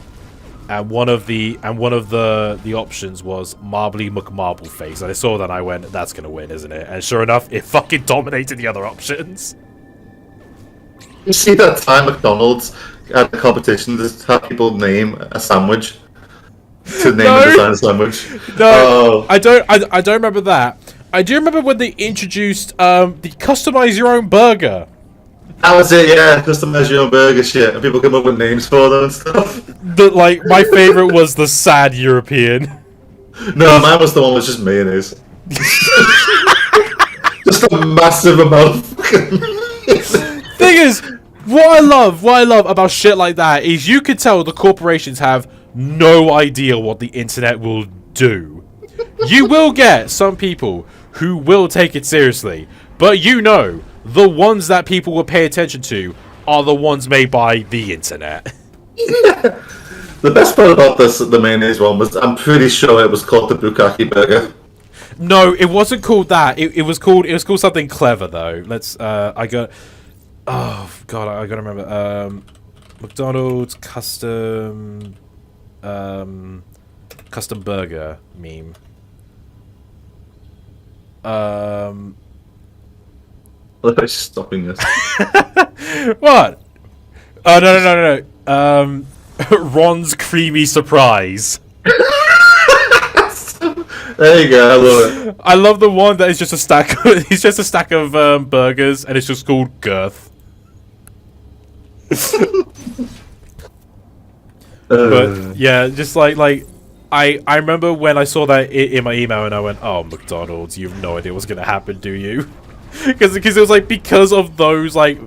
Speaker 1: and one of the options was Marbly McMarbleface. And I saw that and I went, that's gonna win, isn't it? And sure enough, it fucking dominated the other options.
Speaker 2: You see that time McDonald's at the competition to have people name a sandwich? To name and design a sandwich?
Speaker 1: No, I don't remember that. I do remember when they introduced the customize your own burger.
Speaker 2: That was it, yeah. Customize your own burger shit, and people come up with names for them and stuff.
Speaker 1: Like, my favorite was the sad European.
Speaker 2: No, mine was the one with just mayonnaise. Just a massive amount of fucking.
Speaker 1: Thing is, what I love about shit like that is you could tell the corporations have no idea what the internet will do. You will get some people who will take it seriously, but you know, the ones that people will pay attention to are the ones made by the internet.
Speaker 2: The best part about the mayonnaise one was I'm pretty sure it was called the Bukkake burger.
Speaker 1: No, it wasn't called that. It was called something clever though. Oh god, I gotta remember. McDonald's custom burger meme.
Speaker 2: Look, I'm stopping this.
Speaker 1: What? Oh no. Ron's creamy surprise.
Speaker 2: There you go. I love it.
Speaker 1: I love the one that is just a stack. It's just a stack of burgers, and it's just called Girth. But yeah, just like I remember when I saw that in my email, and I went, "Oh, McDonald's, you have no idea what's gonna happen, do you?" Because it was like because of those like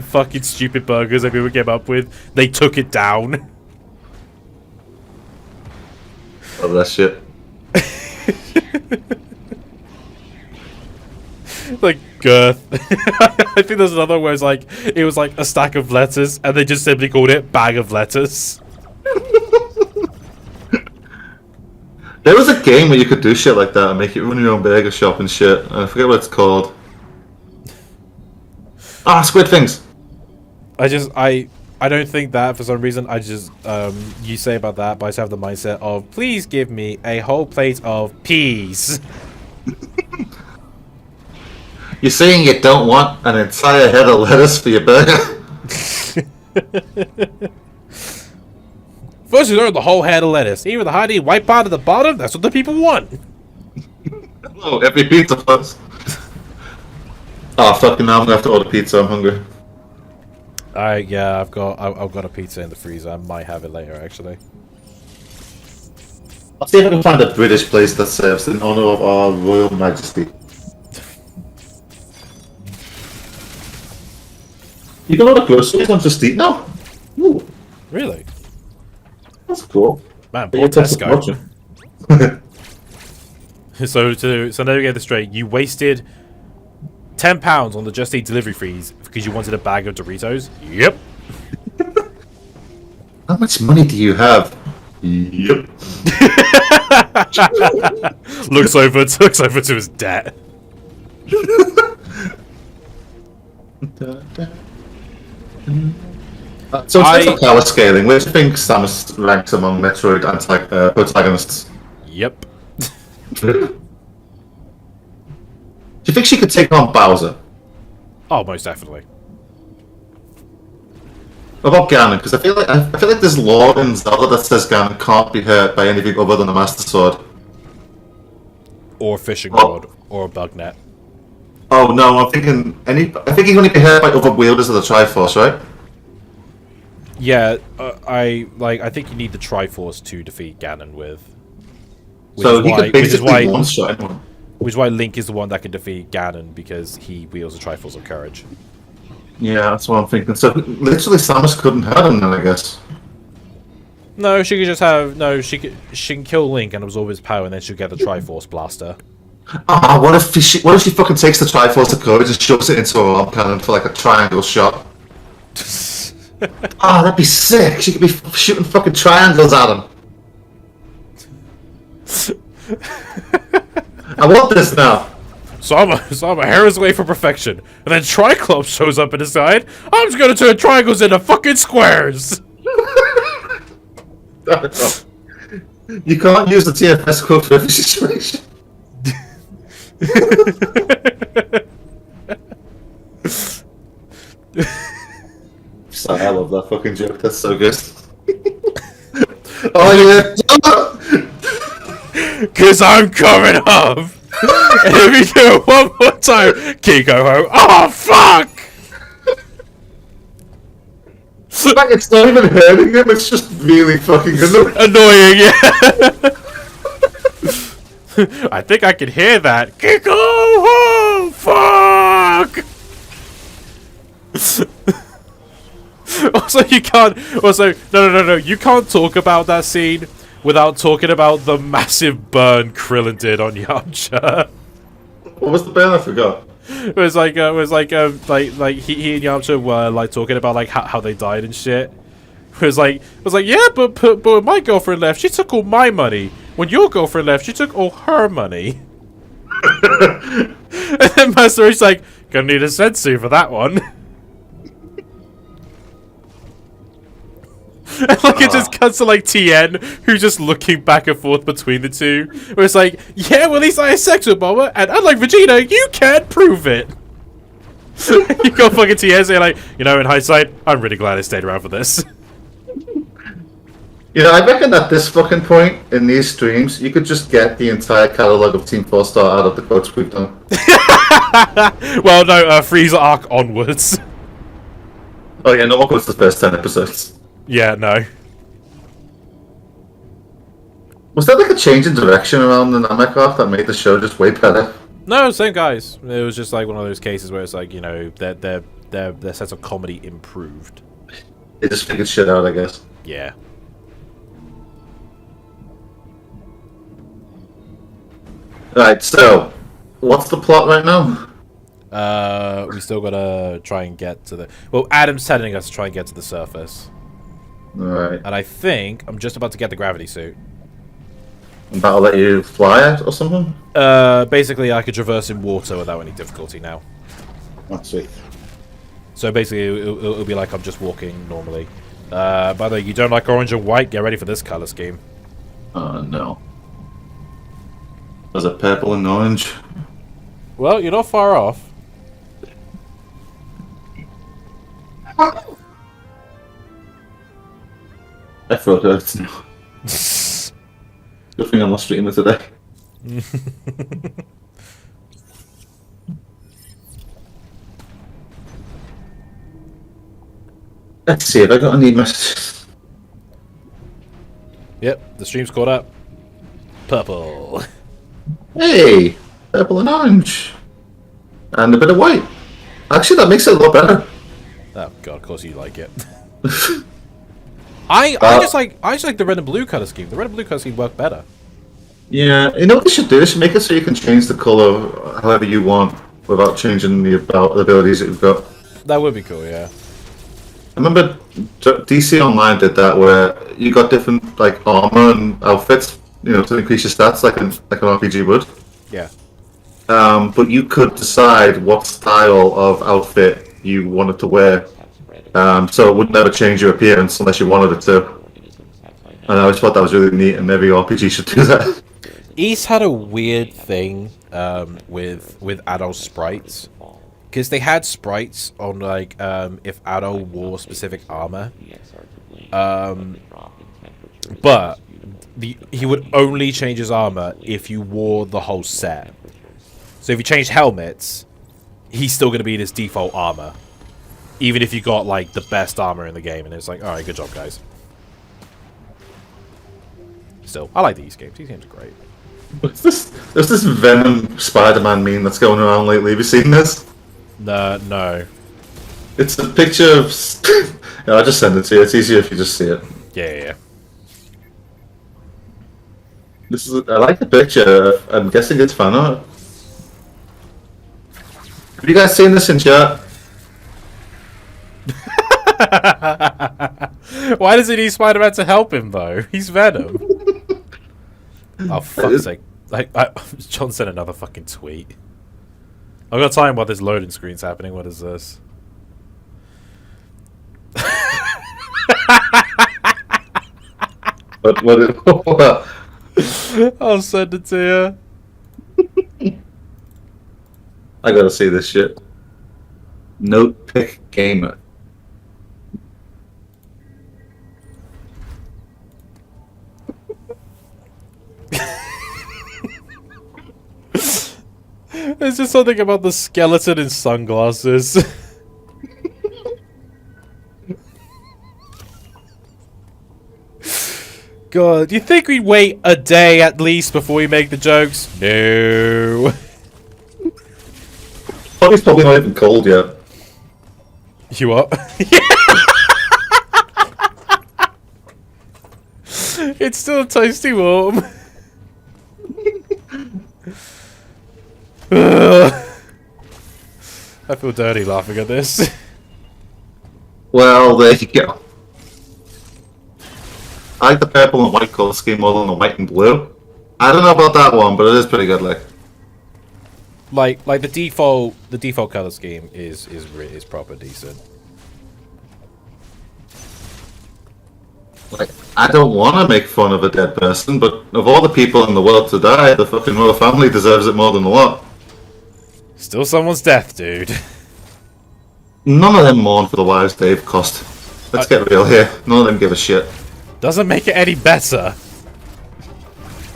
Speaker 1: fucking stupid burgers that people came up with, they took it down.
Speaker 2: Love that shit.
Speaker 1: Like Girth. I think there's another where it was like a stack of letters, and they just simply called it bag of letters.
Speaker 2: There was a game where you could do shit like that and make it run your own burger shop and shit. I forget what it's called. Ah, Squid Things.
Speaker 1: I don't think that for some reason. I just you say about that, but I just have the mindset of please give me a whole plate of peas.
Speaker 2: You're saying you don't want an entire head of lettuce for your burger?
Speaker 1: First, you learn the whole head of lettuce. Even the hearty white part at the bottom. That's what the people want.
Speaker 2: Hello, every pizza first. Oh fucking! Now I'm gonna have to order pizza. I'm hungry.
Speaker 1: Yeah, I've got a pizza in the freezer. I might have it later, actually.
Speaker 2: I'll see if I can find a British place that serves in honor of our Royal Majesty. You can order groceries on Just Eat now? Ooh,
Speaker 1: Really?
Speaker 2: that's cool.
Speaker 1: Man,
Speaker 2: But
Speaker 1: poor
Speaker 2: you taste the
Speaker 1: Tesco.
Speaker 2: fortune.
Speaker 1: So now we get this straight. You wasted £10 on the Just Eat delivery fees because you wanted a bag of Doritos. Yep.
Speaker 2: How much money do you have? Yep.
Speaker 1: looks over to his debt.
Speaker 2: So in terms of power scaling, where do you think Samus ranks among Metroid protagonists?
Speaker 1: Yep.
Speaker 2: Do you think she could take on Bowser?
Speaker 1: Oh, most definitely.
Speaker 2: What about Ganon? Because I feel like there's law in Zelda that says Ganon can't be hurt by anything other than a Master Sword.
Speaker 1: Or a fishing rod, or a bug net.
Speaker 2: Oh no, I think he can only be hurt by other wielders of the Triforce, right?
Speaker 1: Yeah, I think you need the Triforce to defeat Ganon with.
Speaker 2: So he could basically one-shot anyone.
Speaker 1: Which is why Link is the one that can defeat Ganon, because he wields the Triforce of Courage.
Speaker 2: Yeah, that's what I'm thinking. So literally Samus couldn't hurt him then, I guess.
Speaker 1: No, she could just have she can kill Link and absorb his power, and then she'll get the Triforce blaster.
Speaker 2: Ah, what if she fucking takes the Triforce of Courage and shoves it into her arm cannon for like a triangle shot? Ah, that'd be sick. She could be shooting fucking triangles at him. I want this now.
Speaker 1: So I'm a hair's away from perfection, and then Triclops shows up and decide I'm just gonna turn triangles into fucking squares.
Speaker 2: You can't use the TFS code for every situation. Sorry, I love that fucking joke. That's so good. Oh yeah.
Speaker 1: Cause I'm coming up. And if you do it one more time, Kiko ho. Oh fuck!
Speaker 2: Like, it's not even hurting him, it's just really fucking
Speaker 1: Annoying, yeah. I think I can hear that. Kiko ho! Fuck! Also, you can't. Also, no. You can't talk about that scene without talking about the massive burn Krillin did on Yamcha.
Speaker 2: What was the burn? I forgot.
Speaker 1: It was like he and Yamcha were like talking about like how they died and shit. It was like yeah, but when my girlfriend left, she took all my money. When your girlfriend left, she took all her money. And then Master Rochi's like, gonna need a sensu for that one. And like it just cuts to like Tien, who's just looking back and forth between the two. Where it's like, yeah, well, at least I a sexual bomber, and unlike Vegeta, you can't prove it. You got fucking Tien saying like, you know, in hindsight, I'm really glad I stayed around for this.
Speaker 2: You know, I reckon at this fucking point in these streams, you could just get the entire catalogue of Team 4 Star out of the quotes we've done.
Speaker 1: Well, no, Frieza arc onwards.
Speaker 2: Oh yeah, no one quotes the first 10 episodes.
Speaker 1: Yeah, no.
Speaker 2: Was there like a change in direction around the Namek arc that made the show just way better?
Speaker 1: No, same guys. It was just like one of those cases where it's like, you know, their sense of comedy improved.
Speaker 2: They just figured shit out, I guess.
Speaker 1: Yeah.
Speaker 2: Right, so what's the plot right now?
Speaker 1: We still gotta try and get to the... Well, Adam's telling us to try and get to the surface.
Speaker 2: Alright.
Speaker 1: And I think I'm just about to get the gravity suit.
Speaker 2: And that'll let you fly it or something?
Speaker 1: Basically, I could traverse in water without any difficulty now.
Speaker 2: That's sweet.
Speaker 1: So basically, it'll be like I'm just walking normally. By the way, you don't like orange and white? Get ready for this color scheme.
Speaker 2: Oh no. Was it purple and orange?
Speaker 1: Well, you're not far off.
Speaker 2: I thought it hurts now. Good thing I'm not streaming today. Let's see if I got any messages.
Speaker 1: Yep, the stream's caught up. Purple.
Speaker 2: Hey! Purple and orange. And a bit of white. Actually, that makes it a lot better.
Speaker 1: Oh god, of course you like it. I just like the red and blue color scheme. The red and blue color scheme work better.
Speaker 2: Yeah, you know what they should do? They should make it so you can change the colour however you want without changing the abilities that you've got.
Speaker 1: That would be cool, yeah.
Speaker 2: I remember DC Online did that where you got different like armor and outfits, you know, to increase your stats like an RPG would.
Speaker 1: Yeah.
Speaker 2: But you could decide what style of outfit you wanted to wear, so it would never change your appearance unless you wanted it to. And I always thought that was really neat, and every RPG should do that.
Speaker 1: East had a weird thing with adult sprites. Because they had sprites on, like, if Adol wore specific armor. But he would only change his armor if you wore the whole set. So if you changed helmets, he's still going to be in his default armor. Even if you got, like, the best armor in the game. And it's like, alright, good job, guys. Still, I like these games. These games are great.
Speaker 2: There's this Venom Spider-Man meme that's going around lately. Have you seen this?
Speaker 1: No.
Speaker 2: It's a picture of... Yeah, I'll just send it to you. It's easier if you just see it.
Speaker 1: Yeah.
Speaker 2: I like the picture. I'm guessing it's fan art. Have you guys seen this in chat?
Speaker 1: Why does he need Spider-Man to help him though? He's Venom. Oh fuck's sake! John sent another fucking tweet. I've got time while this loading screen's happening. What is this?
Speaker 2: What?
Speaker 1: I'll send it to you.
Speaker 2: I gotta see this shit. Note pick gamer.
Speaker 1: There's just something about the skeleton in sunglasses. God, do you think we'd wait a day at least before we make the jokes? No.
Speaker 2: It's probably not even cold yet.
Speaker 1: You what? It's still toasty warm. I feel dirty laughing at this.
Speaker 2: Well, there you go. I like the purple and white colour scheme more than the white and blue. I don't know about that one, but it is pretty good.
Speaker 1: Like the default color scheme is proper decent.
Speaker 2: Like, I don't want to make fun of a dead person, but of all the people in the world to die, the fucking royal family deserves it more than a lot.
Speaker 1: Still someone's death, dude.
Speaker 2: None of them mourn for the lives they've cost. Let's get real here. None of them give a shit.
Speaker 1: Doesn't make it any better.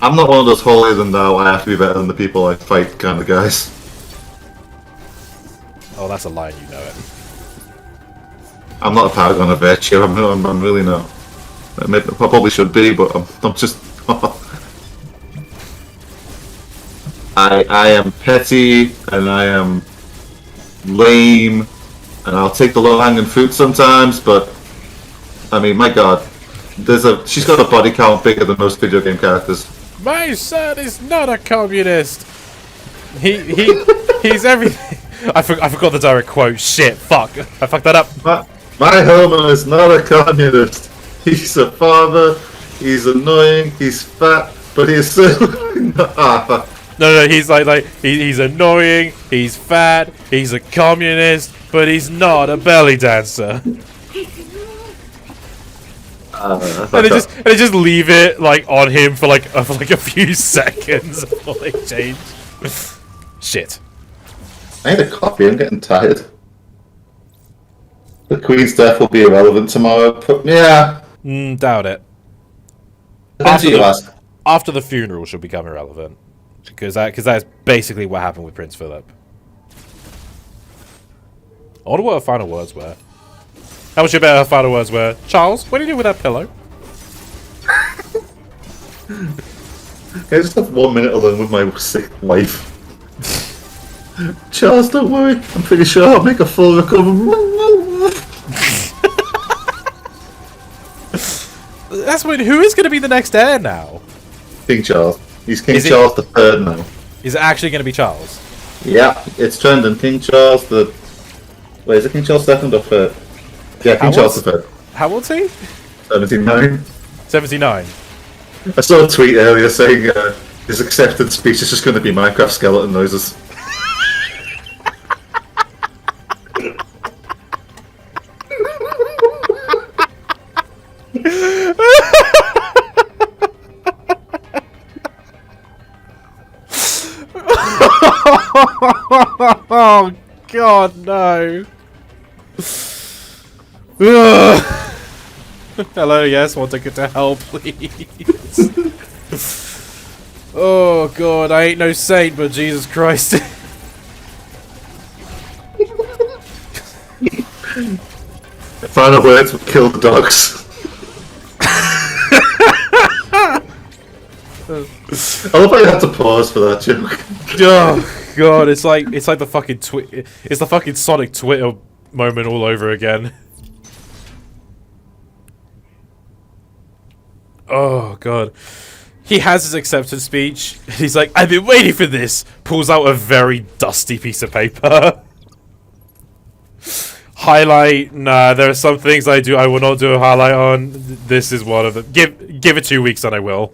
Speaker 2: I'm not one of those holier than thou, I have to be better than the people I fight kind of guys.
Speaker 1: Oh, that's a line, you know it.
Speaker 2: I'm not a paragon of virtue, I'm really not. I probably should be, but I'm just... I am petty, and I am lame, and I'll take the low-hanging fruit sometimes, but... I mean, my god. She's got a body count bigger than most video game characters.
Speaker 1: My son is not a communist. He's everything. I forgot the direct quote. Shit, fuck. I fucked that up.
Speaker 2: My Homer is not a communist. He's a father. He's annoying. He's fat, but he's still.
Speaker 1: No, he's annoying. He's fat. He's a communist, but he's not a belly dancer. And they just leave it like on him for like a few seconds before they change. Shit.
Speaker 2: I need a coffee. I'm getting tired. The Queen's death will be irrelevant tomorrow. Yeah.
Speaker 1: Doubt it. After the funeral should become irrelevant, because that's basically what happened with Prince Philip. I wonder what her final words were. How much you bet her final words were? Charles, what do you do with that pillow?
Speaker 2: I just have 1 minute alone with my sick wife. Charles, don't worry. I'm pretty sure I'll make a full recovery.
Speaker 1: That's when. Who is going to be the next heir now?
Speaker 2: King Charles. He's King Charles the Third now.
Speaker 1: Is it actually going to be Charles?
Speaker 2: Yeah, it's trending. King Charles the... Wait, is it King Charles II or Third? Yeah, King Charles the Third.
Speaker 1: How old's he?
Speaker 2: 79.
Speaker 1: 79.
Speaker 2: I saw a tweet earlier saying his acceptance speech is just going to be Minecraft skeleton noises.
Speaker 1: Oh God, no! Hello, yes, want to get to help, please? Oh God, I ain't no saint, but Jesus Christ!
Speaker 2: Final words would kill the dogs. I love how you had to pause for that joke.
Speaker 1: Oh God, it's like the fucking it's the fucking Sonic Twitter moment all over again. Oh God, he has his acceptance speech. He's like, I've been waiting for this. Pulls out a very dusty piece of paper. Highlight? Nah, there are some things I will not do a highlight on. This is one of them. Give it 2 weeks and I will.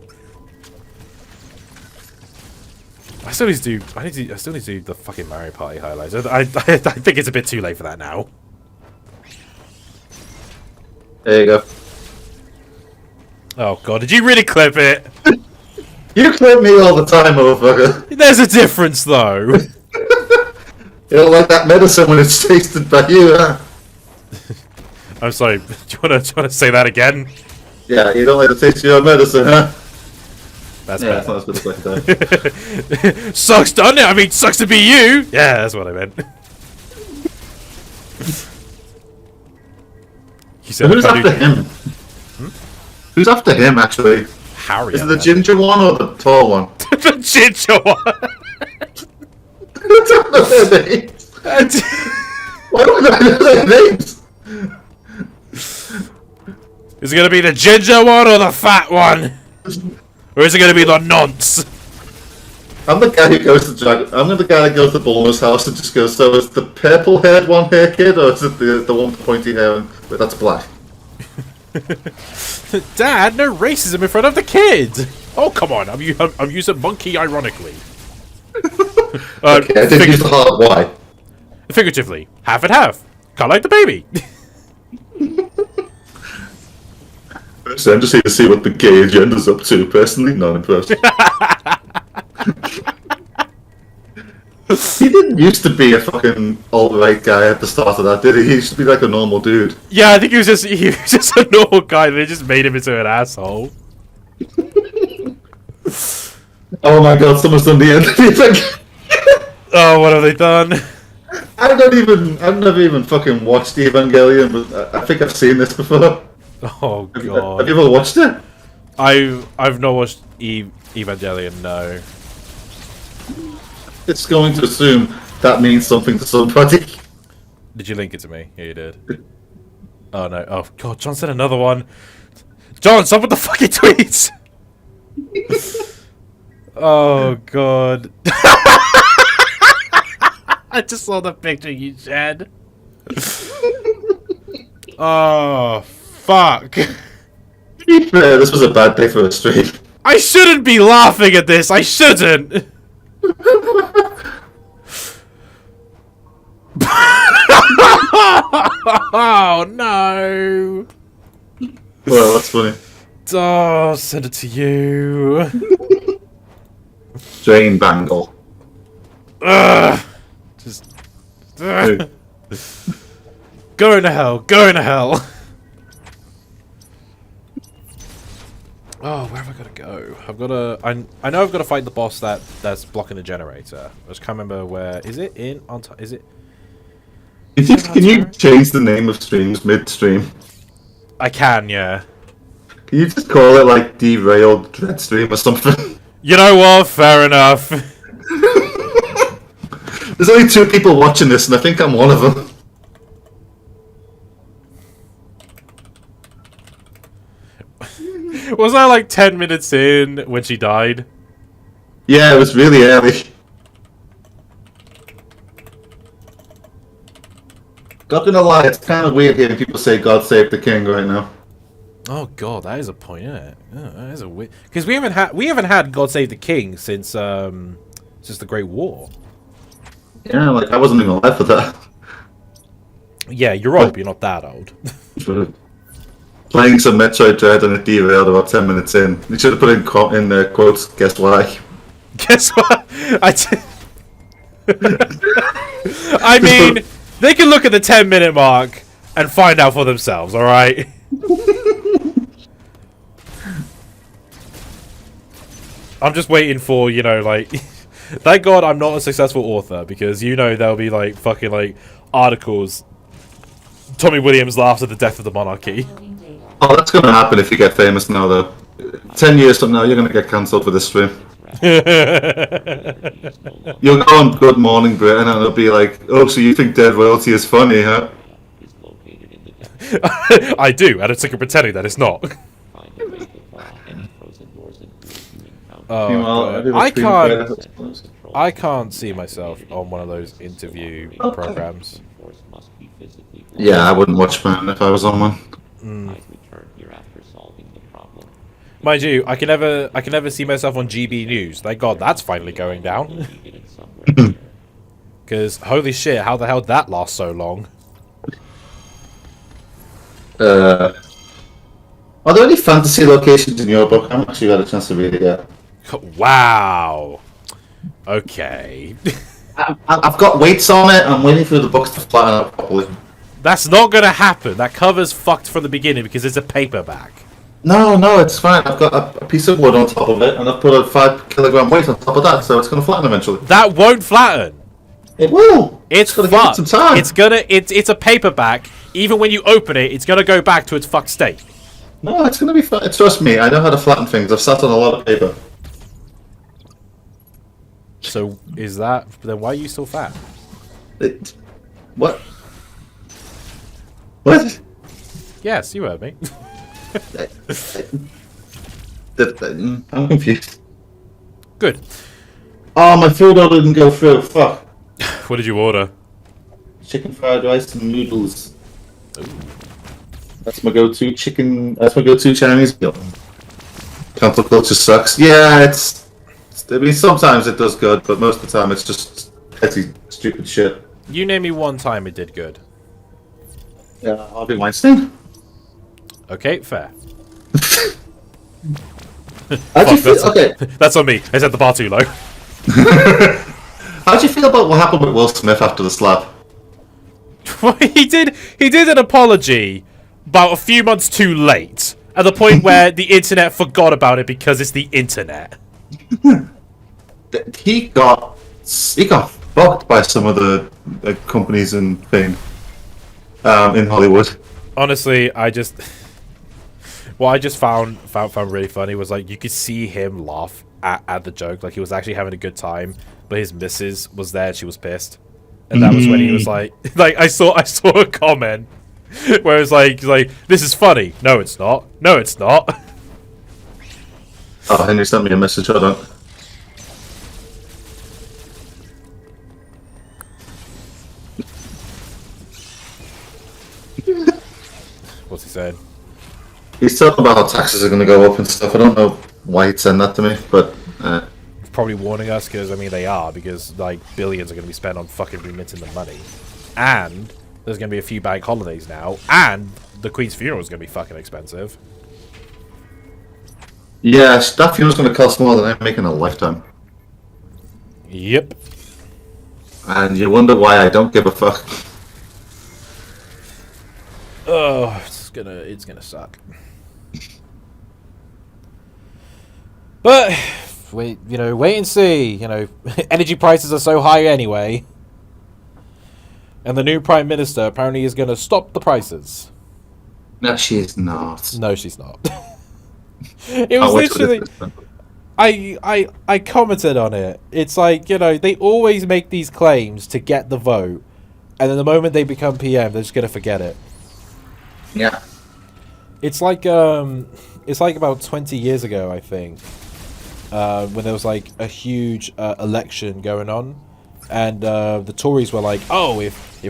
Speaker 1: I still need to do. I still need to do the fucking Mario Party highlights. I think it's a bit too late for that now.
Speaker 2: There you go.
Speaker 1: Oh god, did you really clip it?
Speaker 2: You clip me all the time, motherfucker.
Speaker 1: There's a difference though.
Speaker 2: You don't like that medicine when it's tasted by you, huh?
Speaker 1: I'm sorry. Do you wanna say that again?
Speaker 2: Yeah, you don't like the taste of your medicine, huh?
Speaker 1: That's
Speaker 2: Yeah,
Speaker 1: better.
Speaker 2: that's not as good as that.
Speaker 1: Sucks, doesn't it? I mean, sucks to be you. Yeah, that's what I meant. He said,
Speaker 2: Who's after him? Who's after him, actually?
Speaker 1: Harry.
Speaker 2: Is it the ginger one or the tall one?
Speaker 1: The ginger one.
Speaker 2: I don't know their names. Why don't I know their names?
Speaker 1: Is it gonna be the ginger one or the fat one? Or is it gonna be the nonce?
Speaker 2: I'm the guy who goes to I'm the guy that goes to Bulma's house and just goes, so is the purple-haired one here, kid, or is it the one with the pointy hair but that's black?
Speaker 1: Dad, no racism in front of the kid. Oh come on, I'm using monkey ironically.
Speaker 2: Okay, I didn't use the hard Y.
Speaker 1: Figuratively, half and half. Kinda like the baby.
Speaker 2: So I'm just here to see what the gay agenda's up to. Personally, not impressed. He didn't used to be a fucking alt-right guy at the start of that, did he? He used to be like a normal dude.
Speaker 1: Yeah, I think he was just a normal guy. They just made him into an asshole.
Speaker 2: Oh my god, someone's done the end.
Speaker 1: Oh, what have they done?
Speaker 2: I've never even fucking watched Evangelion, but I think I've seen this before.
Speaker 1: Oh god.
Speaker 2: Have you ever watched it?
Speaker 1: I've not watched Evangelion, no.
Speaker 2: It's going to assume that means something to somebody.
Speaker 1: Did you link it to me? Yeah, you did. Oh no. Oh god, John said another one. John, stop with the fucking tweets! Oh god. I just saw the picture you shared. Oh fuck.
Speaker 2: To be fair, this was a bad day for a stream.
Speaker 1: I shouldn't be laughing at this. I shouldn't. Oh no.
Speaker 2: Well, that's funny.
Speaker 1: Oh, send it to you.
Speaker 2: Jane Bangle.
Speaker 1: Ugh. Just. Ugh. Going to hell. Going to hell. Oh, where have I got to go? I've got to. I know I've got to fight the boss that's blocking the generator. I just can't remember where. Is it in on? Is it?
Speaker 2: Can you change the name of streams mid-stream?
Speaker 1: I can, yeah.
Speaker 2: Can you just call it like derailed Dread stream or something?
Speaker 1: You know what? Fair enough.
Speaker 2: There's only 2 people watching this, and I think I'm one of them.
Speaker 1: Was I like 10 minutes in when she died?
Speaker 2: Yeah, it was really early. Not gonna lie, it's kind of weird hearing people say "God save the King" right now.
Speaker 1: Oh god, that is a point, isn't it? Oh, that is a weird. Because we haven't had "God Save the King" since the Great War.
Speaker 2: Yeah, like I wasn't even alive for that.
Speaker 1: Yeah, you're old, but you're not that old.
Speaker 2: Playing some Metroid Dread and it derailed about 10 minutes in. You should have put in quotes. Guess why?
Speaker 1: Guess what? I mean, they can look at the 10-minute mark and find out for themselves. All right. I'm just waiting for, you know, like, thank God I'm not a successful author, because, you know, there'll be, like, fucking, like, articles. Tommy Williams laughs at the death of the monarchy.
Speaker 2: Oh, that's gonna happen if you get famous now, though. 10 years from now, you're gonna get cancelled for this stream. You'll go on Good Morning Britain and it'll be like, oh, so you think dead royalty is funny, huh?
Speaker 1: I do, and it's like pretending that it's not. Oh, I can't see myself on one of those interview programs.
Speaker 2: Yeah, I wouldn't watch mine if I was on one.
Speaker 3: I'd return here after solving the problem.
Speaker 1: Mind you, I can never see myself on GB News. Thank God that's finally going down.
Speaker 3: Leaving it somewhere there.
Speaker 1: Because holy shit, how the hell did that last so long?
Speaker 2: Are there any fantasy locations in your book? I haven't actually had a chance to read it yet.
Speaker 1: Wow. Okay.
Speaker 2: I've got weights on it. I'm waiting for the books to flatten out properly.
Speaker 1: That's not gonna happen. That cover's fucked from the beginning because it's a paperback.
Speaker 2: No, it's fine. I've got a piece of wood on top of it, and I've put a 5 kilogram weight on top of that, so it's going to flatten eventually.
Speaker 1: That won't flatten.
Speaker 2: It will.
Speaker 1: It's
Speaker 2: going to give it
Speaker 1: fucked.
Speaker 2: some time.
Speaker 1: It's a paperback. Even when you open it, it's gonna go back to its fucked state.
Speaker 2: No, it's going to be fine. Trust me, I know how to flatten things. I've sat on a lot of paper.
Speaker 1: So is that then? Why are you still fat?
Speaker 2: What? What?
Speaker 1: Yes, you heard me.
Speaker 2: I'm confused.
Speaker 1: Good.
Speaker 2: Oh, my food order didn't go through. Fuck.
Speaker 1: What did you order?
Speaker 2: Chicken fried rice and noodles. That's my go-to chicken. That's my go-to Chinese meal. Cancel culture sucks. Yeah, I mean, sometimes it does good, but most of the time it's just petty, stupid shit.
Speaker 1: You name me one time it did good.
Speaker 2: Yeah, Harvey Weinstein.
Speaker 1: Okay, fair.
Speaker 2: How do you feel?
Speaker 1: That's,
Speaker 2: Okay.
Speaker 1: that's on me. I set the bar too low.
Speaker 2: How do you feel about what happened with Will Smith after the slap?
Speaker 1: He did an apology about a few months too late. At the point where the internet forgot about it because it's the internet.
Speaker 2: He got fucked by some of the companies and thing in Hollywood.
Speaker 1: Honestly, what I just found really funny was like you could see him laugh at the joke, like he was actually having a good time, but his missus was there and she was pissed, and that was when he was like I saw a comment where it was like this is funny. No, it's not. No, it's not.
Speaker 2: Oh, Henry sent me a message. Hold on.
Speaker 1: What's he saying?
Speaker 2: He's talking about how taxes are going to go up and stuff. I don't know why he'd send that to me, but
Speaker 1: Probably warning us because I mean they are, because like billions are going to be spent on fucking remitting the money, and there's going to be a few bank holidays now, and the Queen's funeral is going to be fucking expensive.
Speaker 2: yeah, that funeral's going to cost more than I make in a lifetime.
Speaker 1: Yep.
Speaker 2: And you wonder why I don't give a fuck.
Speaker 1: Oh, it's gonna suck. But wait and see. Energy prices are so high anyway, and the new prime minister apparently is gonna stop the prices.
Speaker 2: No, she is not.
Speaker 1: No, she's not. It was literally. I commented on it. It's like, they always make these claims to get the vote, and then the moment they become PM, they're just gonna forget it.
Speaker 2: Yeah.
Speaker 1: It's like about 20 years ago, I think, when there was like a huge election going on, and the Tories were like, "Oh, if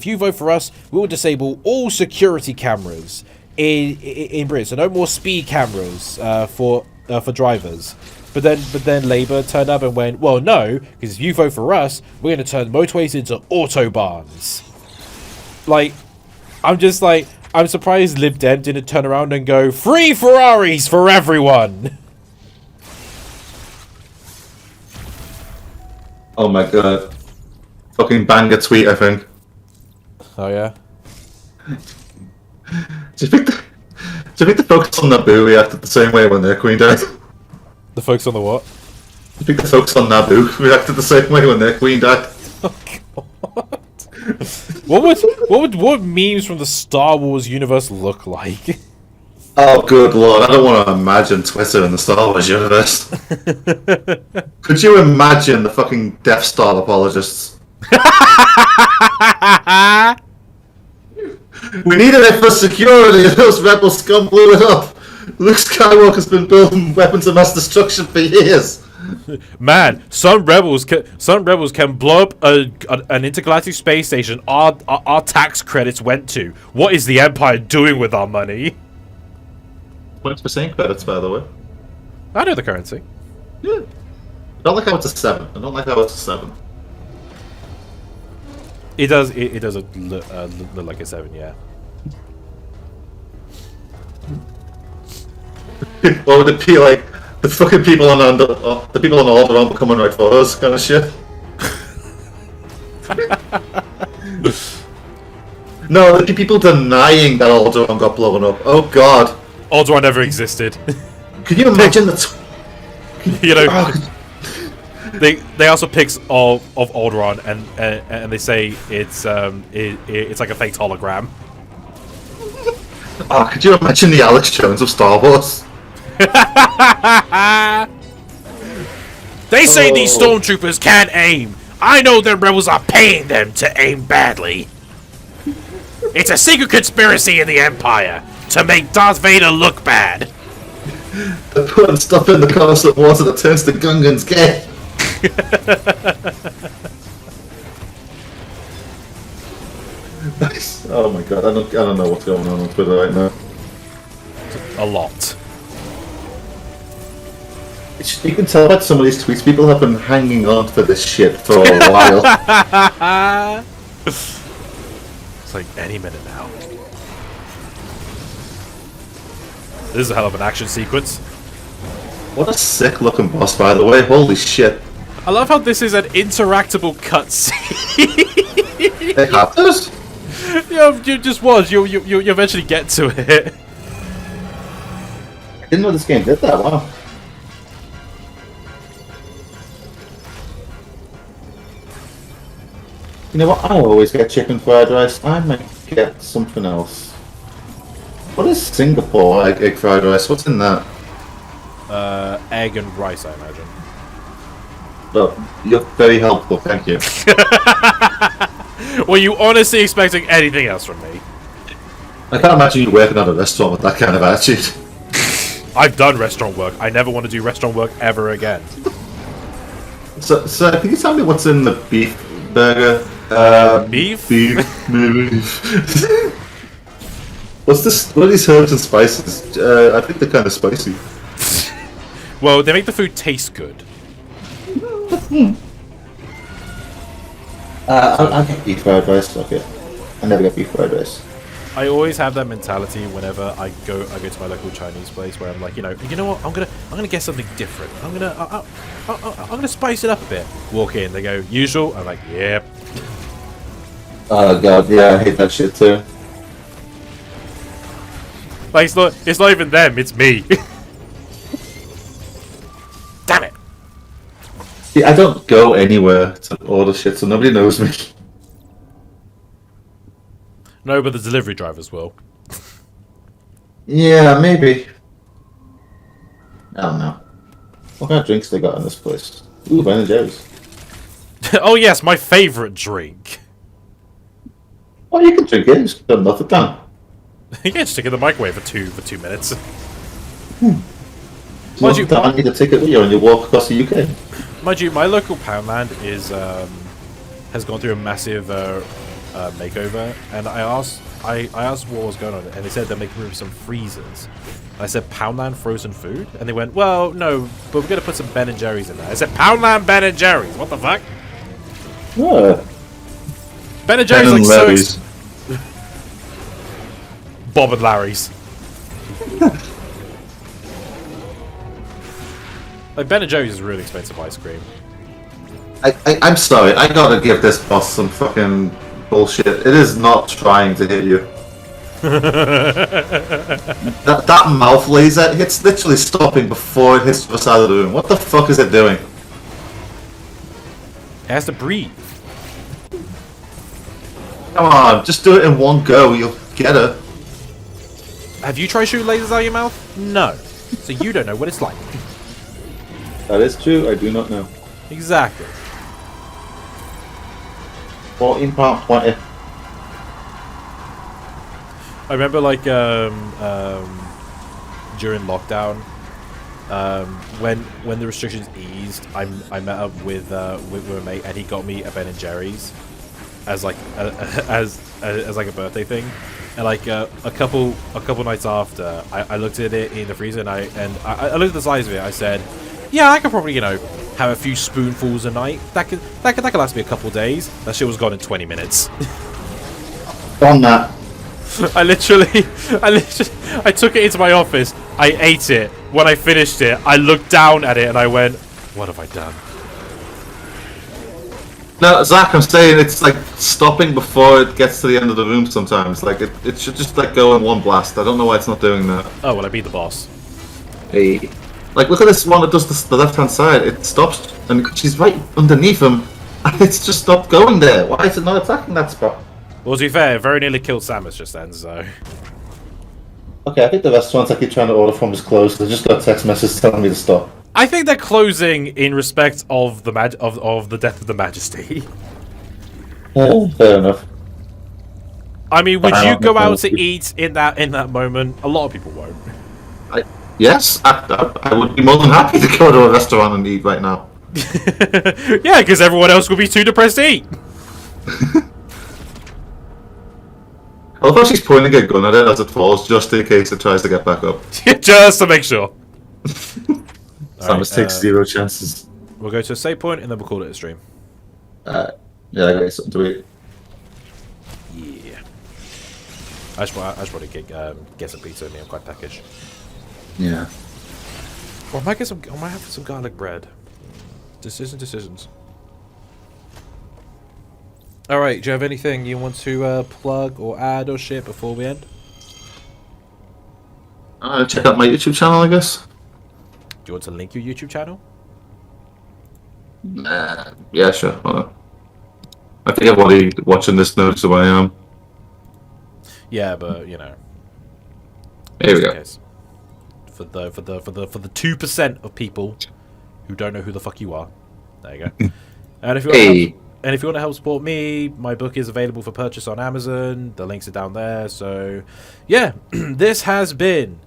Speaker 1: you vote for us, we will disable all security cameras in Britain, so no more speed cameras for drivers." But then Labour turned up and went, "Well, no, because if you vote for us, we're going to turn motorways into autobahns." Like, I'm just like, I'm surprised Lib Dem didn't turn around and go, "Free Ferraris for everyone."
Speaker 2: Oh my god. Fucking bang a tweet, I think.
Speaker 1: Oh yeah.
Speaker 2: Do you think the folks on Naboo reacted the same way when their queen died?
Speaker 1: The folks on the what?
Speaker 2: Do you think the folks on Naboo reacted the same way when their queen died?
Speaker 1: What memes from the Star Wars universe look like?
Speaker 2: Oh, good lord, I don't want to imagine Twitter in the Star Wars universe. Could you imagine the fucking Death Star apologists? We needed it for security, and those rebel scum blew it up. Luke Skywalker's been building weapons of mass destruction for years.
Speaker 1: Man, some rebels can blow up an intergalactic space station our tax credits went to. What is the Empire doing with our money?
Speaker 2: 20% credits, by the way.
Speaker 1: I know the currency.
Speaker 2: Yeah. I don't like how it's a 7. I don't like how it's a 7.
Speaker 1: It does look like a 7, yeah.
Speaker 2: What would it be like? The fucking people on the people on the Alderaan becoming right photos kind of shit. No, the people denying that Alderaan got blown up. Oh god.
Speaker 1: Alderaan never existed.
Speaker 2: Can you imagine the
Speaker 1: You know, they also pics of Alderaan and they say it's like a fake hologram.
Speaker 2: Oh, could you imagine the Alex Jones of Star Wars?
Speaker 1: They say these stormtroopers can't aim. I know them rebels are paying them to aim badly. It's a secret conspiracy in the Empire to make Darth Vader look bad.
Speaker 2: They're putting stuff in the cars of water that turns the Gungans gay. Nice. Oh my god, I don't know what's going on Twitter right now.
Speaker 1: A lot.
Speaker 2: You can tell by some of these tweets, people have been hanging on for this shit for a while.
Speaker 1: It's like any minute now. This is a hell of an action sequence.
Speaker 2: What a sick looking boss, by the way. Holy shit.
Speaker 1: I love how this is an interactable cutscene.
Speaker 2: It happens?
Speaker 1: You just was. You eventually get to it.
Speaker 2: I didn't know this game did that. Wow. You know what? I always get chicken fried rice. I might get something else. What is Singapore egg fried rice? What's in that?
Speaker 1: Egg and rice, I imagine.
Speaker 2: Look, you're very helpful. Thank you.
Speaker 1: Were you honestly expecting anything else from me?
Speaker 2: I can't imagine you working at a restaurant with that kind of attitude.
Speaker 1: I've done restaurant work. I never want to do restaurant work ever again.
Speaker 2: So can you tell me what's in the beef burger?
Speaker 1: Beef?
Speaker 2: Beef. What's this? What are these herbs and spices? I think they're kind of spicy.
Speaker 1: Well, they make the food taste good.
Speaker 2: I'll get beef fried rice. Okay, I never get beef fried rice.
Speaker 1: I always have that mentality whenever I go to my local Chinese place where I'm like, you know what? I'm gonna get something different. I'm gonna spice it up a bit. Walk in, they go usual. I'm like, yep.
Speaker 2: Oh god, yeah, I hate that shit too.
Speaker 1: Like it's not even them, it's me. Damn it.
Speaker 2: See, I don't go anywhere to order shit, so nobody knows me.
Speaker 1: No, but the delivery drivers will.
Speaker 2: Yeah, maybe. I don't know. What kind of drinks they got in this place? Ooh, Ben and Jerry's.
Speaker 1: Oh yes, my favourite drink.
Speaker 2: Oh, you can drink it. Just got nothing done.
Speaker 1: You can stick it in the microwave for 2 minutes.
Speaker 2: Mind you, I need a ticket with you and you walk across the UK.
Speaker 1: Mind you, my local Poundland is has gone through a massive makeover, and I asked what was going on, and they said they're making room for some freezers. I said Poundland frozen food, and they went, well, no, but we're gonna put some Ben and Jerry's in there. I said Poundland Ben and Jerry's. What the fuck?
Speaker 2: Yeah.
Speaker 1: Ben and Jerry's like
Speaker 2: Larry's.
Speaker 1: so. Bob and Larry's. Like Ben and Jerry's is really expensive ice cream.
Speaker 2: I'm sorry, I gotta give this boss some fucking bullshit. It is not trying to hit you. that mouth laser, it's literally stopping before it hits the side of the room. What the fuck is it doing?
Speaker 1: It has to breathe.
Speaker 2: Come on, just do it in one go, you'll get it.
Speaker 1: Have you tried shooting lasers out of your mouth? No. So you don't know what it's like.
Speaker 2: That is true, I do not know.
Speaker 1: Exactly.
Speaker 2: 14 pound 20.
Speaker 1: I remember like during lockdown, when the restrictions eased, I met up with a mate, and he got me a Ben and Jerry's as like as like a birthday thing. And like a couple nights after, I looked at it in the freezer, and I looked at the size of it. I said, yeah, I could probably, you know, have a few spoonfuls a night. That could last me a couple days. That shit was gone in 20 minutes.
Speaker 2: On that.
Speaker 1: I literally I took it into my office. I ate it. When I finished it, I looked down at it and I went, what have I done?
Speaker 2: No, Zach, I'm saying it's like stopping before it gets to the end of the room sometimes. Like, it should just like go in one blast. I don't know why it's not doing that.
Speaker 1: Oh, well, I beat the boss.
Speaker 2: Hey. Like, look at this one that does the left-hand side. It stops, and she's right underneath him, and it's just stopped going there. Why is it not attacking that spot?
Speaker 1: Well, to be fair, it very nearly killed Samus just then, so...
Speaker 2: Okay, I think the restaurants I keep trying to order from is closed. I just got a text message telling me to stop.
Speaker 1: I think they're closing in respect of the of the death of the Majesty.
Speaker 2: Fair enough.
Speaker 1: I mean, would you go out to eat in that moment? A lot of people won't.
Speaker 2: Yes, I would be more than happy to go to a restaurant and eat right now.
Speaker 1: Yeah, because everyone else will be too depressed to eat.
Speaker 2: Although she's pointing a gun at it as it falls, just in case it tries to get back up.
Speaker 1: Just to make sure.
Speaker 2: Samus takes 0 chances.
Speaker 1: We'll go to a save point and then we'll call it a stream.
Speaker 2: Yeah, I got something to eat.
Speaker 1: Yeah. I should probably get some pizza in me. I'm quite peckish.
Speaker 2: Yeah.
Speaker 1: Or I might have some garlic bread. Decisions. Alright, do you have anything you want to plug or add or shit before we end?
Speaker 2: Check out my YouTube channel, I guess.
Speaker 1: Do you want to link your YouTube channel?
Speaker 2: Yeah, sure. Hold on. I think everybody watching this knows who I am.
Speaker 1: Yeah, but you know.
Speaker 2: Here we go.
Speaker 1: Case. For the 2% of people who don't know who the fuck you are. There you go. And if you want to help support me, my book is available for purchase on Amazon. The links are down there. So, yeah, this has been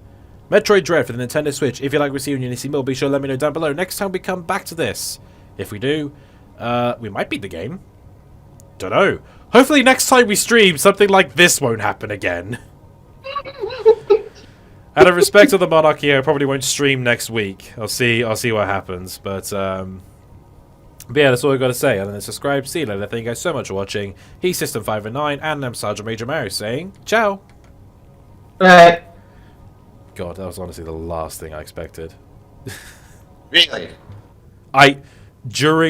Speaker 1: Metroid Dread for the Nintendo Switch. If you like what you see on your see more, be sure to let me know down below. Next time we come back to this. If we do, we might beat the game. Don't know. Hopefully next time we stream, something like this won't happen again. Out of respect to the monarchy, I probably won't stream next week. I'll see what happens. But yeah, that's all I've got to say. Other than subscribe, see you later. Thank you guys so much for watching. He's System509, and I'm Sergeant Major Mario saying ciao.
Speaker 2: Bye.
Speaker 1: God, that was honestly the last thing I expected.
Speaker 2: Really?
Speaker 1: During